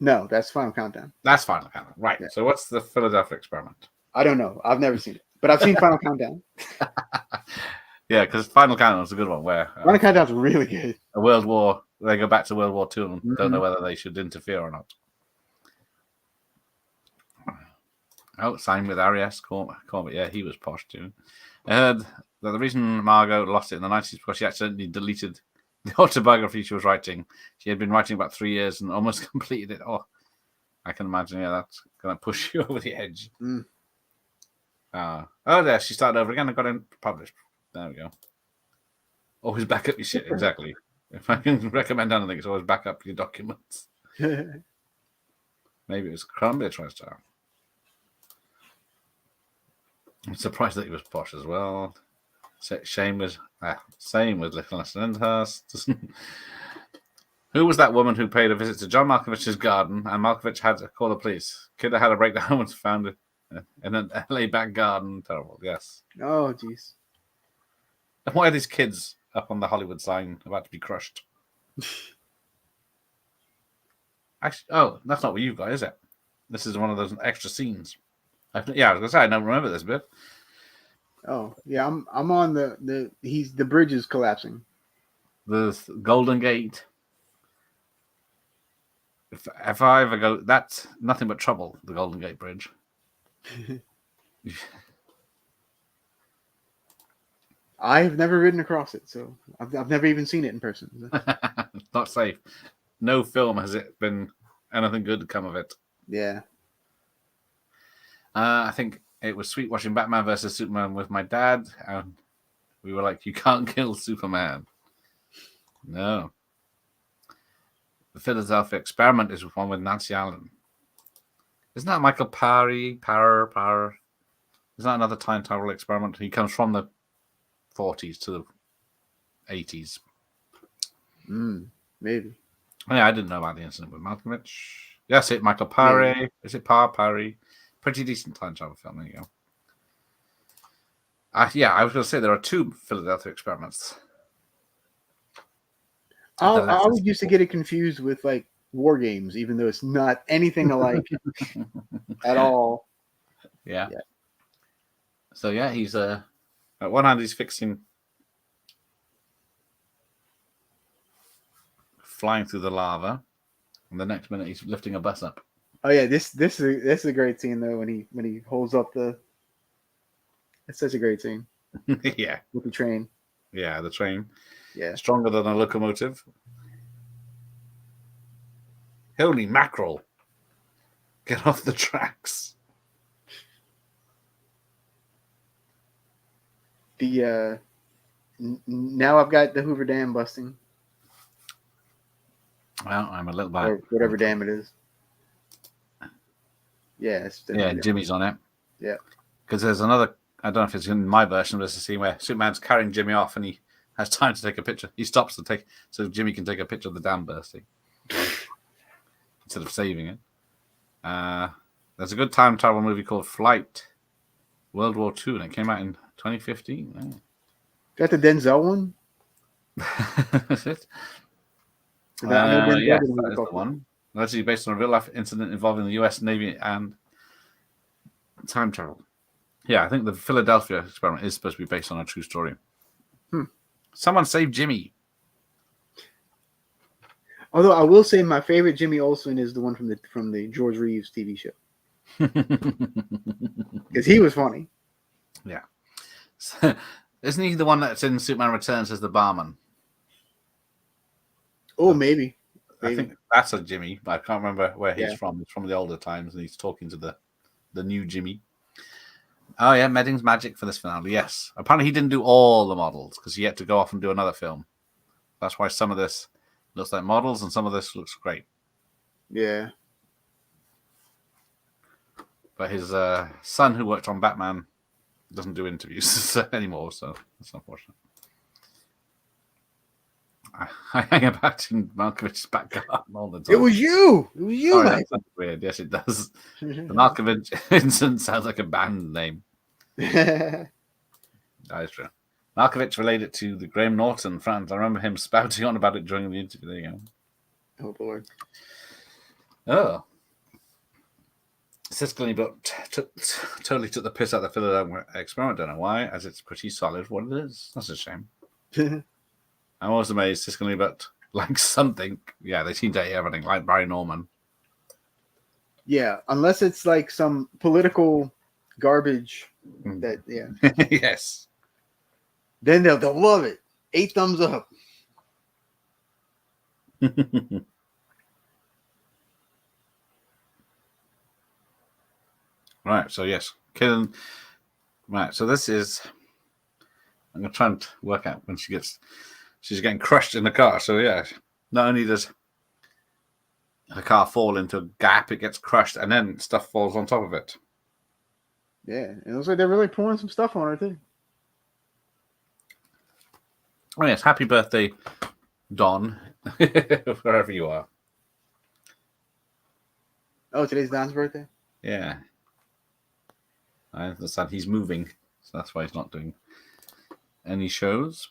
No, that's Final Countdown. That's Final Countdown, right? Yeah. So, what's the Philadelphia Experiment? I don't know. I've never seen it, but I've seen Final Countdown. Yeah, because Final Countdown is a good one where Final Countdown's really good. a World War, they go back to World War II and don't know Mhm. whether they should interfere or not. Oh, same with Arias Corbett. Yeah, he was posh too. I heard that the reason Margot lost it in the 90s is because she accidentally deleted the autobiography she was writing. She had been writing about 3 years and almost completed it. Oh, I can imagine. Yeah, that's going to push you over the edge. Mm. Oh, there. She started over again and got it published. There we go. Always back up your shit. Exactly. If I can recommend anything, it's always back up your documents. Maybe it was Crumbly TriStar. I'm surprised that he was posh as well. Same with Nicholas Lyndhurst. Who was that woman who paid a visit to John Malkovich's garden and Malkovich had to call the police? Kid had a breakdown and was found in an LA back garden. Terrible, yes. Oh, jeez. And why are these kids up on the Hollywood sign about to be crushed? Actually, oh, that's not what you've got, is it? This is one of those extra scenes. I was gonna say I don't remember this bit. Oh, yeah. I'm on the bridge is collapsing. The Golden Gate. If I ever go, that's nothing but trouble. The Golden Gate Bridge. I've never ridden across it, so I've never even seen it in person. Not safe. No film has it been anything good to come of it. Yeah. I think it was sweet watching Batman versus Superman with my dad, and we were like, "You can't kill Superman." No. The Philadelphia Experiment is one with Nancy Allen. Isn't that Michael Parry? Parr. Is that another time travel experiment? He comes from the 40s to the 80s. Maybe. Oh, yeah, I didn't know about the incident with Malkovich. Yes, Michael Parry. Yeah. Is it Parry? Pretty decent time travel film. There you go. I was going to say there are 2 Philadelphia Experiments. I always used to get it confused with like War Games, even though it's not anything alike at all. Yeah. So yeah, he's at one hand he's fixing flying through the lava, and the next minute he's lifting a bus up. Oh yeah, this is a great scene though when he holds up the. It's such a great scene. Yeah. With the train. Yeah, the train. Yeah. Stronger than a locomotive. Holy mackerel. Get off the tracks. The now I've got the Hoover Dam busting. Well, I'm a little bit. Or whatever dam it is. Yeah, Jimmy's on it. Yeah. Because there's another, I don't know if it's in my version, but it's a scene where Superman's carrying Jimmy off and he has time to take a picture. He stops to take, so Jimmy can take a picture of the dam bursting instead of saving it. There's a good time travel movie called Flight, World War II, and it came out in 2015. Oh. Got the Denzel one? That's it. Yes, that is the one. Allegedly based on a real life incident involving the US Navy and time travel. Yeah, I think the Philadelphia Experiment is supposed to be based on a true story. Someone save Jimmy. Although I will say my favorite Jimmy Olsen is the one from the George Reeves TV show. Because he was funny. Yeah. So, isn't he the one that's in Superman Returns as the barman? Oh, maybe. I think that's a Jimmy, but I can't remember where he's from. He's from the older times, and he's talking to the new Jimmy. Oh, yeah, Medding's magic for this finale, yes. Apparently he didn't do all the models, because he had to go off and do another film. That's why some of this looks like models, and some of this looks great. Yeah. But his son, who worked on Batman doesn't do interviews anymore, so that's unfortunate. I hang about in Malkovich's back garden all the time. It was you. It was you. Sorry, Mike. that sounds weird. Yes, it does. The Malkovich incident sounds like a band name. That is true. Malkovich related to the Graham Norton fans. I remember him spouting on about it during the interview. There you go. Oh Lord. Oh. Siskel but totally took the piss out of the Philadelphia experiment. Don't know why, as it's pretty solid what it is. That's a shame. I'm always amazed Siskel but like something. Yeah, they seem to hate everything, like Barry Norman. Yeah, unless it's like some political garbage that Yes. Then they'll love it. 8 thumbs up. Right, so yes, killing. Right, so this is. I'm gonna try and work out when she's getting crushed in the car. So yeah, not only does her car fall into a gap, it gets crushed, and then stuff falls on top of it. Yeah, it looks like they're really pouring some stuff on her too. Oh yes, happy birthday, Don, wherever you are. Oh, today's Don's birthday? Yeah. I understand he's moving, so that's why he's not doing any shows.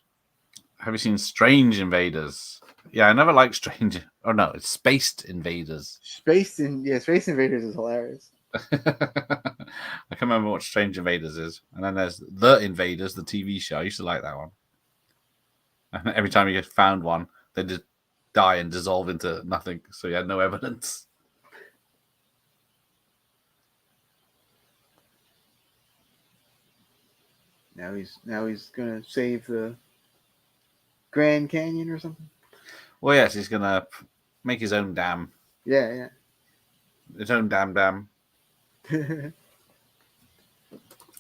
Have you seen Strange Invaders? Yeah, I never liked Strange. Oh no, it's Spaced Invaders. Space Invaders is hilarious. I can't remember what Strange Invaders is. And then there's The Invaders, the TV show. I used to like that one. And every time you found one, they just die and dissolve into nothing, so you had no evidence. Now he's gonna save the Grand Canyon or something. Well, yes, he's gonna make his own dam. Yeah. His own dam. He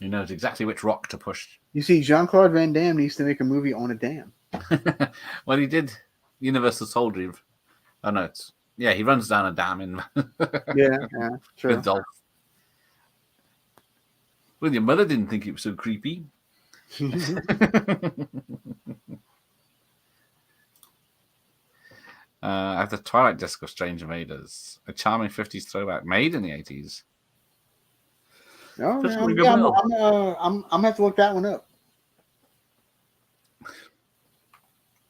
knows exactly which rock to push. You see, Jean-Claude Van Damme needs to make a movie on a dam. Well, he did Universal Soldier. Oh no, he runs down a dam in Yeah, true. with Dolph. Well, your mother didn't think it was so creepy. I have the Twilight Disc of Strange Invaders, a charming 50s throwback made in the 80s. Oh, Just man, ring a I'm bell. gonna have to look that one up.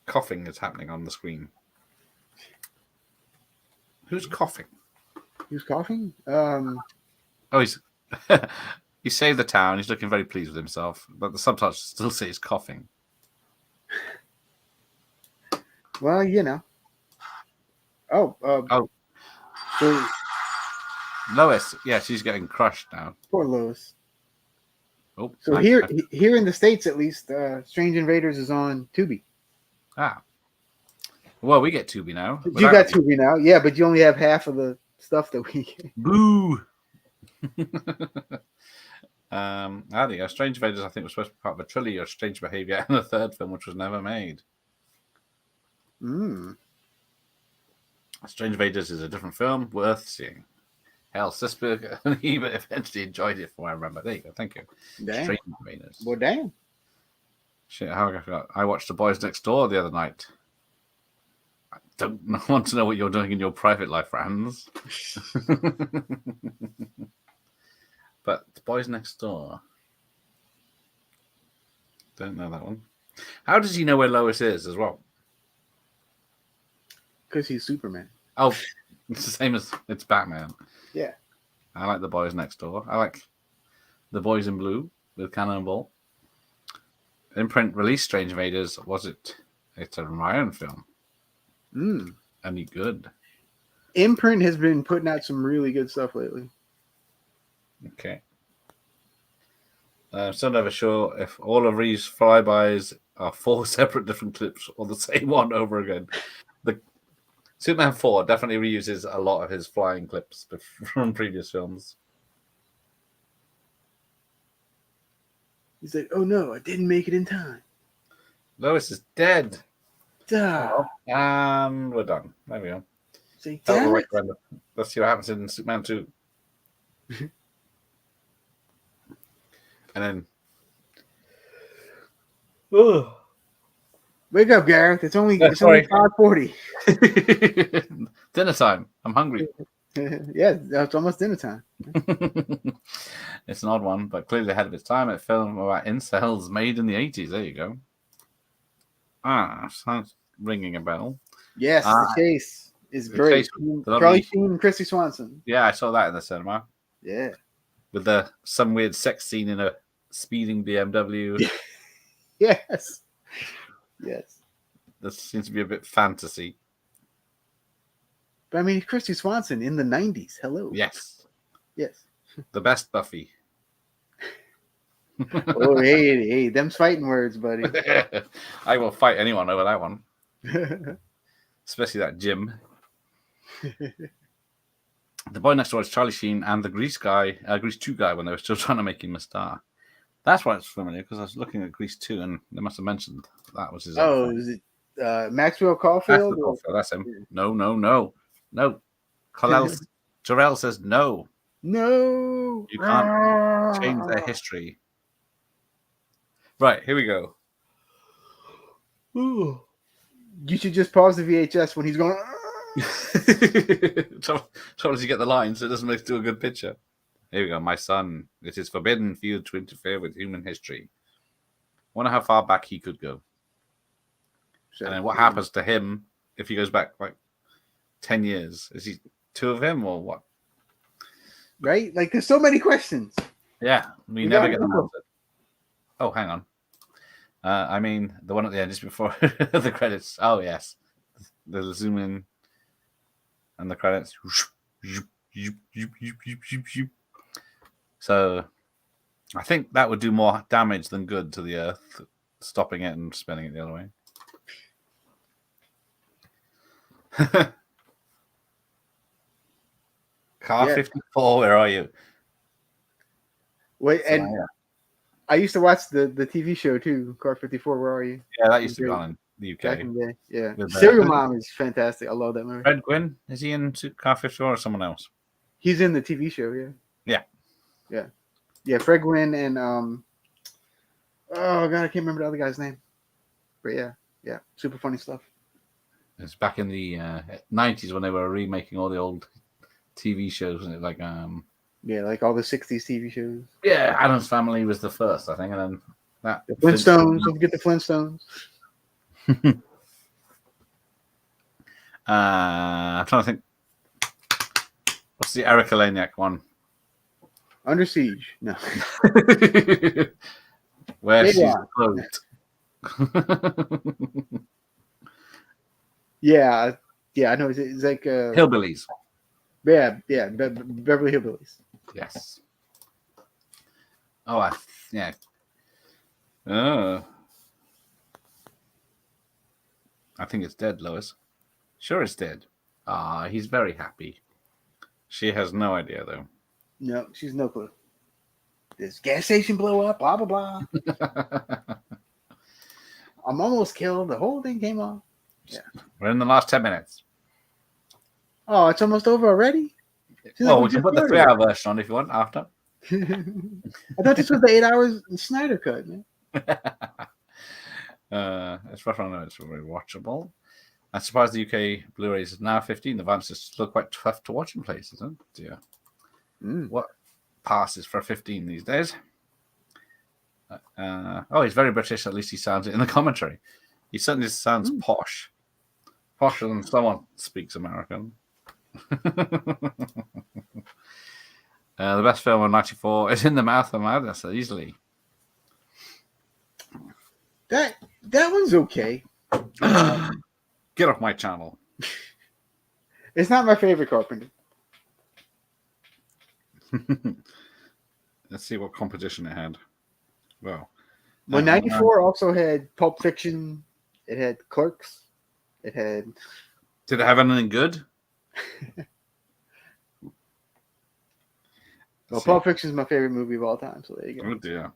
Coughing is happening on the screen. Who's coughing? Who's coughing? Oh, he's he saved the town. He's looking very pleased with himself, but the subtitles still say he's coughing. Well, you know. Oh. So, Lois, yeah, she's getting crushed now. poor Lois. Oh, So here in the States, at least, Strange Invaders is on Tubi. Well, we get Tubi now. You got Tubi now, yeah, but you only have half of the stuff that we get. Boo. There you go. Strange Invaders, I think, was supposed to be part of a trilogy of Strange Behavior and a third film, which was never made. Strange Invaders is a different film, worth seeing. Hell, Sisberg and Ebert eventually enjoyed it, from what I remember. There you go. Thank you. Damn. Strange Invaders. Well, damn. Shit, how I forgot. I watched The Boys Next Door the other night. I don't want to know what you're doing in your private life, Franz. But The Boys Next Door. Don't know that one. How does he know where Lois is as well? Because he's Superman. Oh, it's the same as it's Batman. Yeah. I like The Boys Next Door. I like The Boys in Blue with Cannonball. Imprint released Strange Invaders. It's a Ryan film. Any good? Imprint has been putting out some really good stuff lately. Okay. I'm still never sure if all of Reeve's flybys are 4 separate different clips or the same one over again. The Superman 4 definitely reuses a lot of his flying clips from previous films. He's like, oh no, I didn't make it in time. Lois is dead. Duh. And we're done. There we go. Say, Let's see what happens in Superman 2. And then Wake up, Gareth. It's only Yeah, sorry. 5:40. Dinner time. I'm hungry. Yeah, it's almost dinner time. It's an odd one, but clearly ahead of its time. A film about incels made in the 80s. There you go. Sounds ringing a bell. Yes, the chase is The great. Chase, the lovely- Charlie Sheen and Christy Swanson. Yeah, I saw that in the cinema Yeah. with some weird sex scene in a speeding BMW. Yes. Yes. That seems to be a bit fantasy. But I mean, Christy Swanson in the 90s. Hello. Yes, Yes. the best Buffy. Oh, hey, them's fighting words, buddy. I will fight anyone over that one, especially that Jim. The Boy Next Door is Charlie Sheen and the Grease 2 guy when they were still trying to make him a star. That's why it's familiar, because I was looking at Grease 2 and they must have mentioned that was his. Oh, is it Maxwell Caulfield? That's him. No. Jarrell says no. No. You can't change their history. Right, here we go. Ooh. You should just pause the VHS when he's going. Trouble is you get the line, so it doesn't make it a good picture. Here we go. My son, it is forbidden for you to interfere with human history. Wonder how far back he could go. And then what happens to him if he goes back like 10 years? Is he two of him or what? Right? Like, there's so many questions. Yeah, we never get them answered. Oh, hang on. I mean, the one at the end just before the credits. Oh, yes. The zoom in and the credits. So I think that would do more damage than good to the Earth, stopping it and spinning it the other way. Car 54, where are you? Wait, and I used to watch the TV show too, Car 54, Where Are You? Yeah, that used to be on in the UK. Back in the day. Yeah. With, Serial Mom is fantastic. I love that movie. Fred Gwynn, is he in Car 54 or someone else? He's in the TV show, yeah. Yeah. Yeah. Yeah, Fred Gwynn and oh god, I can't remember the other guy's name. But yeah, super funny stuff. It's back in the 90s when they were remaking all the old TV shows, and it like yeah, like all the 60s TV shows. Yeah, Addams Family was the first, I think, and then that the Flintstones. Don't forget the Flintstones. I'm trying to think. What's the Erica Laniak one? Under Siege. No. Where she's clothed. Yeah, I know. It's like Hillbillies. Yeah, Beverly Hillbillies. Yes. Oh, yeah. I think it's dead, Lois. Sure, it's dead. He's very happy. She has no idea, though. No, she's no clue. This gas station blew up, blah, blah, blah. I'm almost killed. The whole thing came off. Yeah. We're in the last 10 minutes. Oh, it's almost over already? Well, we can put the 3-hour version on if you want after. I thought this was the 8 hours Snyder cut, man. It's rough on it's very watchable. I'm surprised the UK Blu-rays is now 15. The advances look quite tough to watch in places, huh? Dear. What passes for 15 these days? He's very British. At least he sounds it in the commentary. He certainly sounds posh. Posher than someone speaks American. The best film of 94 is In the Mouth of Madness, easily. That one's okay. Get off my channel. It's not my favorite Carpenter. Let's see what competition it had. Well, 94 also had Pulp Fiction. It had Clerks. It had. Did it have anything good? Well, Pulp Fiction is my favorite movie of all time. So there you go. Oh dear.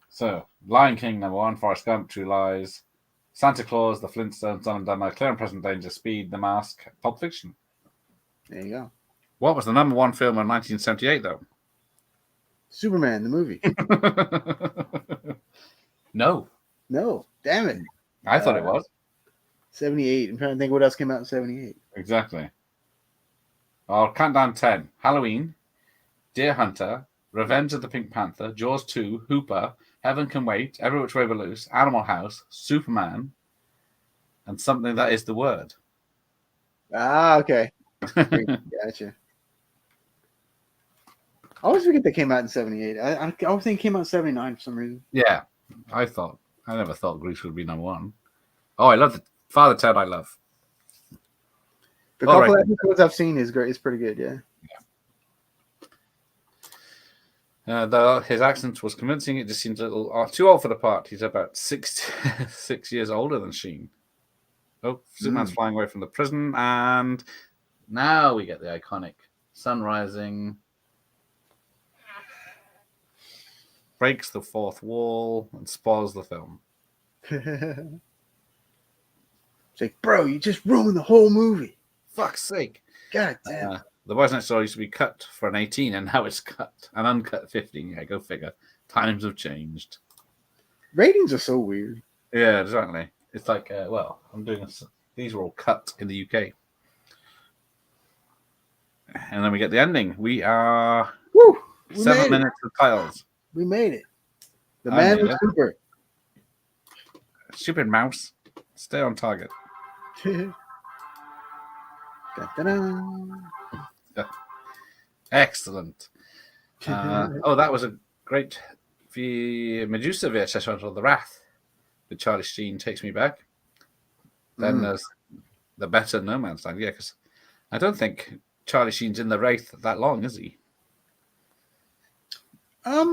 So, Lion King #1, Forrest Gump, True Lies, Santa Claus, The Flintstones, Dumb and Dumber, Clear and Present Danger, Speed, The Mask, Pulp Fiction. There you go. What was the #1 film in 1978, though? Superman, the movie. No, No, damn it. I thought it was. 78. I'm trying to think what else came out in 78. Exactly. I'll count down 10. Halloween, Deer Hunter, Revenge of the Pink Panther, Jaws 2, Hooper, Heaven Can Wait, Every Which Way But Loose, Animal House, Superman, and Something That Is the Word. Ah, okay. Gotcha. I always forget they came out in 78. I always think it came out in 79 for some reason. Yeah, I never thought Grease would be number one. Oh, I love the Father Ted. I love. The All couple right. of episodes I've seen is great. It's pretty good, yeah. Though his accent was convincing, it just seems a little too old for the part. He's about 6 years older than Sheen. Oh, Superman's flying away from the prison, and now we get the iconic sun rising, breaks the fourth wall, and spoils the film. It's like, bro, you just ruined the whole movie. Fuck's sake. God damn. The Boys Next Door used to be cut for an 18, and now it's cut an uncut 15. Yeah, go figure. Times have changed. Ratings are so weird. Yeah, exactly. It's like, well, I'm doing this. These were all cut in the UK. And then we get the ending. We are Woo! 7 minutes of titles. We made it. The I man made was it. super. Stupid mouse. Stay on target. Da-da-da. Excellent. That was a great Medusa VHS rental, The Wrath, with Charlie Sheen, Takes Me Back. Then there's the better No Man's Land. Yeah, because I don't think Charlie Sheen's in the Wraith that long, is he? I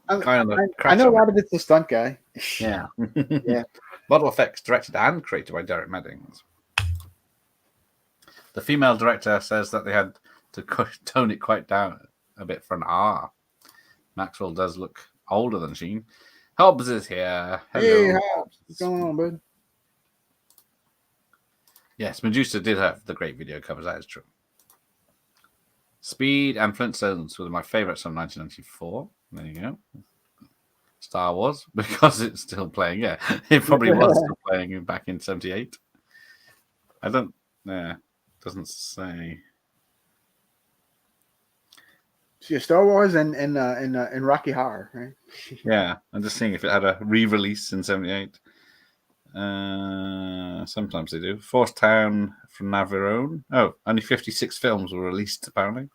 Guy on the know a crash lot of it's the stunt guy. Yeah. Yeah. Model effects directed and created by Derek Meddings. The female director says that they had to tone it quite down a bit for an R. Maxwell does look older than Sheen. Hobbs is here. Hello. Hey, what's going on, bud? Yes, Medusa did have the great video covers. That is true. Speed and Flintstones were my favorites from 1994. There you go. Star Wars, because it's still playing. Yeah, it probably was still playing back in 78. I don't. Yeah, doesn't say. Yeah, Star Wars and Rocky Horror, right? Yeah, I'm just seeing if it had a re-release in 78. Sometimes they do. Force Town from Navarone. Oh, only 56 films were released, apparently.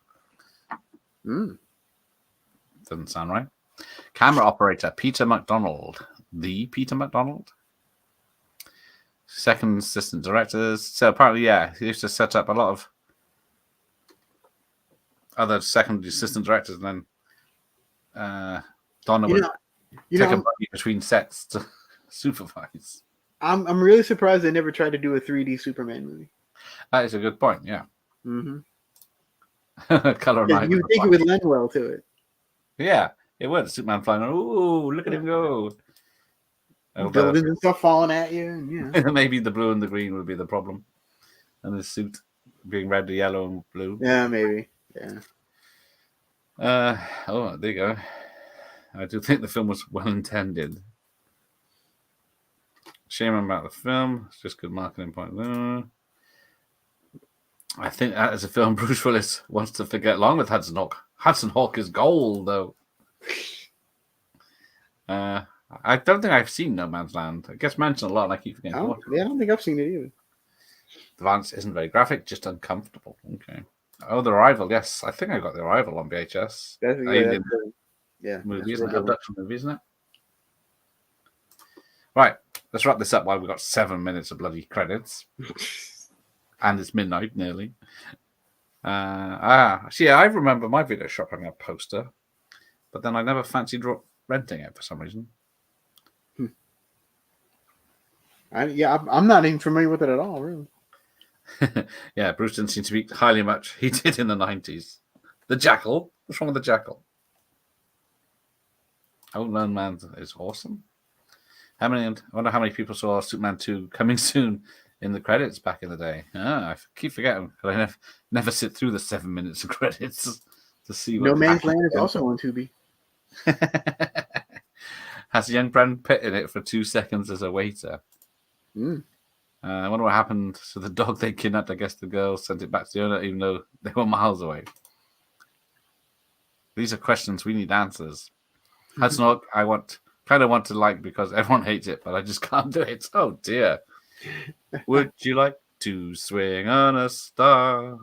Doesn't sound right. Camera operator, Peter McDonald. The Peter McDonald? Second assistant directors. So apparently, yeah, he used to set up a lot of other second assistant directors, and then Donna would take a buddy between sets to supervise. I'm really surprised they never tried to do a 3D Superman movie. That is a good point, yeah. Mm-hmm. Color Yeah, you think it would lend well to it. Yeah, it would. Superman flying. Ooh, look at him go. Buildings and stuff falling at you. And, yeah. Maybe the blue and the green would be the problem. And the suit being red, yellow, and blue. Yeah, maybe. Yeah. There you go. I do think the film was well intended. Shame about the film. It's just good marketing point. I think that as a film, Bruce Willis wants to forget along with Hudson Hawk. Hudson Hawk is gold, though. I don't think I've seen No Man's Land. It gets mentioned a lot, and I keep forgetting to watch it. Yeah, I don't think I've seen it either. The violence isn't very graphic, just uncomfortable. Okay. Oh, The Arrival. Yes, I think I got The Arrival on VHS. That's Movie, isn't it? Abduction movie, isn't it? Right. Let's wrap this up while we've got 7 minutes of bloody credits. And it's midnight, nearly. I remember my video shop having a poster, but then I never fancied renting it for some reason. I'm not even familiar with it at all, really. Yeah, Bruce didn't seem to be highly much. He did in the 90s. The Jackal. What's wrong with the Jackal? Outland Man is awesome. I wonder how many people saw Superman 2 coming soon in the credits back in the day. I keep forgetting, because I never sit through the 7 minutes of credits. to see No what Man's Land is happened. also on Tubi. Has young Brad Pitt in it for 2 seconds as a waiter. Mm. I wonder what happened to the dog they kidnapped. I guess the girl sent it back to the owner, even though they were miles away. These are questions we need answers. Hudson, I kind of want to like because everyone hates it, but I just can't do it. Oh dear. Would you like to swing on a star?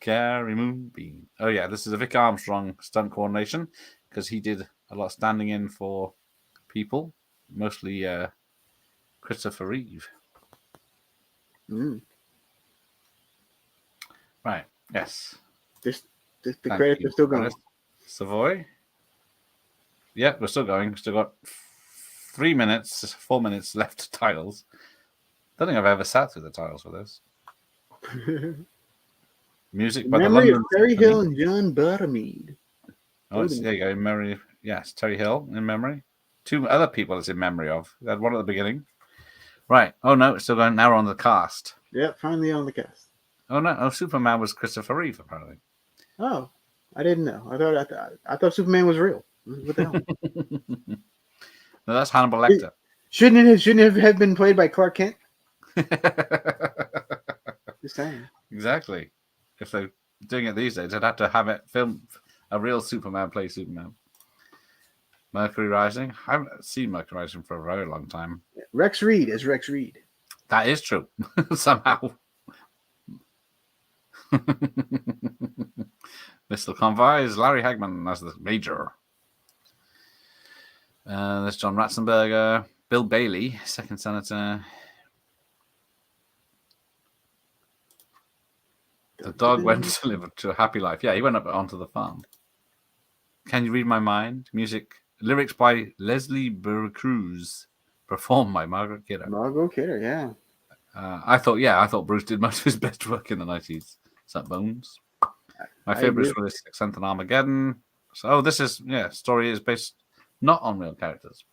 Carry Moonbeam. Oh yeah, this is a Vic Armstrong stunt coordination because he did a lot of standing in for people, mostly Christopher Reeve. Mm. Right. Yes. The Thank credits you, are still going. Alice. Savoy. Yeah, we're still going. We've still got 4 minutes left to titles. Don't think I've ever sat through the titles for this. Music by the Memory of London Terry Symphony. Hill and John Buttermead. Oh, there you go. In memory. Yes, Terry Hill in memory. 2 other people it's in memory of. We had one at the beginning. Right. Oh no, it's still going. Now we're on the cast. Yep, finally on the cast. Oh no, Superman was Christopher Reeve apparently. Oh, I didn't know. I thought Superman was real. What the hell? No, that's Hannibal Lecter. Shouldn't it have been played by Clark Kent? Just saying. Exactly. If they're doing it these days, they'd have to have it film a real Superman play Superman. Mercury Rising. I haven't seen Mercury Rising for a very long time. Rex Reed is Rex Reed. That is true. Somehow. Mr. Convoy is Larry Hagman as the Major. There's John Ratzenberger. Bill Bailey, second senator. The dog went to live to a happy life. Yeah, he went up onto the farm. Can You Read My Mind? Music, lyrics by Leslie Burr-Cruz, performed by Margaret Kidder. Margot Kidder, yeah. I thought Bruce did most of his best work in the 90s. Is that Bones? My favorite was Sixth Sense and Armageddon. So, this is, story is based not on real characters.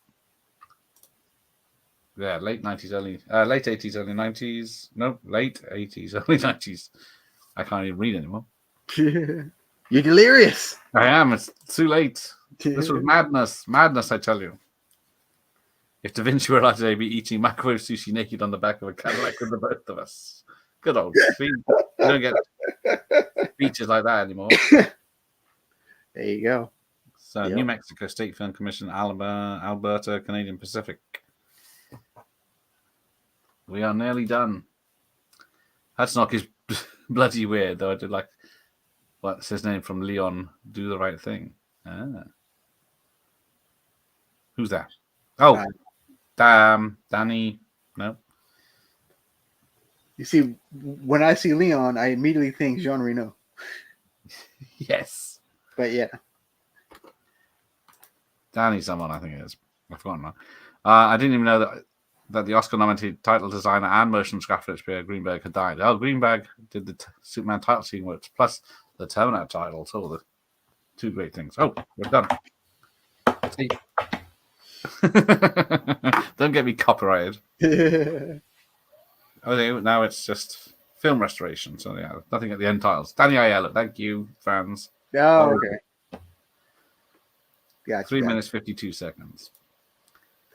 Yeah, late 80s, early 90s. Nope, late 80s, early 90s. I can't even read anymore. You're delirious. I am. It's too late. This was madness. Madness, I tell you. If Da Vinci were alive today, be eating microwave sushi naked on the back of a Cadillac with the both of us. Good old Steve. You don't get speeches like that anymore. There you go. So, New Mexico State Film Commission, Alberta, Canadian Pacific. We are nearly done. Hadsnock is bloody weird, though. I did like, what's his name from Leon? Do the Right Thing. Who's that? Oh, Danny. No. You see, when I see Leon, I immediately think Jean Reno. Yes. But yeah. Danny someone, I think it is. I've forgotten now. I didn't even know that the Oscar-nominated title designer and motion graphics Pierre Greenberg had died. Oh, Greenberg did the Superman title scene works, plus the Terminator title. So the 2 great things. Oh, we're done. See? Don't get me copyrighted. Okay, now it's just film restoration. So yeah, nothing at the end titles. Danny Aiello, thank you, fans. Oh, okay. Gotcha, 3 minutes 52 seconds.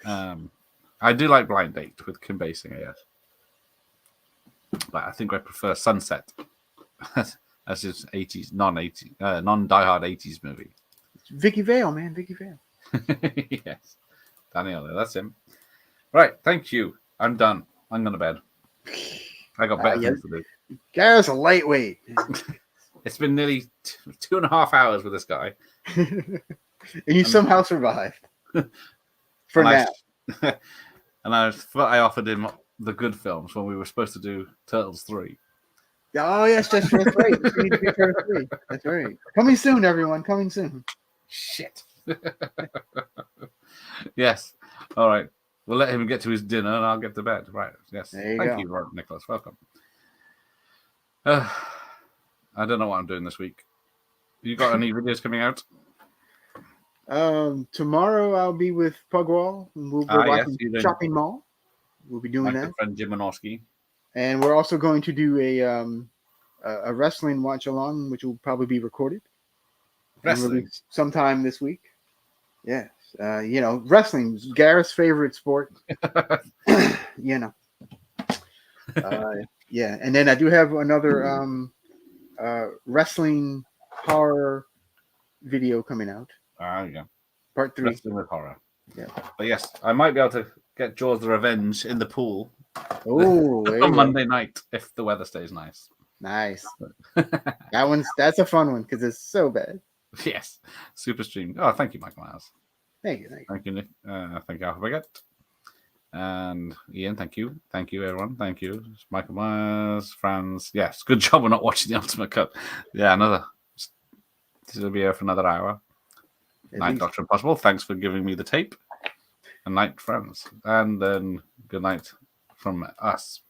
I do like Blind Date with Kim Basinger, yes. But I think I prefer Sunset as his 80s, non-diehard 80s movie. It's Vicky Vale, man. Vicky Vale. Yes. Daniela, that's him. Right, thank you. I'm done. I'm going to bed. I got better things to do. Guy's a lightweight. It's been nearly 2.5 hours with this guy. And you somehow survived. For now. And I thought I offered him the good films when we were supposed to do Turtles 3. Oh, yes, that's right. We need to be Turtles 3. That's right. Coming soon, everyone. Coming soon. Shit. Yes. All right. We'll let him get to his dinner and I'll get to bed. Right. Yes. Thank you, Nicholas. Welcome. I don't know what I'm doing this week. You got any videos coming out? Tomorrow I'll be with Pugwall. We'll be watching Shopping Mall. We'll be doing that. Friend Jim Minorski. And we're also going to do a wrestling watch along, which will probably be recorded. Wrestling. Released sometime this week. Yes. Wrestling, Gareth's favorite sport. Yeah. And then I do have another wrestling horror video coming out. Ah, yeah. Part 3. Wrestling with horror. Yeah. But yes, I might be able to get Jaws the Revenge in the pool Oh, there you on go. Monday night if the weather stays nice. Nice. That's a fun one because it's so bad. Yes. Super stream. Oh, thank you, Michael Myers. Thank you. Thank you, Nick. Thank you, Alphabet. And Ian, thank you. Thank you, everyone. Thank you. Michael Myers, Franz. Yes, good job we're not watching the Ultimate Cut. Yeah, this will be here for another hour. Night, Doctor Impossible. Thanks for giving me the tape. And night, friends. And then good night from us.